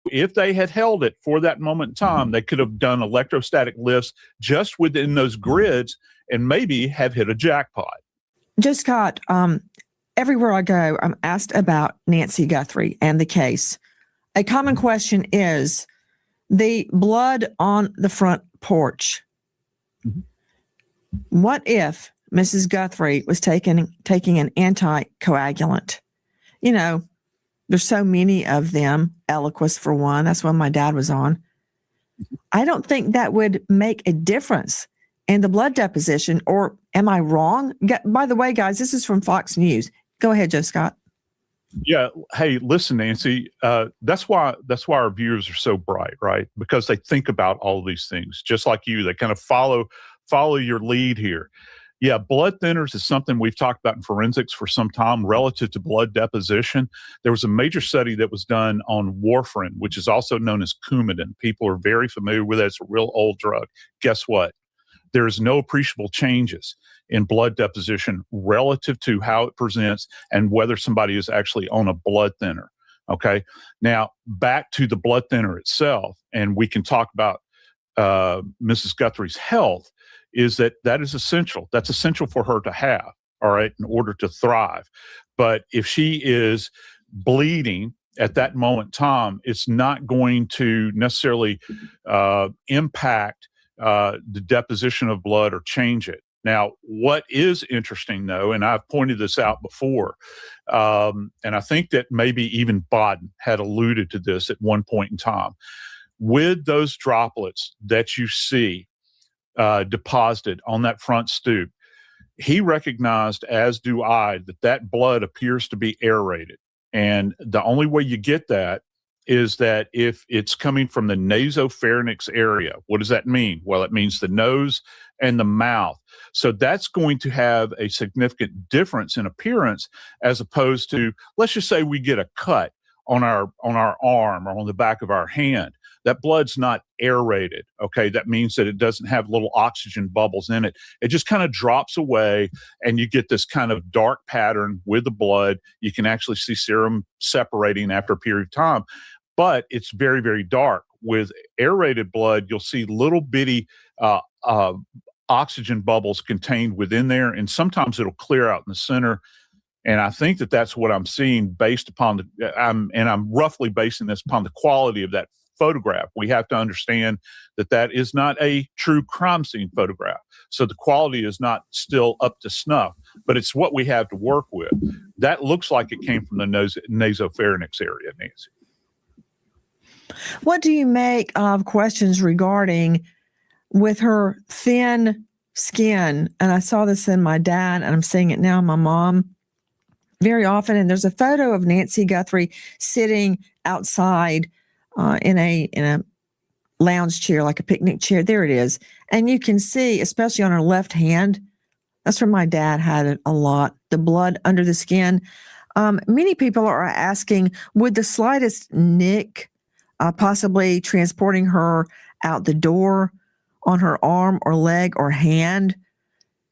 if they had held it for that moment in time, they could have done electrostatic lifts just within those grids and maybe have hit a jackpot. Joe Scott, everywhere I go, I'm asked about Nancy Guthrie and the case. A common question is the blood on the front porch. Mm-hmm. What if Mrs. Guthrie was taking an anticoagulant? You know, there's so many of them. Eliquis, for one. That's one my dad was on. I don't think that would make a difference in the blood deposition, or am I wrong? By the way, guys, this is from Fox News. Go ahead, Joe Scott. Yeah. Hey, listen, Nancy, that's why our viewers are so bright, right? Because they think about all of these things, just like you. They kind of follow your lead here. Yeah, blood thinners is something we've talked about in forensics for some time relative to blood deposition. There was a major study that was done on warfarin, which is also known as Coumadin. People are very familiar with it. It's a real old drug. Guess what? There's no appreciable changes in blood deposition relative to how it presents and whether somebody is actually on a blood thinner. Okay. Now, back to the blood thinner itself, and we can talk about Mrs. Guthrie's health, is that is essential. That's essential for her to have, all right, in order to thrive. But if she is bleeding at that moment in time, it's not going to necessarily impact the deposition of blood or change it. Now, what is interesting, though, and I've pointed this out before, and I think that maybe even Baden had alluded to this at one point in time, with those droplets that you see deposited on that front stoop, he recognized, as do I, that blood appears to be aerated. And the only way you get that is that if it's coming from the nasopharynx area. What does that mean? Well, it means the nose and the mouth. So that's going to have a significant difference in appearance, as opposed to, let's just say we get a cut on our arm or on the back of our hand. That blood's not aerated, okay? That means that it doesn't have little oxygen bubbles in it. It just kind of drops away, and you get this kind of dark pattern with the blood. You can actually see serum separating after a period of time, but it's very, very dark. With aerated blood, you'll see little bitty oxygen bubbles contained within there, and sometimes it'll clear out in the center. And I think that that's what I'm seeing based upon I'm roughly basing this upon the quality of that photograph. We have to understand that is not a true crime scene photograph. So the quality is not still up to snuff, but it's what we have to work with. That looks like it came from the nasopharynx area, Nancy. What do you make of questions regarding with her thin skin? And I saw this in my dad, and I'm seeing it now in my mom very often. And there's a photo of Nancy Guthrie sitting outside in a lounge chair, like a picnic chair. There it is. And you can see, especially on her left hand, that's where my dad had it a lot, the blood under the skin. Many people are asking, would the slightest nick, possibly transporting her out the door on her arm or leg or hand,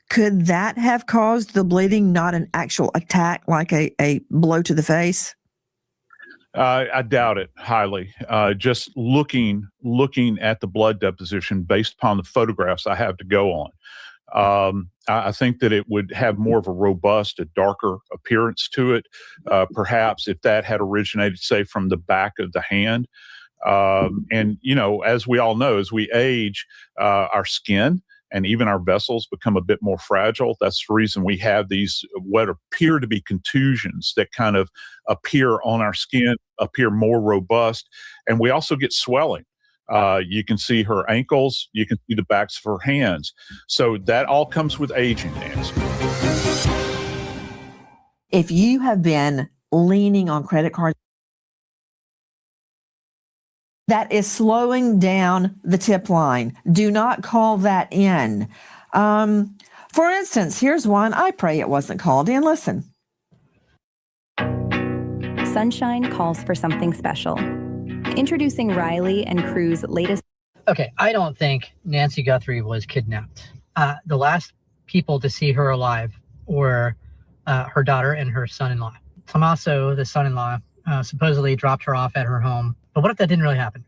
could that have caused the bleeding, not an actual attack like a blow to the face? I doubt it highly. Just looking at the blood deposition based upon the photographs I have to go on, I think that it would have more of a robust, a darker appearance to it. Perhaps if that had originated, say, from the back of the hand. And, as we all know, as we age, our skin and even our vessels become a bit more fragile. That's the reason we have these what appear to be contusions that kind of appear on our skin, appear more robust. And we also get swelling. You can see her ankles, you can see the backs of her hands. So that all comes with aging, Nancy. If you have been leaning on credit cards, that is slowing down the tip line. Do not call that in. For instance, here's one. I pray it wasn't called in. Listen. Sunshine calls for something special. Introducing Riley and crew's latest. Okay, I don't think Nancy Guthrie was kidnapped. The last people to see her alive were her daughter and her son-in-law. Tommaso, the son-in-law, supposedly dropped her off at her home. But what if that didn't really happen?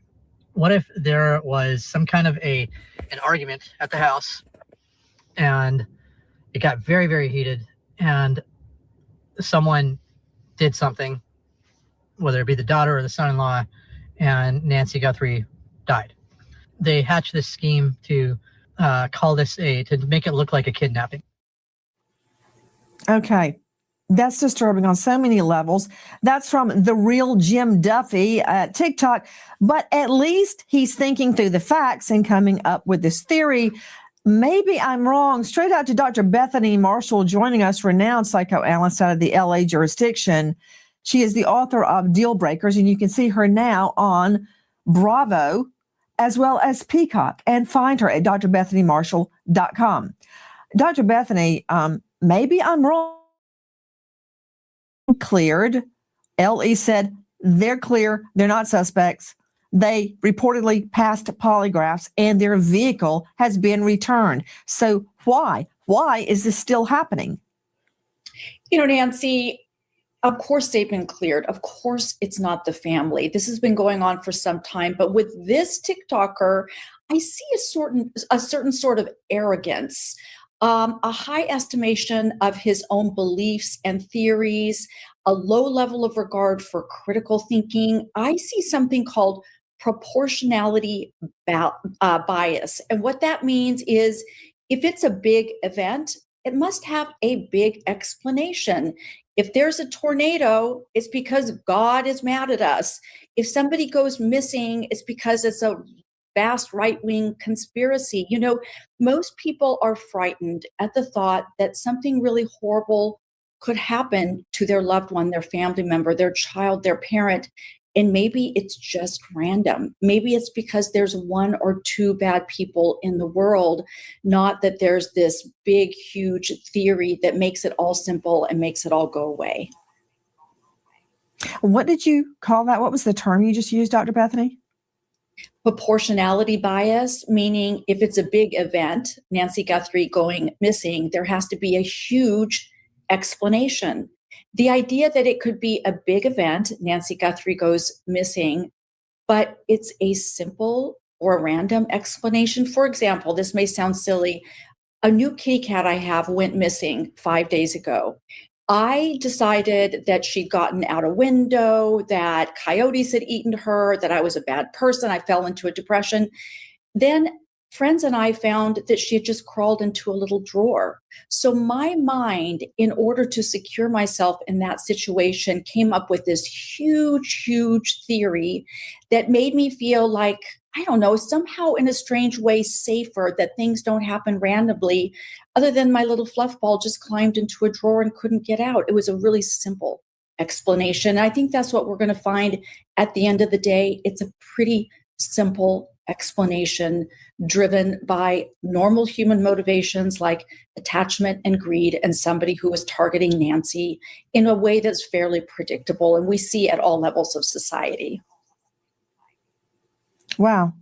What if there was some kind of an argument at the house and it got very, very heated and someone did something, whether it be the daughter or the son-in-law, and Nancy Guthrie died. They hatched this scheme to call this to make it look like a kidnapping. Okay. That's disturbing on so many levels. That's from the real Jim Duffy at TikTok. But at least he's thinking through the facts and coming up with this theory. Maybe I'm wrong. Straight out to Dr. Bethany Marshall joining us, renowned psychoanalyst out of the LA jurisdiction. She is the author of Deal Breakers, and you can see her now on Bravo as well as Peacock, and find her at drbethanymarshall.com. Dr. Bethany, maybe I'm wrong. Cleared. LE said they're clear. They're not suspects. They reportedly passed polygraphs and their vehicle has been returned. So why? Why is this still happening? Nancy, of course they've been cleared. Of course it's not the family. This has been going on for some time. But with this TikToker, I see a certain sort of arrogance. A high estimation of his own beliefs and theories, a low level of regard for critical thinking. I see something called proportionality bias. And what that means is if it's a big event, it must have a big explanation. If there's a tornado, it's because God is mad at us. If somebody goes missing, it's because it's a vast right-wing conspiracy. Most people are frightened at the thought that something really horrible could happen to their loved one, their family member, their child, their parent. And maybe it's just random. Maybe it's because there's one or two bad people in the world, not that there's this big, huge theory that makes it all simple and makes it all go away. What did you call that? What was the term you just used, Dr. Bethany? Proportionality bias, meaning if it's a big event, Nancy Guthrie going missing, there has to be a huge explanation. The idea that it could be a big event, Nancy Guthrie goes missing, but it's a simple or random explanation. For example, this may sound silly. A new kitty cat I have went missing 5 days ago. I decided that she'd gotten out a window, that coyotes had eaten her, that I was a bad person. I fell into a depression. Then friends and I found that she had just crawled into a little drawer. So my mind, in order to secure myself in that situation, came up with this huge, huge theory that made me feel like, I don't know, somehow in a strange way safer, that things don't happen randomly, other than my little fluff ball just climbed into a drawer and couldn't get out. It was a really simple explanation. I think that's what we're going to find at the end of the day. It's a pretty simple explanation driven by normal human motivations like attachment and greed, and somebody who is targeting Nancy in a way that's fairly predictable, and we see at all levels of society. Wow.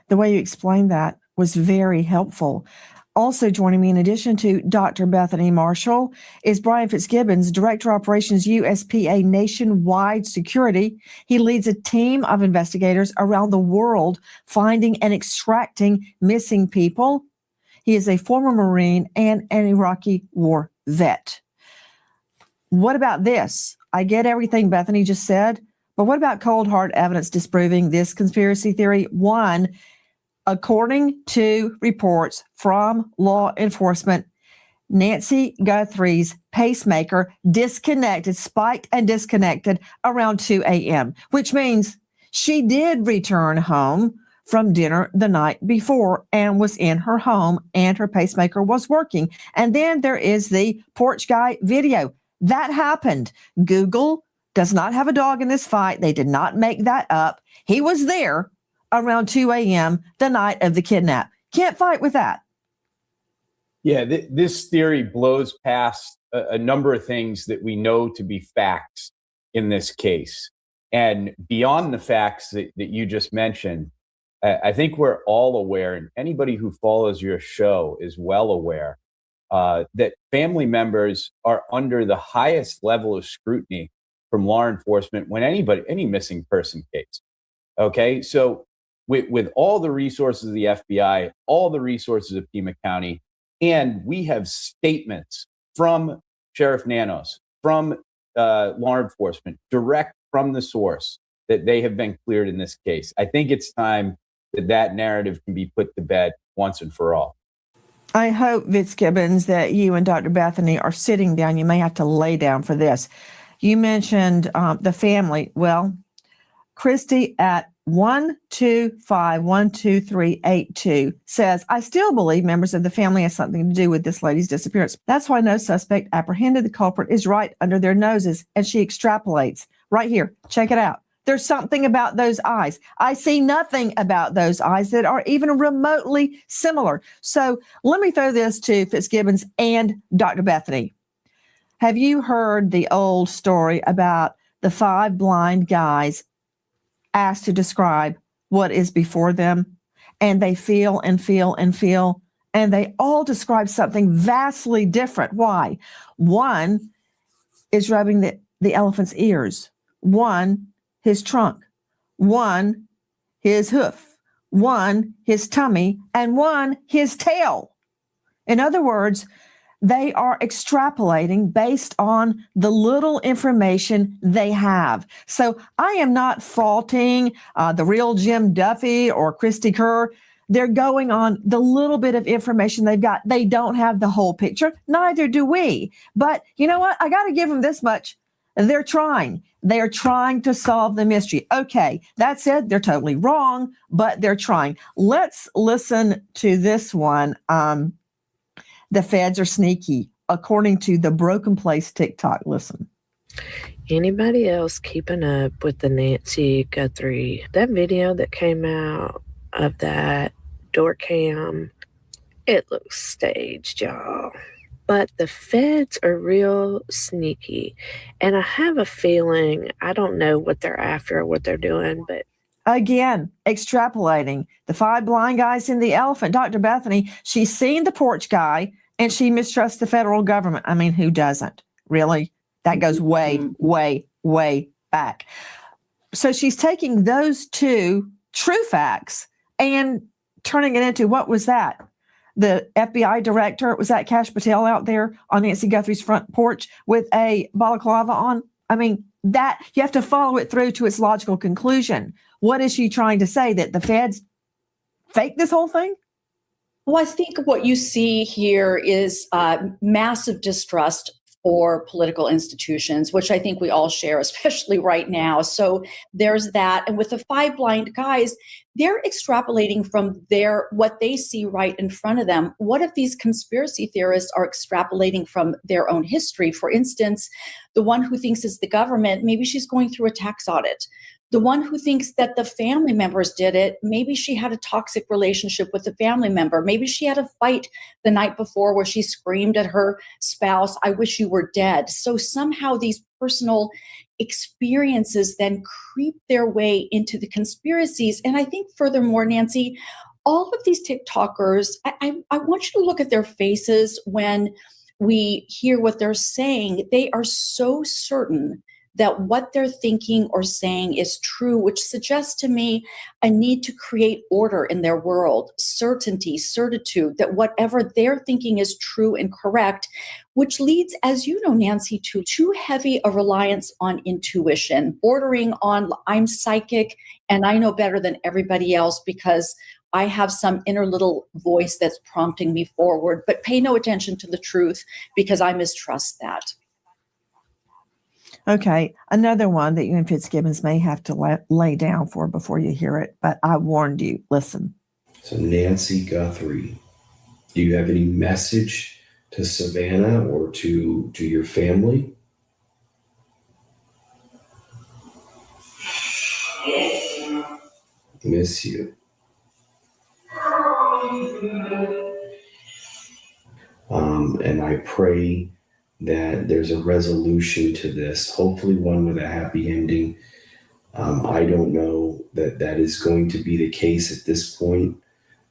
The way you explained that was very helpful. Also joining me, in addition to Dr. Bethany Marshall, is Brian Fitzgibbons, Director of Operations, USPA Nationwide Security. He leads a team of investigators around the world finding and extracting missing people. He is a former Marine and an Iraqi war vet. What about this? I get everything Bethany just said, but what about cold hard evidence disproving this conspiracy theory? One, according to reports from law enforcement, Nancy Guthrie's pacemaker spiked and disconnected around 2 a.m., which means she did return home from dinner the night before and was in her home and her pacemaker was working. And then there is the porch guy video. That happened. Google does not have a dog in this fight. They did not make that up. He was there around 2 a.m. the night of the kidnap. Can't fight with that. Yeah, this theory blows past a number of things that we know to be facts in this case. And beyond the facts that you just mentioned, I think we're all aware, and anybody who follows your show is well aware, that family members are under the highest level of scrutiny from law enforcement when any missing person case. Okay, so with all the resources of the FBI, all the resources of Pima County, and we have statements from Sheriff Nanos, from law enforcement, direct from the source, that they have been cleared in this case. I think it's time that narrative can be put to bed once and for all. I hope, Fitzgibbons, that you and Dr. Bethany are sitting down. You may have to lay down for this. You mentioned the family. Well, Christy at 125-12382 says, I still believe members of the family has something to do with this lady's disappearance. That's why no suspect apprehended. The culprit is right under their noses. And she extrapolates right here. Check it out. There's something about those eyes. I see nothing about those eyes that are even remotely similar. So let me throw this to Fitzgibbons and Dr. Bethany. Have you heard the old story about the 5 blind guys asked to describe what is before them? And they feel and feel and feel, and they all describe something vastly different. Why? One is rubbing the elephant's ears. One, his trunk. One, his hoof. One, his tummy. And one, his tail. In other words, they are extrapolating based on the little information they have. So I am not faulting the real Jim Duffy or Christy Kerr. They're going on the little bit of information they've got. They don't have the whole picture. Neither do we. But you know what? I got to give them this much. They're trying. They're trying to solve the mystery. Okay, that said, they're totally wrong, but they're trying. Let's listen to this one. The feds are sneaky, according to the Broken Place TikTok. Listen. Anybody else keeping up with the Nancy Guthrie? That video that came out of that door cam, it looks staged, y'all. But the feds are real sneaky. And I have a feeling, I don't know what they're after or what they're doing, but again, extrapolating. The 5 blind guys in the elephant. Dr. Bethany, she's seen the porch guy and she mistrusts the federal government. I mean, who doesn't? Really? That goes way, way, way back. So she's taking those 2 true facts and turning it into, what was that? The FBI director, was that Kash Patel out there on Nancy Guthrie's front porch with a balaclava on? I mean, that you have to follow it through to its logical conclusion. What is she trying to say? That the feds fake this whole thing? Well, I think what you see here is massive distrust for political institutions, which I think we all share, especially right now. So there's that. And with the 5 blind guys, they're extrapolating from what they see right in front of them. What if these conspiracy theorists are extrapolating from their own history? For instance, the one who thinks it's the government, maybe she's going through a tax audit. The one who thinks that the family members did it, maybe she had a toxic relationship with the family member. Maybe she had a fight the night before where she screamed at her spouse, "I wish you were dead." So somehow these personal experiences then creep their way into the conspiracies. And I think furthermore, Nancy, all of these TikTokers, I want you to look at their faces when we hear what they're saying. They are so certain that what they're thinking or saying is true, which suggests to me a need to create order in their world, certainty, certitude, that whatever they're thinking is true and correct, which leads, as you know, Nancy, to too heavy a reliance on intuition, bordering on I'm psychic and I know better than everybody else because I have some inner little voice that's prompting me forward, but pay no attention to the truth because I mistrust that. Okay, another one that you and Fitzgibbons may have to lay down for before you hear it, but I warned you. Listen. So Nancy Guthrie, do you have any message to Savannah or to your family? Miss you. And I pray that there's a resolution to this, hopefully one with a happy ending. I don't know that that is going to be the case at this point,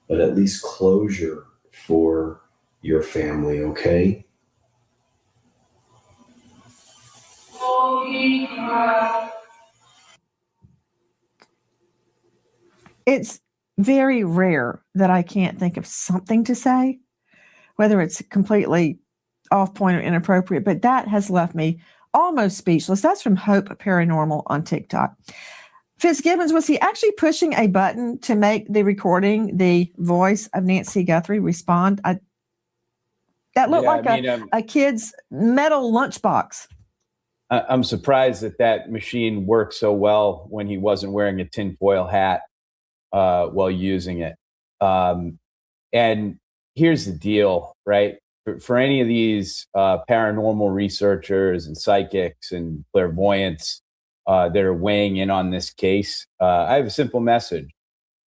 but at least closure for your family, okay? It's very rare that I can't think of something to say, whether it's completely off point or inappropriate, but that has left me almost speechless. That's from Hope Paranormal on TikTok. Fitzgibbons, was he actually pushing a button to make the recording, the voice of Nancy Guthrie, respond? That looked a kid's metal lunchbox. I'm surprised that machine worked so well when he wasn't wearing a tinfoil hat while using it. And here's the deal, right? For any of these paranormal researchers and psychics and clairvoyants that are weighing in on this case, I have a simple message.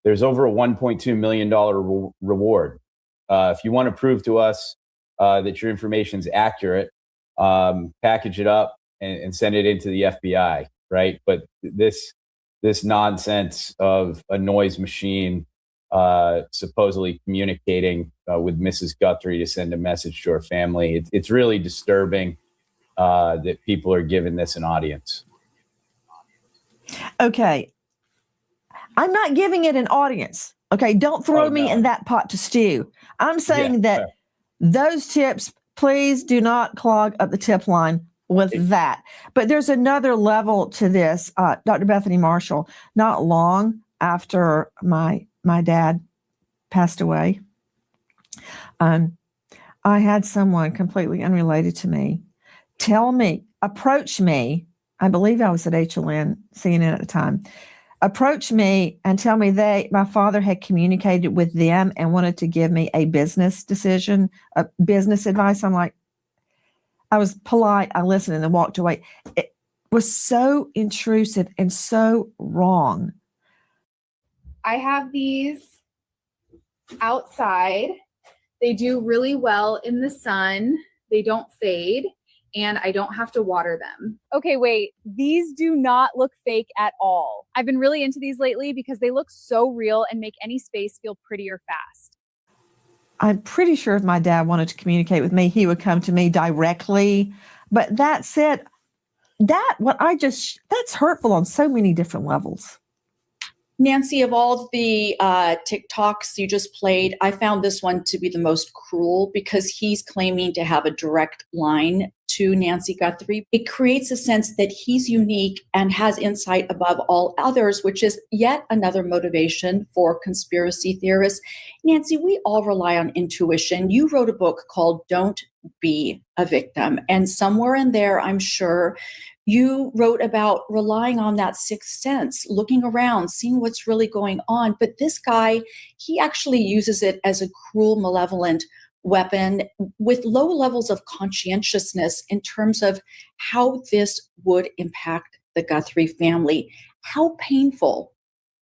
There's over a $1.2 million reward. If you want to prove to us that your information is accurate, package it up and send it into the FBI, right? But this nonsense of a noise machine supposedly communicating with Mrs. Guthrie to send a message to her family. It's really disturbing that people are giving this an audience. Okay. I'm not giving it an audience. Okay. Don't throw me in that pot to stew. I'm saying that those tips, please do not clog up the tip line with that. But there's another level to this. Dr. Bethany Marshall, not long after my dad passed away, I had someone completely unrelated to me approach me. I believe I was at HLN, CNN at the time, approach me and tell me my father had communicated with them and wanted to give me a business decision, a business advice. I'm like, I was polite. I listened and then walked away. It was so intrusive and so wrong. I have these outside. They do really well in the sun. They don't fade, and I don't have to water them. Okay, wait. These do not look fake at all. I've been really into these lately because they look so real and make any space feel prettier fast. I'm pretty sure if my dad wanted to communicate with me, he would come to me directly. But that said, that's hurtful on so many different levels. Nancy, of all the TikToks you just played, I found this one to be the most cruel because he's claiming to have a direct line to Nancy Guthrie. It creates a sense that he's unique and has insight above all others, which is yet another motivation for conspiracy theorists. Nancy, we all rely on intuition. You wrote a book called Don't Be a Victim. And somewhere in there, I'm sure, you wrote about relying on that sixth sense, looking around, seeing what's really going on. But this guy, he actually uses it as a cruel, malevolent weapon with low levels of conscientiousness in terms of how this would impact the Guthrie family. How painful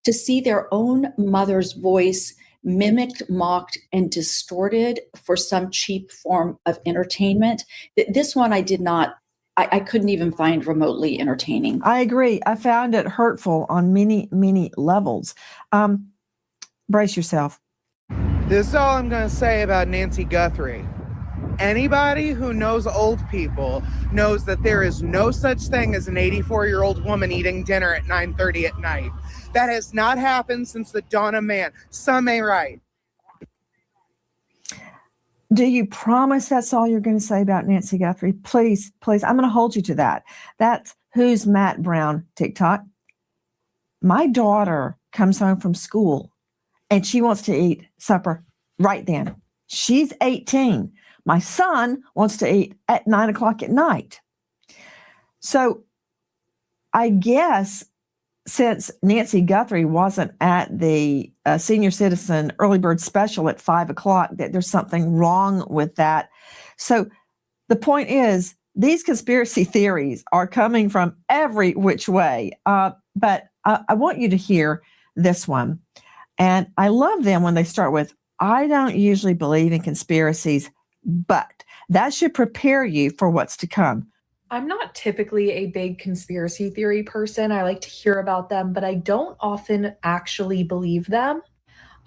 to see their own mother's voice mimicked, mocked, and distorted for some cheap form of entertainment. This one I couldn't even find remotely entertaining. I agree. I found it hurtful on many, many levels. Brace yourself. This is all I'm going to say about Nancy Guthrie. Anybody who knows old people knows that there is no such thing as an 84-year-old woman eating dinner at 9:30 at night. That has not happened since the dawn of man. Some ain't right. Do you promise that's all you're going to say about Nancy Guthrie? Please, please. I'm going to hold you to that. That's Who's Matt Brown TikTok. My daughter comes home from school and she wants to eat supper right then. She's 18. My son wants to eat at 9 o'clock at night. So I guess since Nancy Guthrie wasn't at the senior citizen early bird special at 5 o'clock, that there's something wrong with that. So the point is, these conspiracy theories are coming from every which way. But I want you to hear this one. And I love them when they start with, I don't usually believe in conspiracies, but that should prepare you for what's to come. I'm not typically a big conspiracy theory person. I like to hear about them, but I don't often actually believe them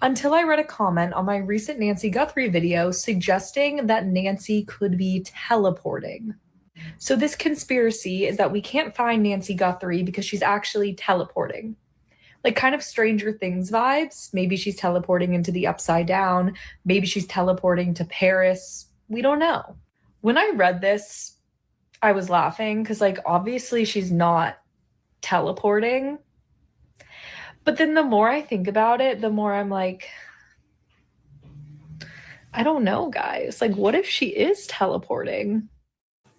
until I read a comment on my recent Nancy Guthrie video suggesting that Nancy could be teleporting. So this conspiracy is that we can't find Nancy Guthrie because she's actually teleporting. Like kind of Stranger Things vibes. Maybe she's teleporting into the Upside Down. Maybe she's teleporting to Paris. We don't know. When I read this, I was laughing because, like, obviously she's not teleporting. But then the more I think about it, the more I'm like, I don't know, guys. Like, what if she is teleporting?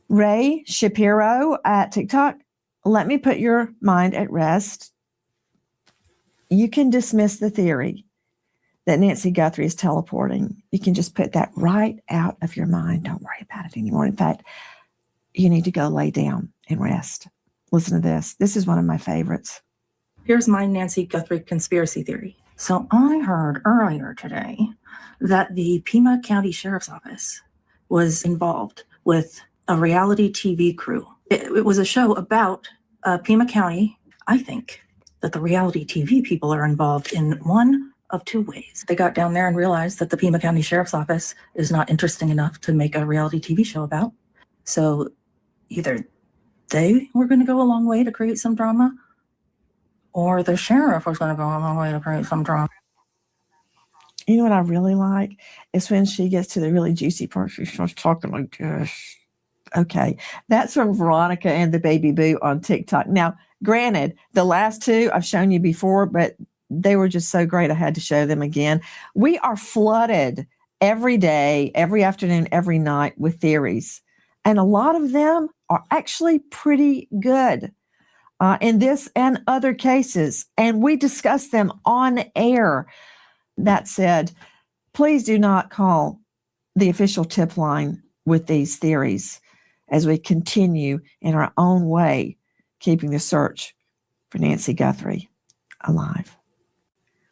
Ray Shapiro at TikTok, let me put your mind at rest. You can dismiss the theory that Nancy Guthrie is teleporting. You can just put that right out of your mind. Don't worry about it anymore. In fact, you need to go lay down and rest. Listen to this. This is one of my favorites. Here's my Nancy Guthrie conspiracy theory. So I heard earlier today that the Pima County Sheriff's Office was involved with a reality TV crew. It was a show about Pima County. I think that the reality TV people are involved in one of two ways. They got down there and realized that the Pima County Sheriff's Office is not interesting enough to make a reality TV show about. So either they were going to go a long way to create some drama, or the sheriff was going to go a long way to create some drama. You know what I really like is when she gets to the really juicy part, she starts talking like this. Okay, that's from Veronica and the Baby Boo on TikTok. Now, granted, the last two I've shown you before, but they were just so great I had to show them again. We are flooded every day, every afternoon, every night with theories. And a lot of them are actually pretty good in this and other cases. And we discuss them on air. That said, please do not call the official tip line with these theories as we continue in our own way, keeping the search for Nancy Guthrie alive.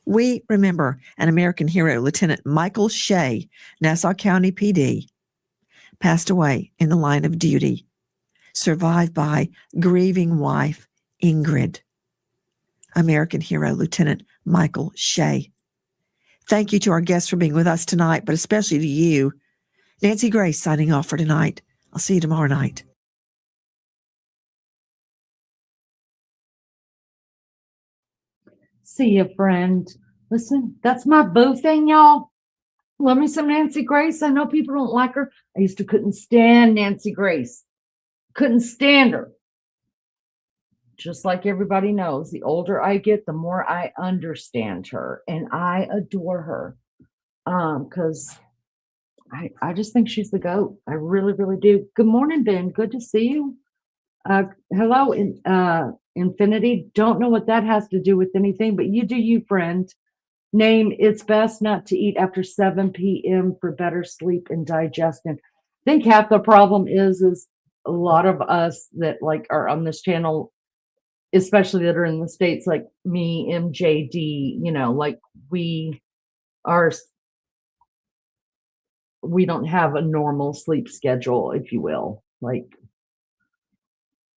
We remember an American hero, Lieutenant Michael Shea, Nassau County PD, passed away in the line of duty, survived by grieving wife, Ingrid. American hero, Lieutenant Michael Shea. Thank you to our guests for being with us tonight, but especially to you. Nancy Grace signing off for tonight. I'll see you tomorrow night. See you, friend. Listen, that's my boo thing, y'all. Love me some Nancy Grace. I know people don't like her. I used to couldn't stand Nancy Grace. Couldn't stand her. Just like everybody knows, the older I get, the more I understand her, and I adore her. Because I just think she's the GOAT. I really, really do. Good morning, Ben. Good to see you. Hello, Infinity. Don't know what that has to do with anything, but you do you, friend. Name, it's best not to eat after 7 p.m. for better sleep and digestion. I think half the problem is a lot of us that like are on this channel, especially that are in the States, like me, MJD, like we don't have a normal sleep schedule, if you will. Like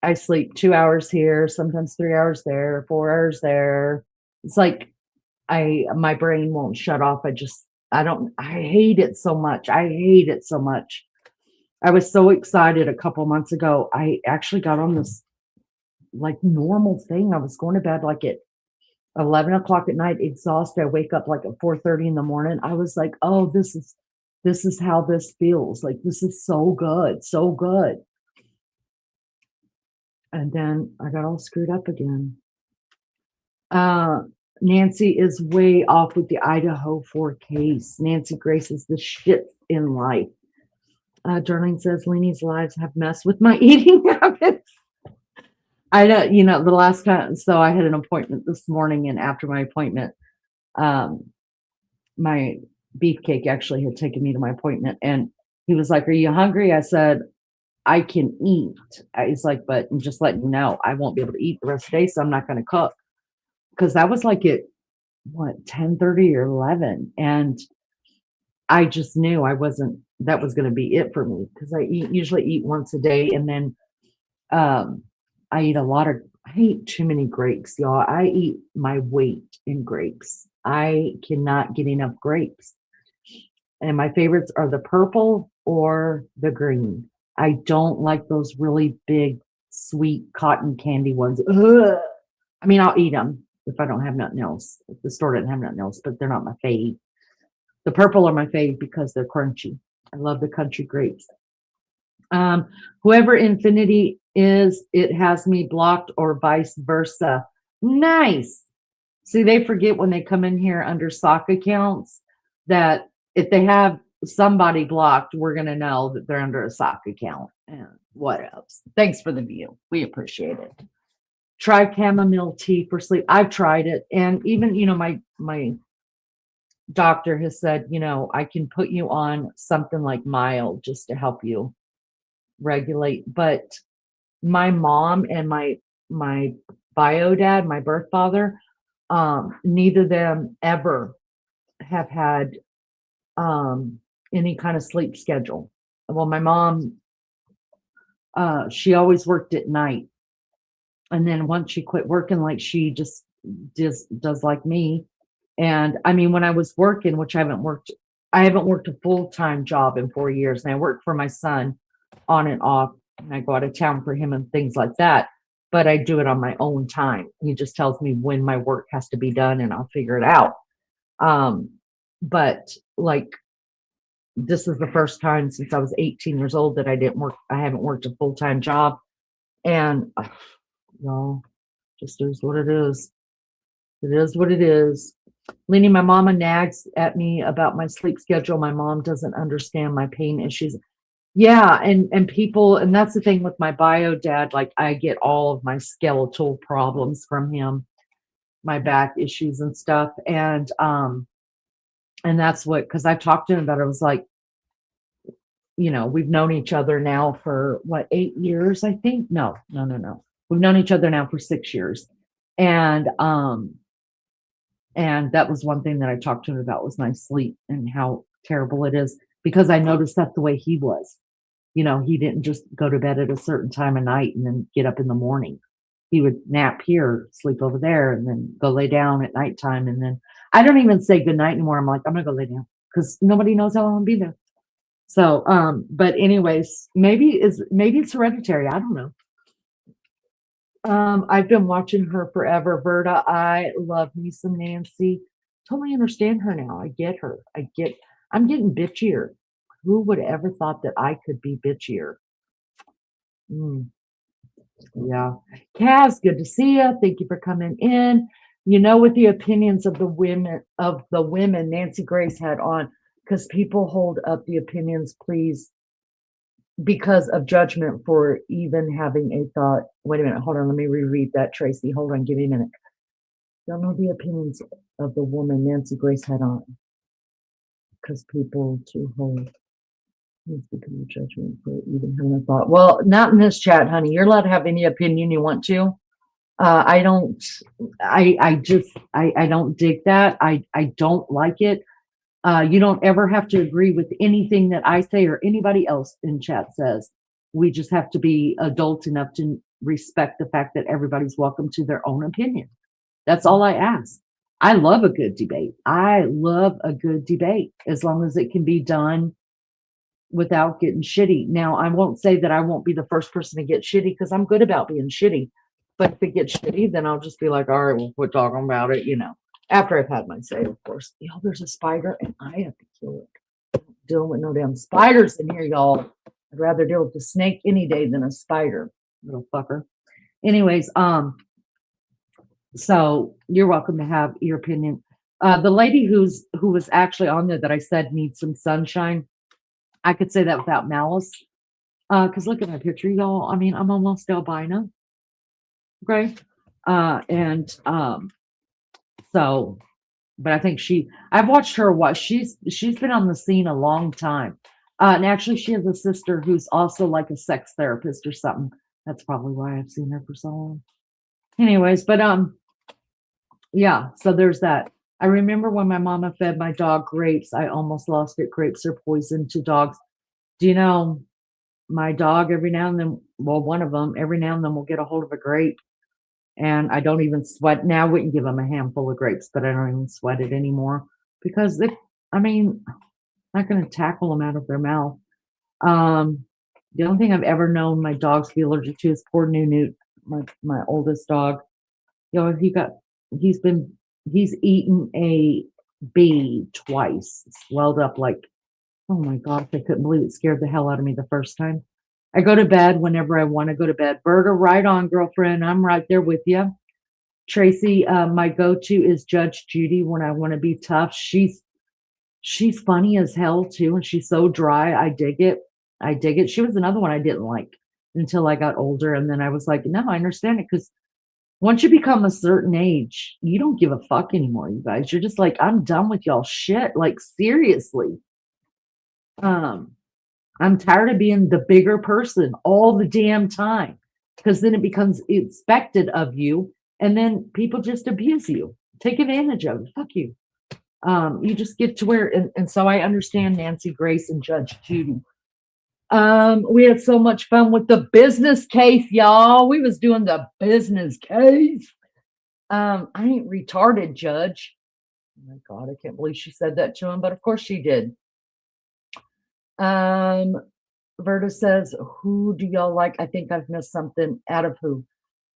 I sleep 2 hours here, sometimes 3 hours there, 4 hours there. It's like my brain won't shut off. I hate it so much. I hate it so much. I was so excited a couple months ago. I actually got on this like normal thing. I was going to bed like at 11 o'clock at night, exhausted. I wake up like at 4:30 in the morning. I was like, oh, this is how this feels. Like, this is so good, so good. And then I got all screwed up again. Nancy is way off with the Idaho 4 case. Nancy Grace is the shit in life. Darlene says, Leanie's lives have messed with my eating habits. I know, the last time, so I had an appointment this morning, and after my appointment, my beefcake actually had taken me to my appointment, and he was like, are you hungry? I said, I can eat. He's like, but I'm just letting you know, I won't be able to eat the rest of the day, so I'm not going to cook. Because that was like at, 10:30 or 11, and I just knew that was going to be it for me, because I usually eat once a day, and then I eat too many grapes, y'all. I eat my weight in grapes. I cannot get enough grapes. And my favorites are the purple or the green. I don't like those really big, sweet cotton candy ones. Ugh. I mean, I'll eat them if I don't have nothing else. If the store doesn't have nothing else, but they're not my fave. The purple are my fave because they're crunchy. I love the country grapes. Whoever Infinity is, it has me blocked, or vice versa. Nice. See, they forget when they come in here under sock accounts that if they have somebody blocked, we're going to know that they're under a sock account. And what else? Thanks for the view. We appreciate it. Try chamomile tea for sleep. I've tried it. And even, my doctor has said, I can put you on something like mild just to help you regulate. But my mom and my bio dad, my birth father, neither of them ever have had any kind of sleep schedule. Well, my mom, she always worked at night, and then once she quit working, like she just does like me. And I mean, when I was working, which I haven't worked a full-time job in 4 years, and I worked for my son on and off, and I go out of town for him and things like that, but I do it on my own time. He just tells me when my work has to be done, and I'll figure it out. But like, this is the first time since I was 18 years old that I haven't worked a full-time job. And y'all, just is what it is. It is what it is. Lenny, my mama nags at me about my sleep schedule. My mom doesn't understand my pain issues. Yeah, and people, and that's the thing with my bio dad, like I get all of my skeletal problems from him, my back issues and stuff. And that's because I talked to him about it. I was like, we've known each other now for 8 years, I think. No. We've known each other now for 6 years. And that was one thing that I talked to him about, was my sleep and how terrible it is, because I noticed that the way he was. He didn't just go to bed at a certain time of night and then get up in the morning. He would nap here, sleep over there, and then go lay down at nighttime. And then I don't even say good night anymore. I'm like, I'm going to go lay down, because nobody knows how long I'll be there. So, but anyways, maybe it's hereditary. I don't know. I've been watching her forever. Verta, I love me some Nancy. Totally understand her now. I get her. I'm getting bitchier. Who would ever thought that I could be bitchier? Yeah. Kaz, good to see you. Thank you for coming in. You know what the opinions of the women Nancy Grace had on, because people hold up the opinions, please, because of judgment for even having a thought. Wait a minute, hold on, let me reread that, Tracy. Hold on, give me a minute. Don't know the opinions of the woman Nancy Grace had on, because people to hold judgment for even having a thought. Well, not in this chat, honey. You're allowed to have any opinion you want to. I don't dig that. I don't like it. You don't ever have to agree with anything that I say or anybody else in chat says. We just have to be adult enough to respect the fact that everybody's welcome to their own opinion. That's all I ask. I love a good debate. I love a good debate as long as it can be done without getting shitty. Now, I won't say that I won't be the first person to get shitty, because I'm good about being shitty. But if it gets shitty, then I'll just be like, all right, we'll quit talking about it, after I've had my say, of course. There's a spider and I have to kill it. Dealing with no damn spiders in here, y'all. I'd rather deal with the snake any day than a spider, little fucker. Anyways, so you're welcome to have your opinion. The lady who was actually on there that I said needs some sunshine, I could say that without malice. Because look at my picture, y'all. I mean, I'm almost albino. Okay. So, but I think I've watched her she's been on the scene a long time. And actually she has a sister who's also like a sex therapist or something. That's probably why I've seen her for so long. Anyways, but yeah, so there's that. I remember when my mama fed my dog grapes, I almost lost it. Grapes are poison to dogs. Do you know my dog every now and then, well, one of them every now and then will get a hold of a grape, and I don't even sweat. Now I wouldn't give them a handful of grapes, but I don't even sweat it anymore because I'm not going to tackle them out of their mouth. The only thing I've ever known my dogs be allergic to is poor Newt, my oldest dog. He's eaten a bee twice, swelled up like, oh my gosh, I couldn't believe it. Scared the hell out of me the first time. I go to bed whenever I want to go to bed. Berta, right on, girlfriend. I'm right there with you. Tracy, my go-to is Judge Judy when I want to be tough. She's funny as hell too, and she's so dry. I dig it. She was another one I didn't like until I got older, and then I was like, no, I understand it, because once you become a certain age, you don't give a fuck anymore, you guys. You're just like, I'm done with y'all shit. Like, seriously. I'm tired of being the bigger person all the damn time, because then it becomes expected of you, and then people just abuse you, take advantage of it. Fuck you. You just get to where, and so I understand Nancy Grace and Judge Judy. We had so much fun with the business case, y'all. We was doing the business case. I ain't retarded, Judge. Oh my God, I can't believe she said that to him, but of course she did. Verta says, who do y'all like? I think I've missed something. Out of who?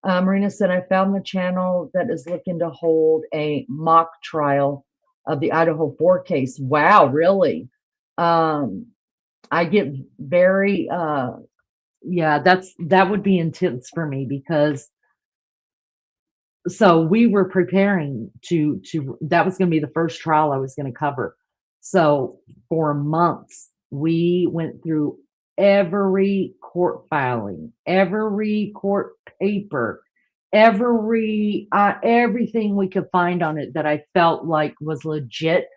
Marina said, I found the channel that is looking to hold a mock trial of the Idaho 4 case. Wow, really? I get very, yeah, that would be intense for me, because so we were preparing to that was going to be the first trial I was going to cover. So for months, we went through every court filing, every court paper, everything we could find on it that I felt like was legit.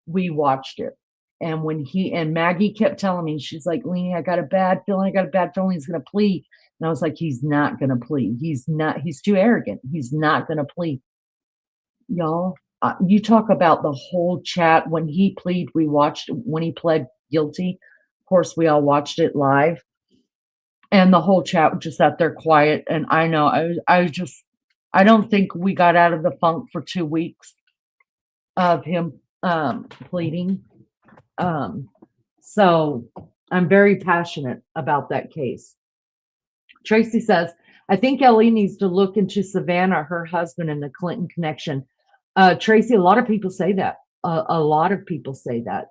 We watched it. And when Maggie kept telling me, she's like, Leanie, I got a bad feeling he's going to plead. And I was like, he's not going to plead. He's too arrogant. He's not going to plead. Y'all, you talk about the whole chat. When he pleaded, we watched, when he pled guilty, of course, we all watched it live. And the whole chat just sat there quiet. And I know, I don't think we got out of the funk for 2 weeks of him pleading. So I'm very passionate about that case. Tracy says, I think Ellie needs to look into Savannah, her husband, and the Clinton connection. Tracy, a lot of people say that. A lot of people say that.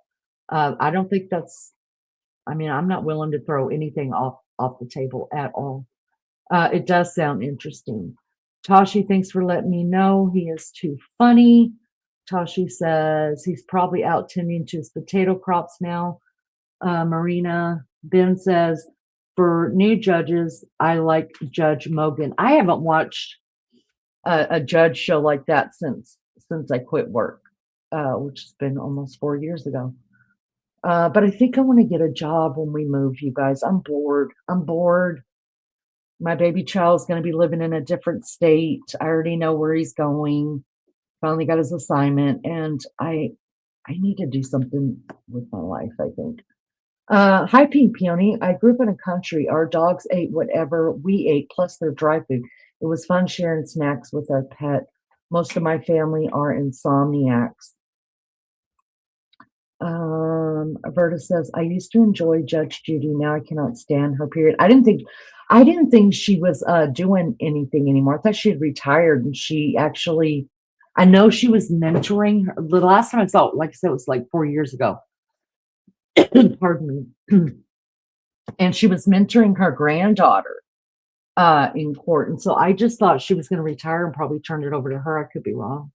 I don't think that's I mean, I'm not willing to throw anything off the table at all. It does sound interesting. Tashi, thanks for letting me know. He is too funny. Tashi says he's probably out tending to his potato crops now. Marina Ben says, for new judges, I like Judge Mogan. I haven't watched a judge show like that since I quit work, which has been almost 4 years ago. But I think I want to get a job when we move, you guys. I'm bored. My baby child's going to be living in a different state. I already know where he's going. Finally got his assignment, and I need to do something with my life, I think. Hi, Pink Peony. I grew up in a country. Our dogs ate whatever we ate, plus their dry food. It was fun sharing snacks with our pet. Most of my family are insomniacs. Berta says, I used to enjoy Judge Judy. Now I cannot stand her, period. I didn't think she was doing anything anymore. I thought she had retired, and she actually, I know she was mentoring her. The last time I saw it, like I said, it was like 4 years ago. Pardon me. And she was mentoring her granddaughter in court. And so I just thought she was going to retire and probably turn it over to her. I could be wrong.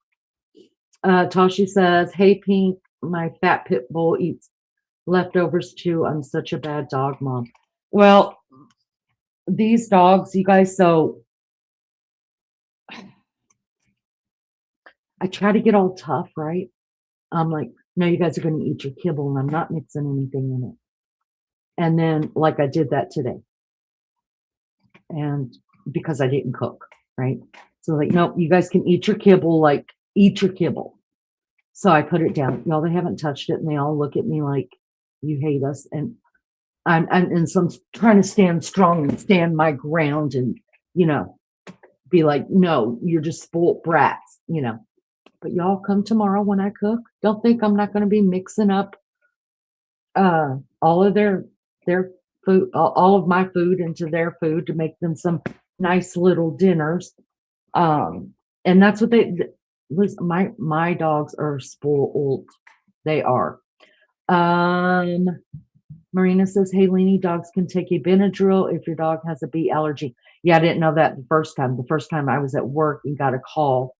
Tashi says, hey, Pink, my fat pit bull eats leftovers too. I'm such a bad dog mom. Well, these dogs, you guys, so I try to get all tough, right? I'm like, no, you guys are going to eat your kibble, and I'm not mixing anything in it. And then, like, I did that today. And because I didn't cook, right? So, like, no, you guys can eat your kibble, like, eat your kibble. So I put it down. Y'all, they haven't touched it, and they all look at me like, you hate us. And so I'm trying to stand strong and stand my ground and, be like, no, you're just spoiled brats, But y'all come tomorrow when I cook. Don't think I'm not going to be mixing up all of their food, all of my food into their food to make them some nice little dinners. And that's what listen, my dogs are spoiled. They are. Marina says, hey, Leanie, dogs can take a Benadryl if your dog has a bee allergy. Yeah, I didn't know that the first time. The first time I was at work and got a call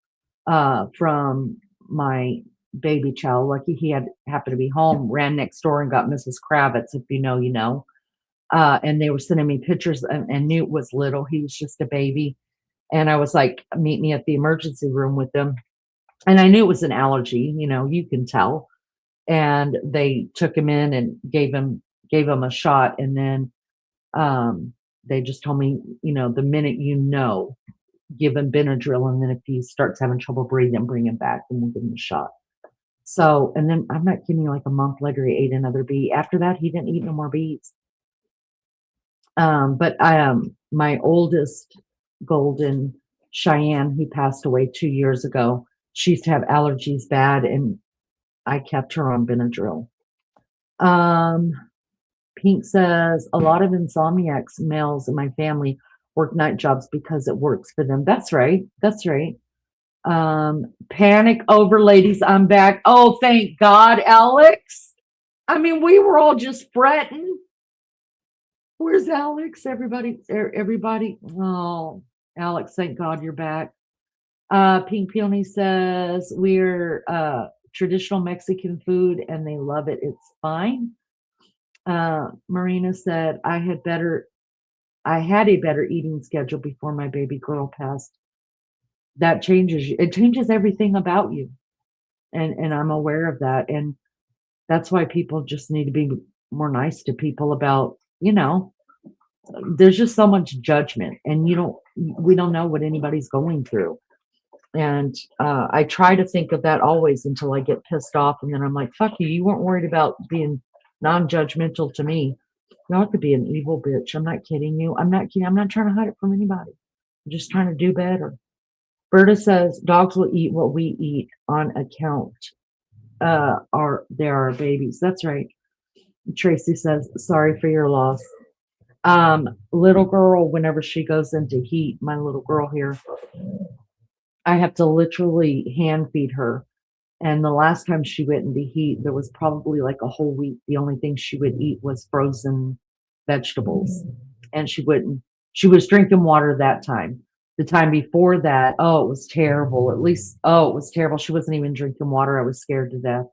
from my baby child. Lucky he happened to be home, ran next door and got Mrs. Kravitz. If you know, you know. And they were sending me pictures, and Newt was little. He was just a baby. And I was like, meet me at the emergency room with them. And I knew it was an allergy, you can tell. And they took him in and gave him a shot. And then they just told me, the minute give him Benadryl. And then if he starts having trouble breathing, bring him back and we'll give him a shot. So, and then I'm not kidding you, like a month later, he ate another bee. After that, he didn't eat no more bees. But my oldest golden, Cheyenne, he passed away 2 years ago. She used to have allergies bad, and I kept her on Benadryl. Pink says, a lot of insomniacs males in my family work night jobs because it works for them. That's right. That's right. Panic over, ladies. I'm back. Oh, thank God, Alex. I mean, we were all just fretting. Where's Alex? Everybody. Oh, Alex, thank God you're back. Pink Peony says, we're traditional Mexican food and they love it. It's fine. Marina said, I had a better eating schedule before my baby girl passed. That changes you. It changes everything about you. And I'm aware of that. And that's why people just need to be more nice to people about, there's just so much judgment, and we don't know what anybody's going through. And I try to think of that always until I get pissed off. And then I'm like, fuck you. You weren't worried about being non-judgmental to me. Y'all could be an evil bitch. I'm not kidding you. I'm not kidding. I'm not trying to hide it from anybody. I'm just trying to do better. Berta says dogs will eat what we eat on account. They are babies. That's right. Tracy says, sorry for your loss. Little girl, whenever she goes into heat, my little girl here, I have to literally hand feed her And the last time she went into heat, there was probably like a whole week. The only thing she would eat was frozen vegetables. And she was drinking water that time. The time before that, oh, it was terrible. At least, oh, it was terrible. She wasn't even drinking water. I was scared to death.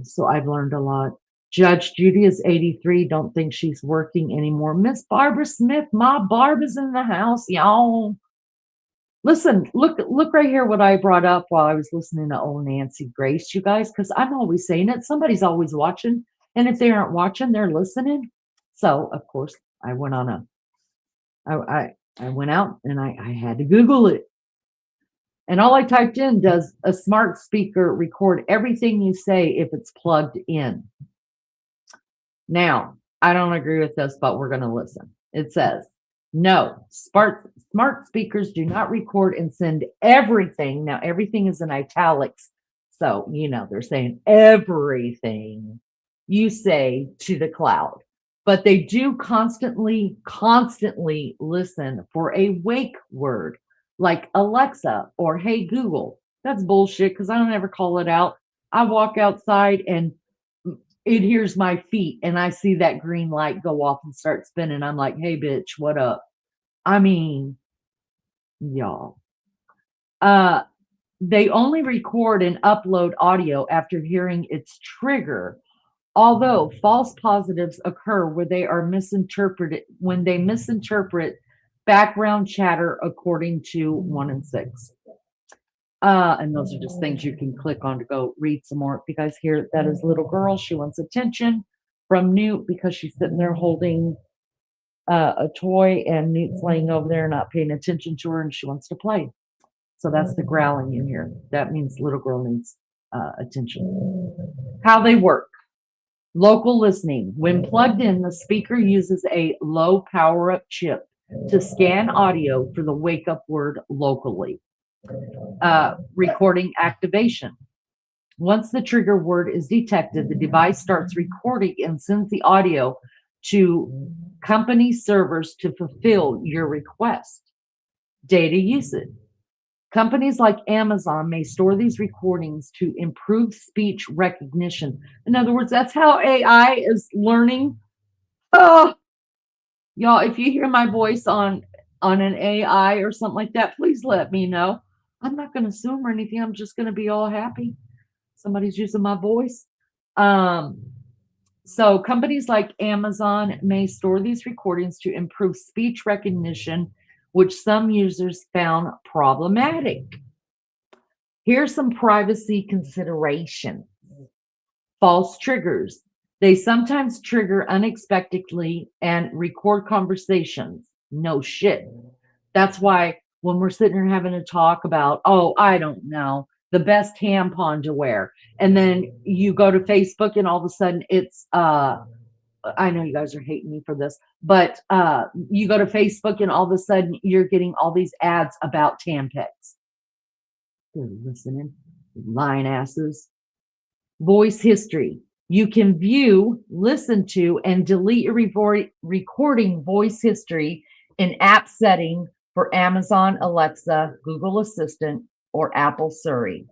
So I've learned a lot. Judge Judy is 83. Don't think she's working anymore. Miss Barbara Smith, my Barbara's in the house, y'all. Listen, look right here what I brought up while I was listening to old Nancy Grace, you guys, because I'm always saying it. Somebody's always watching. And if they aren't watching, they're listening. So, of course, I went on I went out and I had to Google it. And all I typed in, does a smart speaker record everything you say if it's plugged in? Now, I don't agree with this, but we're going to listen. It says, no, smart speakers do not record and send everything. Now, everything is in italics. So, they're saying everything you say to the cloud. But they do constantly listen for a wake word like Alexa or Hey Google. That's bullshit because I don't ever call it out. I walk outside and it hears my feet and I see that green light go off and start spinning. I'm like, hey, bitch, what up? I mean, y'all. They only record and upload audio after hearing its trigger. Although false positives occur where they misinterpret background chatter according to 1 and 6. And those are just things you can click on to go read some more. If you guys hear that is little girl, she wants attention from Newt because she's sitting there holding a toy and Newt's laying over there not paying attention to her and she wants to play. So that's the growling in here. That means little girl needs attention. How they work. Local listening. When plugged in, the speaker uses a low power-up chip to scan audio for the wake-up word locally. Recording activation. Once the trigger word is detected, the device starts recording and sends the audio to company servers to fulfill your request. Data usage. Companies like Amazon may store these recordings to improve speech recognition. In other words, that's how AI is learning. Oh, y'all, if you hear my voice on an AI or something like that, please let me know. I'm not going to assume or anything. I'm just going to be all happy. Somebody's using my voice. So companies like Amazon may store these recordings to improve speech recognition, which some users found problematic. Here's some privacy consideration. False triggers. They sometimes trigger unexpectedly and record conversations. No shit. That's why when we're sitting here having a talk about, oh, I don't know, the best tampon to wear. And then you go to Facebook and all of a sudden it's, I know you guys are hating me for this, but you go to Facebook and all of a sudden you're getting all these ads about Tampax. They're listening, lying asses. Voice history. You can view, listen to, and delete your recording voice history in app setting for Amazon Alexa, Google Assistant, or Apple Siri.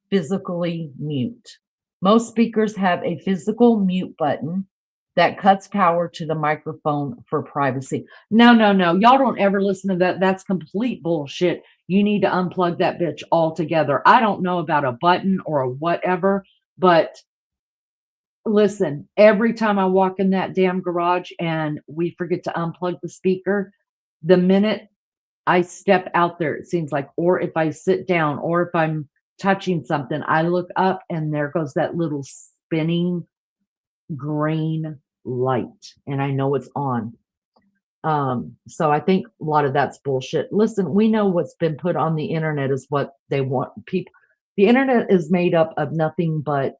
Physically mute. Most speakers have a physical mute button that cuts power to the microphone for privacy. No. Y'all don't ever listen to that. That's complete bullshit. You need to unplug that bitch altogether. I don't know about a button or a whatever, but listen, every time I walk in that damn garage and we forget to unplug the speaker, the minute I step out there, it seems like, or if I sit down or if I'm touching something, I look up and there goes that little spinning green light and I know it's on. So I think a lot of that's bullshit. Listen, we know what's been put on the internet is what they want people. The internet is made up of nothing but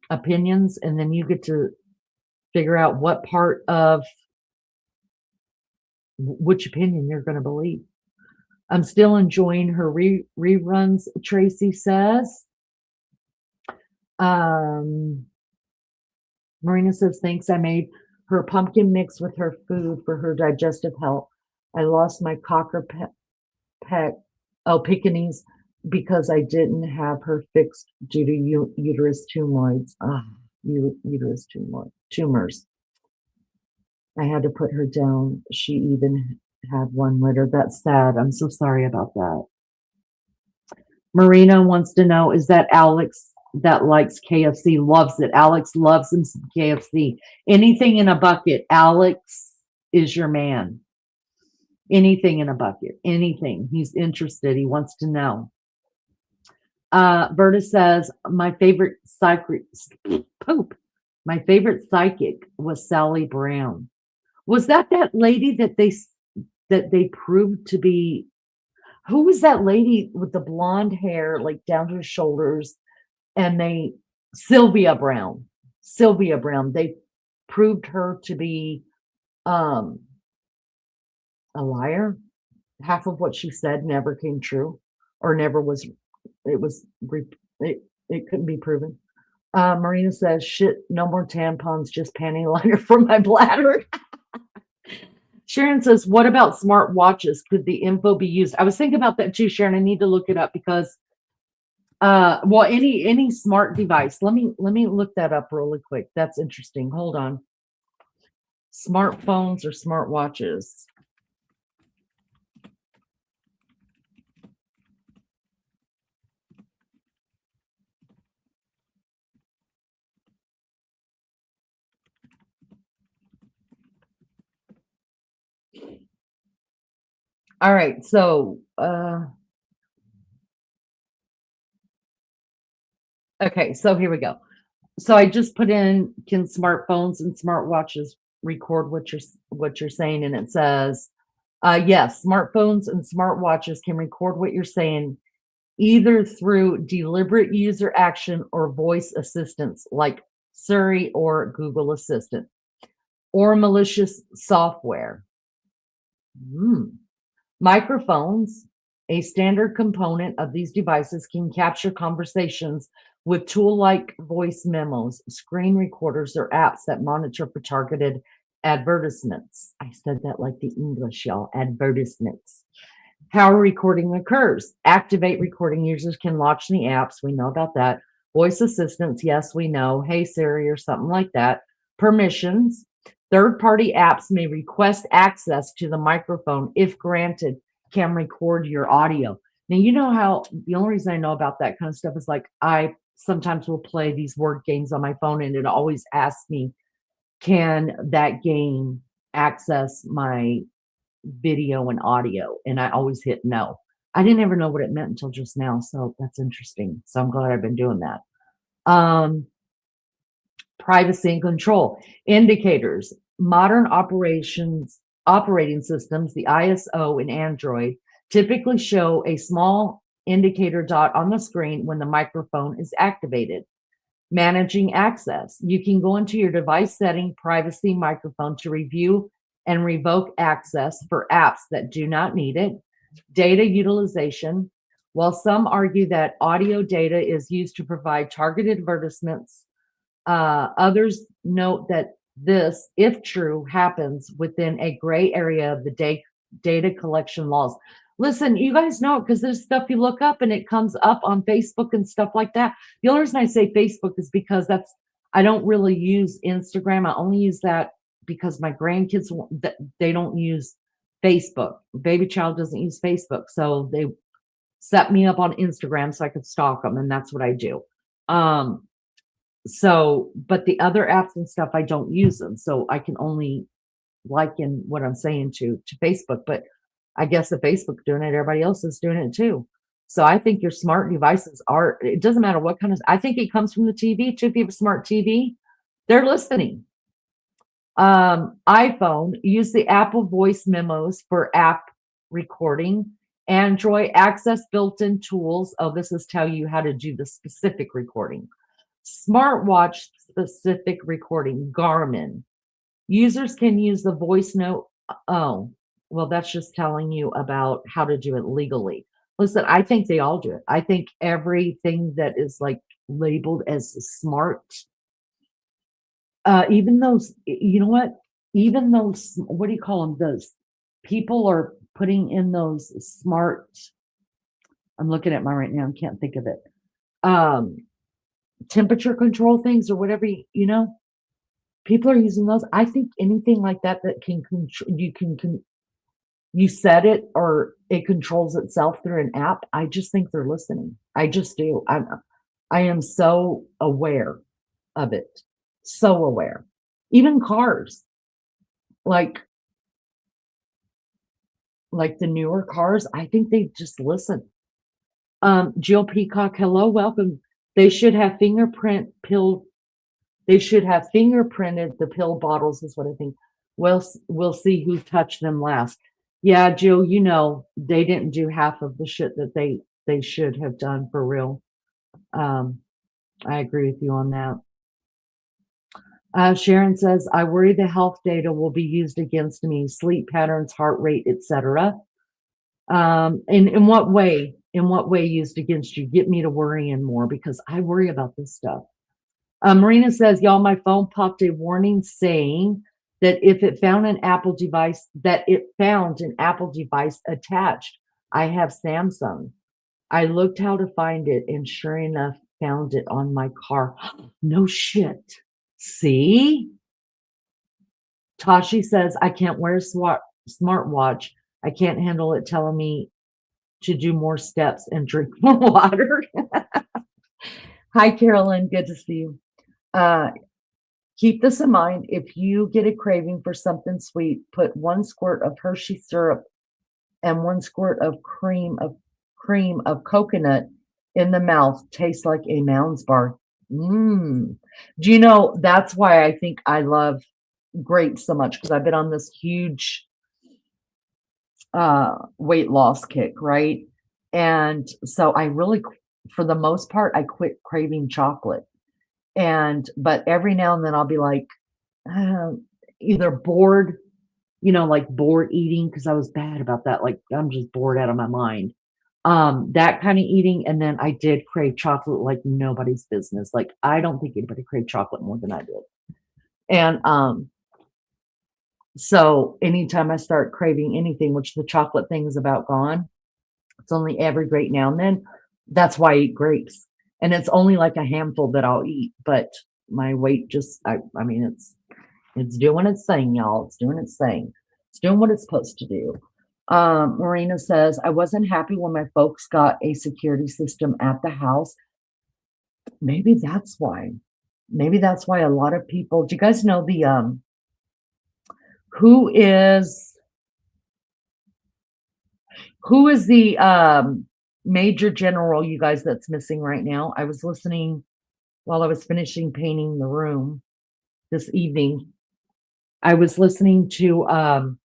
opinions, and then you get to figure out what part of which opinion you're going to believe. I'm still enjoying her reruns, Tracy says. Marina says, thanks. I made her pumpkin mix with her food for her digestive health. I lost my cocker Pekingese because I didn't have her fixed due to uterus tumors. Uterus tumors. I had to put her down. She even had one litter. That's sad. I'm so sorry about that. Marina wants to know, is that Alex that likes KFC? Loves it. Alex loves him some KFC. Anything in a bucket. Alex is your man. Anything in a bucket. Anything. He's interested. He wants to know. Verta says, my favorite psychic was Sally Brown. Was that lady that they proved to be? Who was that lady with the blonde hair, like down to her shoulders? And Sylvia Brown. They proved her to be a liar. Half of what she said never came true, or never was. It couldn't be proven. Marina says, shit, no more tampons, just panty liner for my bladder. Sharon says, what about smart watches? Could the info be used? I was thinking about that too, Sharon. I need to look it up because well, any smart device. Let me look that up really quick. That's interesting. Hold on. Smartphones or smart watches. All right, so okay, so here we go. So I just put in, can smartphones and smartwatches record what you're saying? And it says, yes, smartphones and smartwatches can record what you're saying either through deliberate user action or voice assistance like Siri or Google Assistant, or malicious software. Microphones, a standard component of these devices, can capture conversations with tool-like voice memos, screen recorders, or apps that monitor for targeted advertisements. I said that like the English, y'all. Advertisements. How recording occurs. Activate recording. Users can launch the apps. We know about that. Voice assistants. Yes, we know. Hey Siri or something like that. Permissions. Third-party apps may request access to the microphone if granted, can record your audio. Now, you know how the only reason I know about that kind of stuff is like I sometimes will play these word games on my phone and it always asks me, can that game access my video and audio? And I always hit no. I didn't ever know what it meant until just now. So that's interesting. So I'm glad I've been doing that. Privacy and control. Indicators. Modern operating systems, the ISO in Android, typically show a small indicator dot on the screen when the microphone is activated. Managing access. You can go into your device setting, privacy, microphone to review and revoke access for apps that do not need it. Data utilization. While some argue that audio data is used to provide targeted advertisements, others note that this, if true, happens within a gray area of the data collection laws. Listen, you guys know because there's stuff you look up and it comes up on Facebook and stuff like that. The only reason I say Facebook is because I don't really use Instagram. I only use that because my grandkids, they don't use Facebook. Baby child doesn't use Facebook. So they set me up on Instagram so I could stalk them, and that's what I do. So, but the other apps and stuff, I don't use them. So I can only liken what I'm saying to Facebook. But I guess if Facebook's doing it, everybody else is doing it too. So I think your smart devices it doesn't matter what kind of, I think it comes from the TV too. If you have a smart TV, they're listening. iPhone, use the Apple voice memos for app recording. Android, access built-in tools. Oh, this is tell you how to do the specific recording. Smartwatch specific recording, Garmin. Users can use the voice note. Oh, well, that's just telling you about how to do it legally. Listen, I think they all do it. I think everything that is like labeled as smart, even those, you know what? Even those, what do you call them? Those people are putting in those smart, I'm looking at mine right now and can't think of it. Temperature control things or whatever, you know, people are using those. I think anything like that can control, you set it or it controls itself through an app. I just think they're listening. I just do. I am so aware of it. So aware. Even cars, like the newer cars, I think they just listen. Jill Peacock, hello, welcome. They should have fingerprinted the pill bottles is what I think. We'll see who touched them last. Yeah, Jill, you know, they didn't do half of the shit that they should have done for real. I agree with you on that. Sharon says, I worry the health data will be used against me, sleep patterns, heart rate, etc. In what way? In what way used against you? Get me to worrying more because I worry about this stuff. Marina says, y'all, my phone popped a warning saying that if it found an Apple device, attached. I have Samsung. I looked how to find it and sure enough, found it on my car. No shit. See? Tashi says, I can't wear a smartwatch. I can't handle it telling me to do more steps and drink more water. Hi, Carolyn. Good to see you. Keep this in mind. If you get a craving for something sweet, put 1 squirt of Hershey syrup and 1 squirt of cream of coconut in the mouth. Tastes like a Mounds bar. Do you know, that's why I think I love grapes so much, because I've been on this huge weight loss kick, right? And so I really, for the most part, I quit craving chocolate. But every now and then I'll be like, either bored, you know, like bored eating, because I was bad about that. Like I'm just bored out of my mind. That kind of eating. And then I did crave chocolate like nobody's business. Like I don't think anybody craved chocolate more than I did. And so anytime I start craving anything, which the chocolate thing is about gone, it's only every great now and then. That's why I eat grapes. And it's only like a handful that I'll eat, but my weight just, I mean, it's doing its thing, y'all. It's doing its thing. It's doing what it's supposed to do. Marina says, I wasn't happy when my folks got a security system at the house. Maybe that's why. Maybe that's why a lot of people, do you guys know the, who is the, major general, you guys, that's missing right now? I was listening while I was finishing painting the room this evening. I was listening to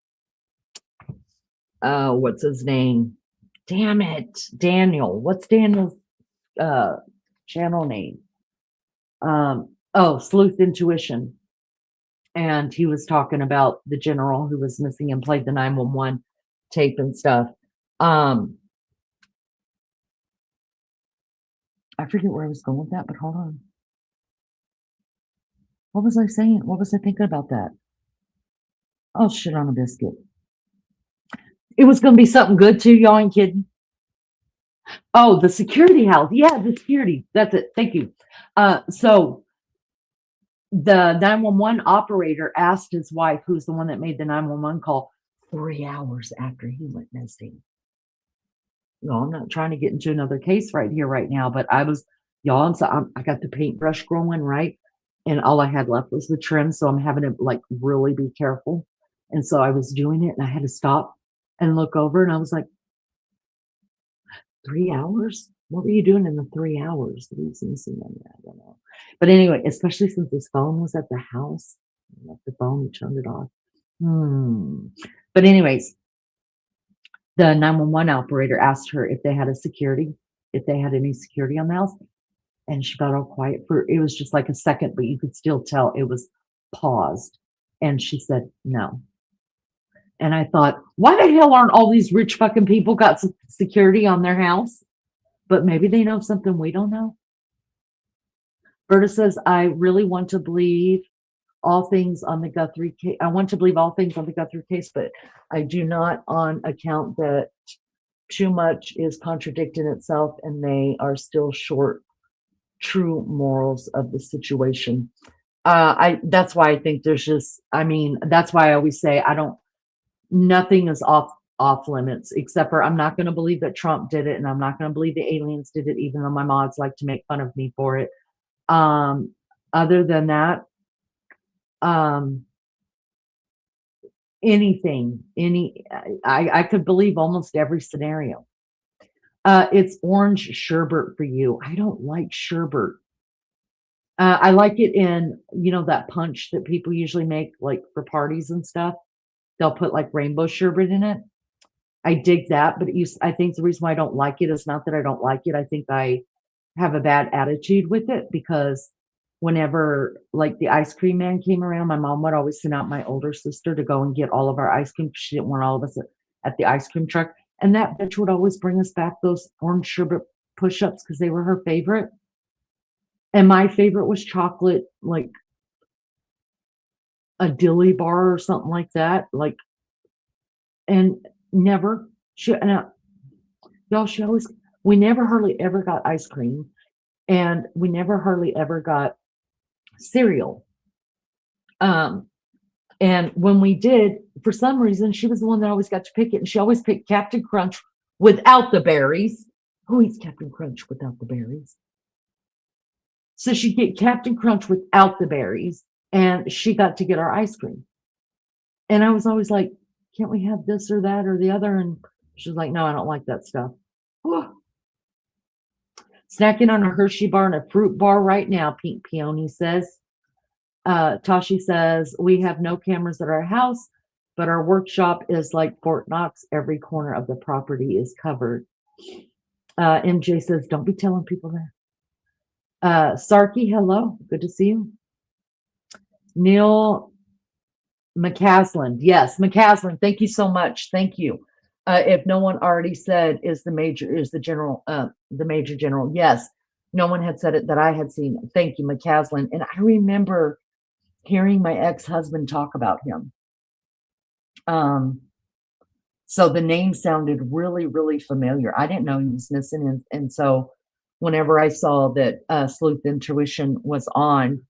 what's his name? Damn it, Daniel. What's Daniel's channel name? Sleuth Intuition. And he was talking about the general who was missing and played the 911 tape and stuff. I forget where I was going with that, but hold on. What was I saying? What was I thinking about that? Oh, shit on a biscuit. It was going to be something good too. Y'all ain't kidding. Oh, the security house. Yeah, the security. That's it. Thank you. So the 911 operator asked his wife, who's the one that made the 911 call, 3 hours after he went missing. No, I'm not trying to get into another case right here, right now, but I was, y'all, I got the paintbrush growing, right? And all I had left was the trim. So I'm having to like really be careful. And so I was doing it and I had to stop and look over and I was like, 3 hours? What were you doing in the 3 hours that he was missing? I don't know. But anyway, especially since his phone was at the house, I left the phone and turned it off. But anyways, the 911 operator asked her if they had any security on the house. And she got all quiet it was just like a second, but you could still tell it was paused. And she said, no. And I thought, why the hell aren't all these rich fucking people got some security on their house? But maybe they know something we don't know. Berta says, I really want to believe all things on the Guthrie case. I want to believe all things on the Guthrie case, but I do not on account that too much is contradicting itself, and they are still short true morals of the situation. That's why I think there's just, I mean, that's why I always say nothing is off limits, except for I'm not going to believe that Trump did it, and I'm not going to believe the aliens did it, even though my mods like to make fun of me for it. Other than that, I could believe almost every scenario. It's orange sherbet for you. I don't like sherbet. I like it in, that punch that people usually make like for parties and stuff. They'll put like rainbow sherbet in it. I dig that, but I think the reason why I don't like it is not that I don't like it. I think I have a bad attitude with it, because whenever like the ice cream man came around, my mom would always send out my older sister to go and get all of our ice cream, because she didn't want all of us at the ice cream truck. And that bitch would always bring us back those orange sherbet push-ups because they were her favorite. And my favorite was chocolate, like a dilly bar or something like that. Like, and never, we never hardly ever got ice cream, and we never hardly ever got cereal. And when we did, for some reason, she was the one that always got to pick it, and she always picked Captain Crunch without the berries. Who eats Captain Crunch without the berries? So she'd get Captain Crunch without the berries, and she got to get our ice cream. And I was always like, can't we have this or that or the other? And she was like, no, I don't like that stuff. Snacking on a Hershey bar and a fruit bar right now, Pink Peony says. Tashi says, we have no cameras at our house, but our workshop is like Fort Knox. Every corner of the property is covered. MJ says, don't be telling people that. Sarky, hello. Good to see you. Neil McCaslin. Yes, McCaslin. Thank you so much. Thank you. If no one already said, is the major general? Yes. No one had said it that I had seen. Thank you, McCaslin. And I remember hearing my ex-husband talk about him. So the name sounded really, really familiar. I didn't know he was missing. And so whenever I saw that Sleuth Intuition was on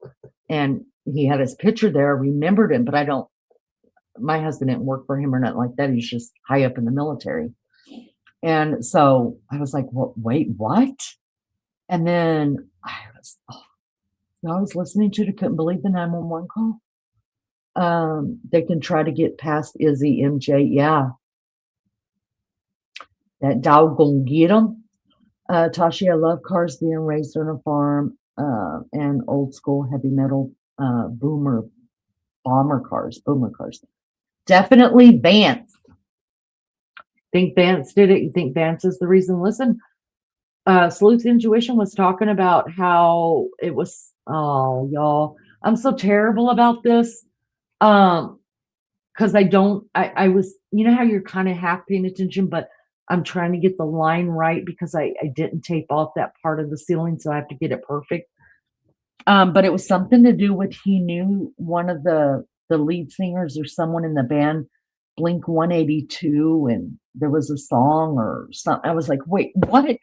and he had his picture there, I remembered him, but my husband didn't work for him or nothing like that. He's just high up in the military. And so I was like, well, wait, what? And then I was listening to it. I couldn't believe the 911 call. They can try to get past Izzy, MJ. Yeah. That dog gonna get them. Tashi, I love cars being raised on a farm and old school heavy metal boomer cars. Definitely Vance. Think Vance did it? You think Vance is the reason? Listen, Sleuth Intuition was talking about how it was, oh, y'all, I'm so terrible about this. Because I was, how you're kind of half paying attention, but I'm trying to get the line right because I didn't tape off that part of the ceiling, so I have to get it perfect. But it was something to do with he knew one of the lead singers or someone in the band, Blink 182, and there was a song or something. I was like, wait, what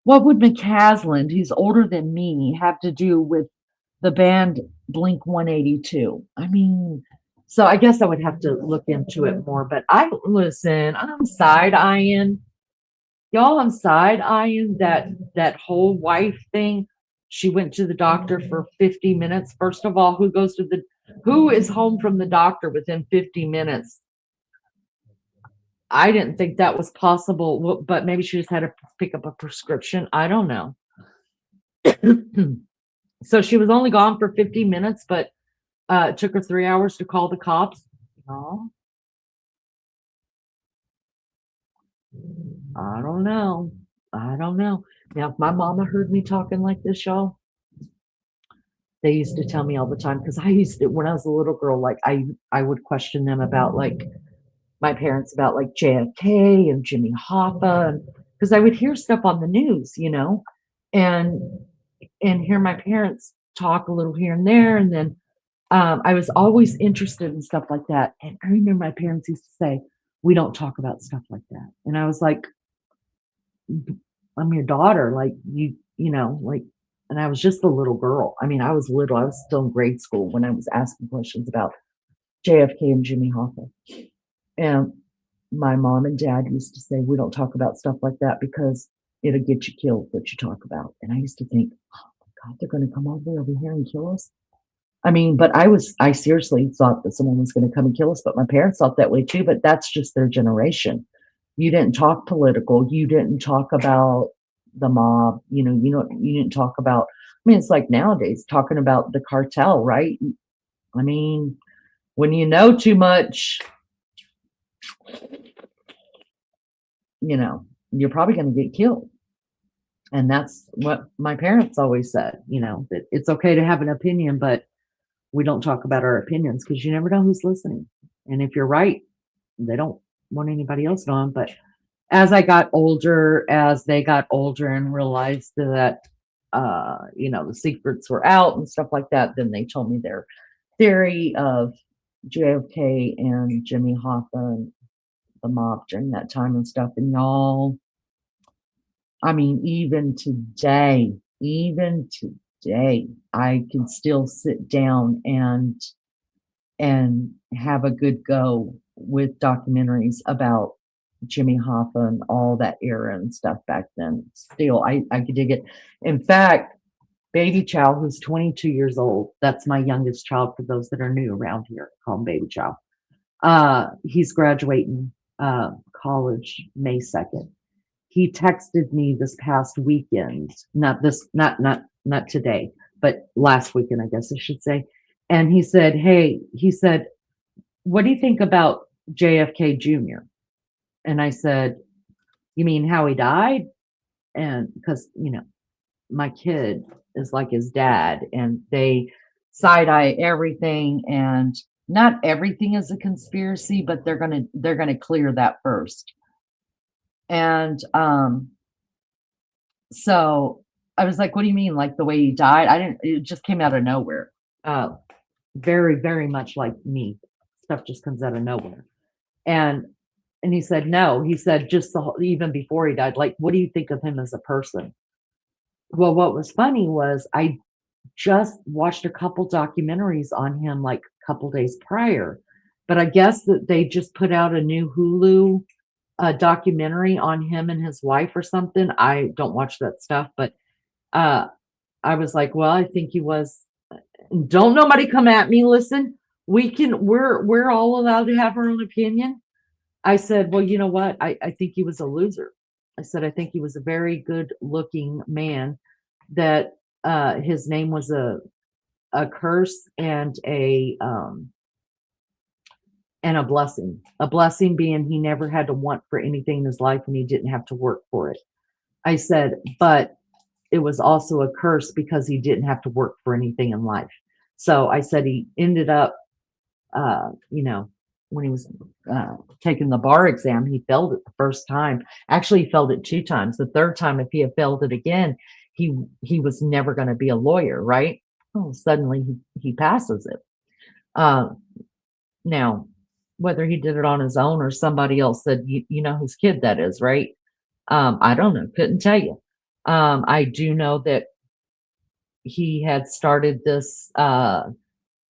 would McCaslin, who's older than me, have to do with the band Blink 182? I mean, so I guess I would have to look into it more, but I'm side-eyeing. Y'all, I'm side-eyeing that whole wife thing. She went to the doctor for 50 minutes. First of all, who is home from the doctor within 50 minutes? I didn't think that was possible, but maybe she just had to pick up a prescription. I don't know. So she was only gone for 50 minutes, but it took her 3 hours to call the cops. Oh. I don't know. Now, if my mama heard me talking like this, y'all, they used to tell me all the time, because when I was a little girl, like I would question them about like my parents about like JFK and Jimmy Hoffa, because I would hear stuff on the news, and hear my parents talk a little here and there, and then I was always interested in stuff like that. And I remember my parents used to say, we don't talk about stuff like that. And I was like, I'm your daughter. Like like, and I was just a little girl. I mean, I was little. I was still in grade school when I was asking questions about JFK and Jimmy Hoffa. And my mom and dad used to say, we don't talk about stuff like that because it'll get you killed what you talk about. And I used to think, oh my God, they're going to come over here and kill us. I mean, but I seriously thought that someone was going to come and kill us, but my parents thought that way too, but that's just their generation. You didn't talk political. You didn't talk about the mob. You didn't talk about, I mean, it's like nowadays talking about the cartel, right? I mean, when you know too much, you're probably going to get killed. And that's what my parents always said, that it's okay to have an opinion, but we don't talk about our opinions because you never know who's listening. And if you're right, they don't want anybody else to know them. But as they got older and realized that, the secrets were out and stuff like that, then they told me their theory of JFK and Jimmy Hoffa and the mob during that time and stuff. And y'all, I mean, even today, I can still sit down and have a good go with documentaries about Jimmy Hoffa and all that era and stuff back then. Still, I could dig it. In fact, Baby Chow, who's 22 years old, that's my youngest child for those that are new around here, call him Baby Chow. He's graduating college May 2nd. He texted me this past weekend, not today, but last weekend, I guess I should say. And he said, what do you think about JFK Jr.? And I said, you mean how he died? And because, my kid is like his dad and they side eye everything, and not everything is a conspiracy, but they're going to clear that first. And so I was like, what do you mean? Like the way he died? It just came out of nowhere. Very, very much like me. Stuff just comes out of nowhere. And he said, no, he said, just even before he died, like, what do you think of him as a person? Well, what was funny was I just watched a couple documentaries on him like a couple days prior, but I guess that they just put out a new Hulu documentary on him and his wife or something. I don't watch that stuff, but I was like, well, I think he was. Don't nobody come at me. Listen, we're all allowed to have our own opinion. I said, well, you know what? I think he was a loser. I said, I think he was a very good looking man, that his name was a curse and a blessing. A blessing being he never had to want for anything in his life and he didn't have to work for it. I said, but it was also a curse because he didn't have to work for anything in life. So I said he ended up, when he was taking the bar exam, he failed it the first time. Actually, he failed it 2 times. The third time, if he had failed it again, he was never going to be a lawyer, right? Oh, suddenly he passes it. Now, whether he did it on his own or somebody else said, you know whose kid that is, right? I don't know. Couldn't tell you. I do know that he had started this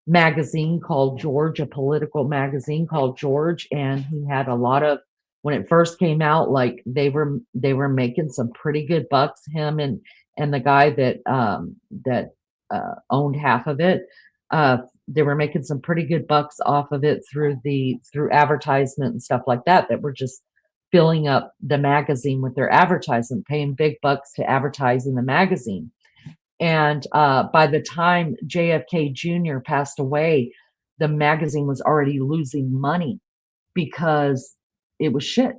magazine called George, a political magazine called George, and he had a lot of, when it first came out, like they were making some pretty good bucks, him and the guy that owned half of it. They were making some pretty good bucks off of it through advertisement and stuff like that were just filling up the magazine with their advertisement, paying big bucks to advertise in the magazine. And by the time JFK Jr. passed away, the magazine was already losing money because it was shit.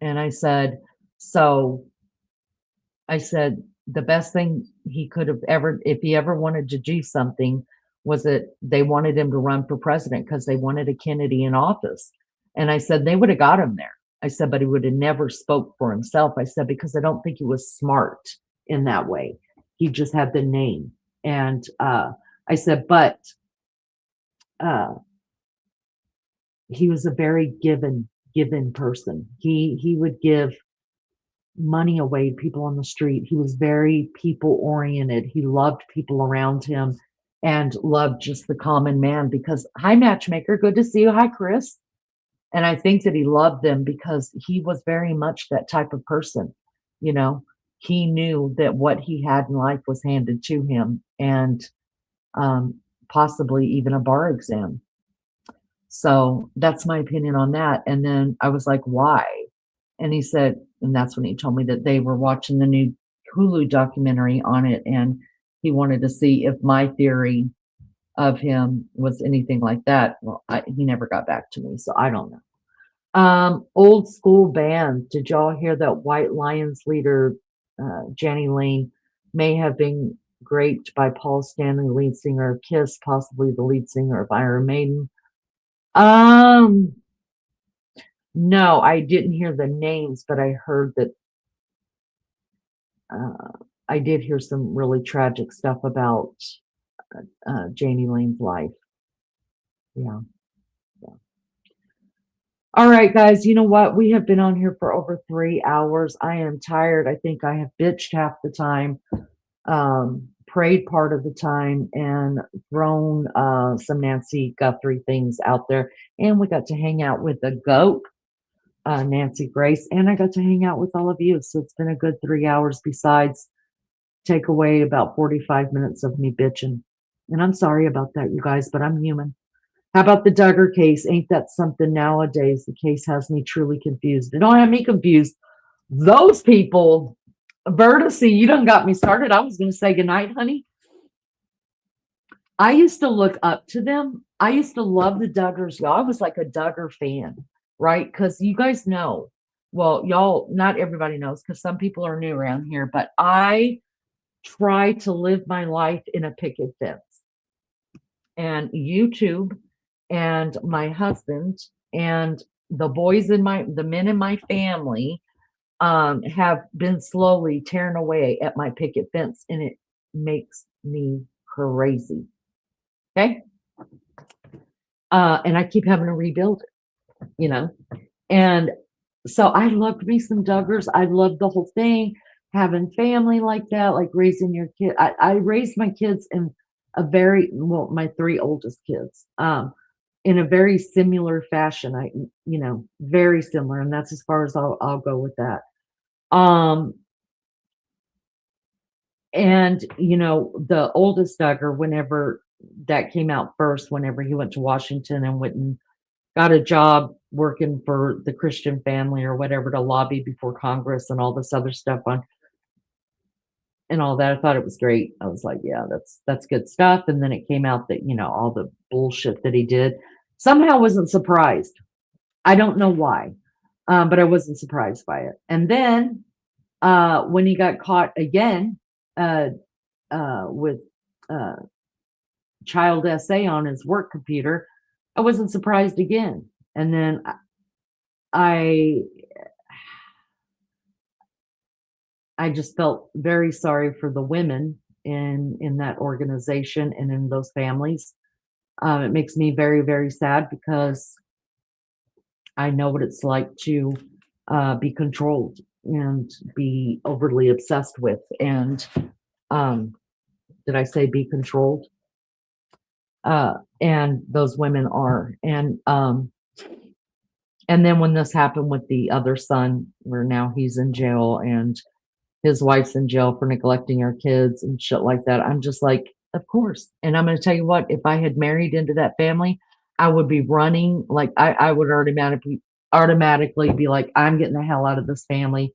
And I said, the best thing he could have ever, if he ever wanted to do something, was that they wanted him to run for president because they wanted a Kennedy in office. And I said, they would have got him there. I said, but he would have never spoke for himself. I said, because I don't think he was smart in that way. He just had the name. And I said, but he was a very given person. He would give money away to people on the street. He was very people oriented. He loved people around him and loved just the common man because, hi, matchmaker, good to see you. Hi, Chris. And I think that he loved them because he was very much that type of person. You know, he knew that what he had in life was handed to him, and possibly even a bar exam. So that's my opinion on that. And then I was like, why? And he said, and that's when he told me that they were watching the new Hulu documentary on it, and he wanted to see if my theory of him was anything like that. Well, he never got back to me, so I don't know. Old school band. Did y'all hear that White Lions leader, Jenny Lane, may have been raped by Paul Stanley, lead singer of Kiss, possibly the lead singer of Iron Maiden? No, I didn't hear the names, but I heard that I did hear some really tragic stuff about Janie Lane's life. Yeah. All right, guys, you know what? We have been on here for over 3 hours. I am tired. I think I have bitched half the time, prayed part of the time, and thrown some Nancy Guthrie things out there. And we got to hang out with the GOAT, Nancy Grace, and I got to hang out with all of you. So it's been a good 3 hours, besides take away about 45 minutes of me bitching. And I'm sorry about that, you guys, but I'm human. How about the Duggar case? Ain't that something nowadays? The case has me truly confused. It don't have me confused. Those people, Vertice, you done got me started. I was going to say goodnight, honey. I used to look up to them. I used to love the Duggars. Y'all, I was like a Duggar fan, right? Because you guys know, well, y'all, not everybody knows because some people are new around here, but I try to live my life in a picket fence. And YouTube and my husband and the men in my family have been slowly tearing away at my picket fence, and it makes me crazy. Okay. And I keep having to rebuild it, you know. And so I loved me some Duggars. I loved the whole thing, having family like that, like raising your kid. I raised my kids in my 3 oldest kids, in a very similar fashion. Very similar. And that's as far as I'll go with that. And the oldest Duggar, whenever that came out first, whenever he went to Washington and went and got a job working for the Christian Family or whatever to lobby before Congress and all this other stuff and all that, I thought it was great. I was like, yeah, that's good stuff. And then it came out that, all the bullshit that he did. Somehow wasn't surprised. I don't know why, but I wasn't surprised by it. And then when he got caught again with child essay on his work computer, I wasn't surprised again. And then I just felt very sorry for the women in that organization and in those families. It makes me very, very sad because I know what it's like to be controlled and be overly obsessed with. And did I say be controlled? And those women are. And then when this happened with the other son, where now he's in jail and his wife's in jail for neglecting her kids and shit like that, I'm just like, of course. And I'm going to tell you what, if I had married into that family, I would be running. Like I would automatically be like, I'm getting the hell out of this family.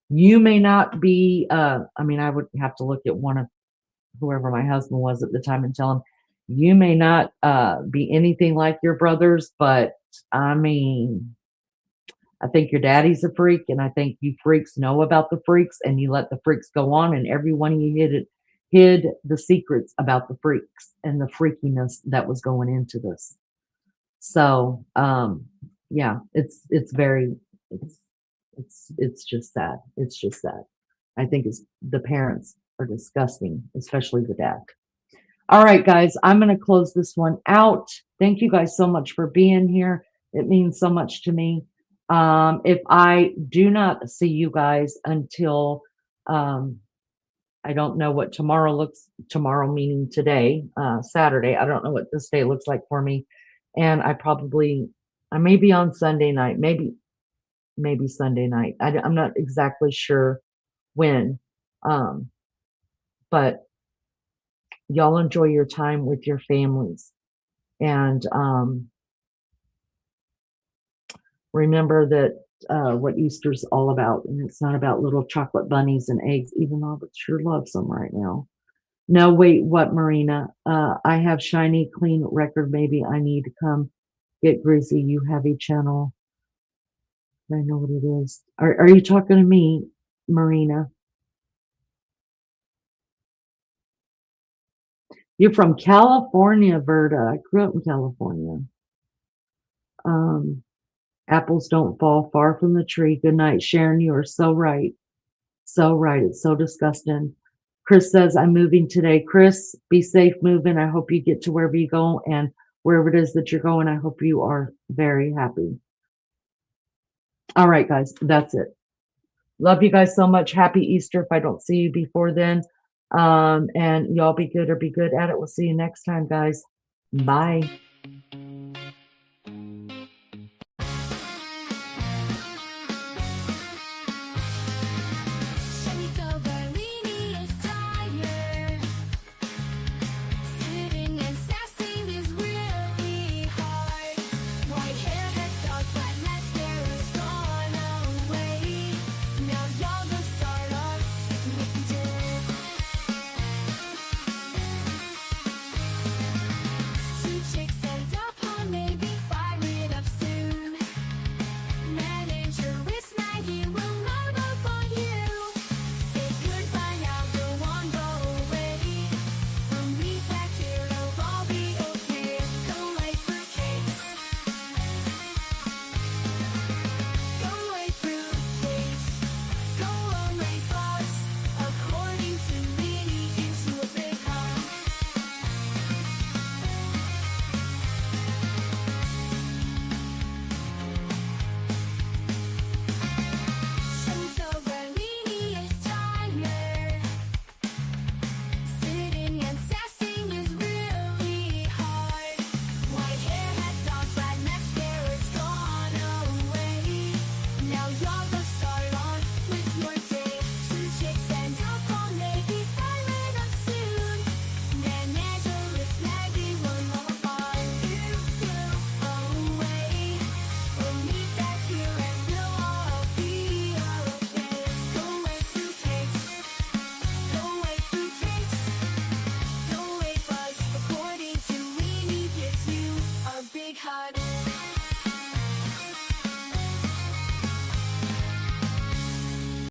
You may not be, I would have to look at one of whoever my husband was at the time and tell him, you may not be anything like your brothers, but I think your daddy's a freak, and I think you freaks know about the freaks, and you let the freaks go on, and every one of you hid the secrets about the freaks and the freakiness that was going into this. So, yeah, it's just sad. It's just sad. I think the parents are disgusting, especially the dad. All right, guys, I'm going to close this one out. Thank you guys so much for being here. It means so much to me. If I do not see you guys until I don't know what tomorrow meaning today, Saturday. I don't know what this day looks like for me. And I may be on Sunday night, maybe Sunday night. I'm not exactly sure when. But y'all enjoy your time with your families. And remember that what Easter's all about. And it's not about little chocolate bunnies and eggs, even though I would sure love some right now. No, wait, what, Marina? I have shiny, clean record. Maybe I need to come get greasy. You heavy channel. I know what it is. Are you talking to me, Marina? You're from California, Verda. I grew up in California. Apples don't fall far from the tree. Good night, Sharon. You are so right. So right. It's so disgusting. Chris says, I'm moving today. Chris, be safe moving. I hope you get to wherever you go, and wherever it is that you're going, I hope you are very happy. All right, guys, that's it. Love you guys so much. Happy Easter if I don't see you before then. And y'all be good or be good at it. We'll see you next time, guys. Bye.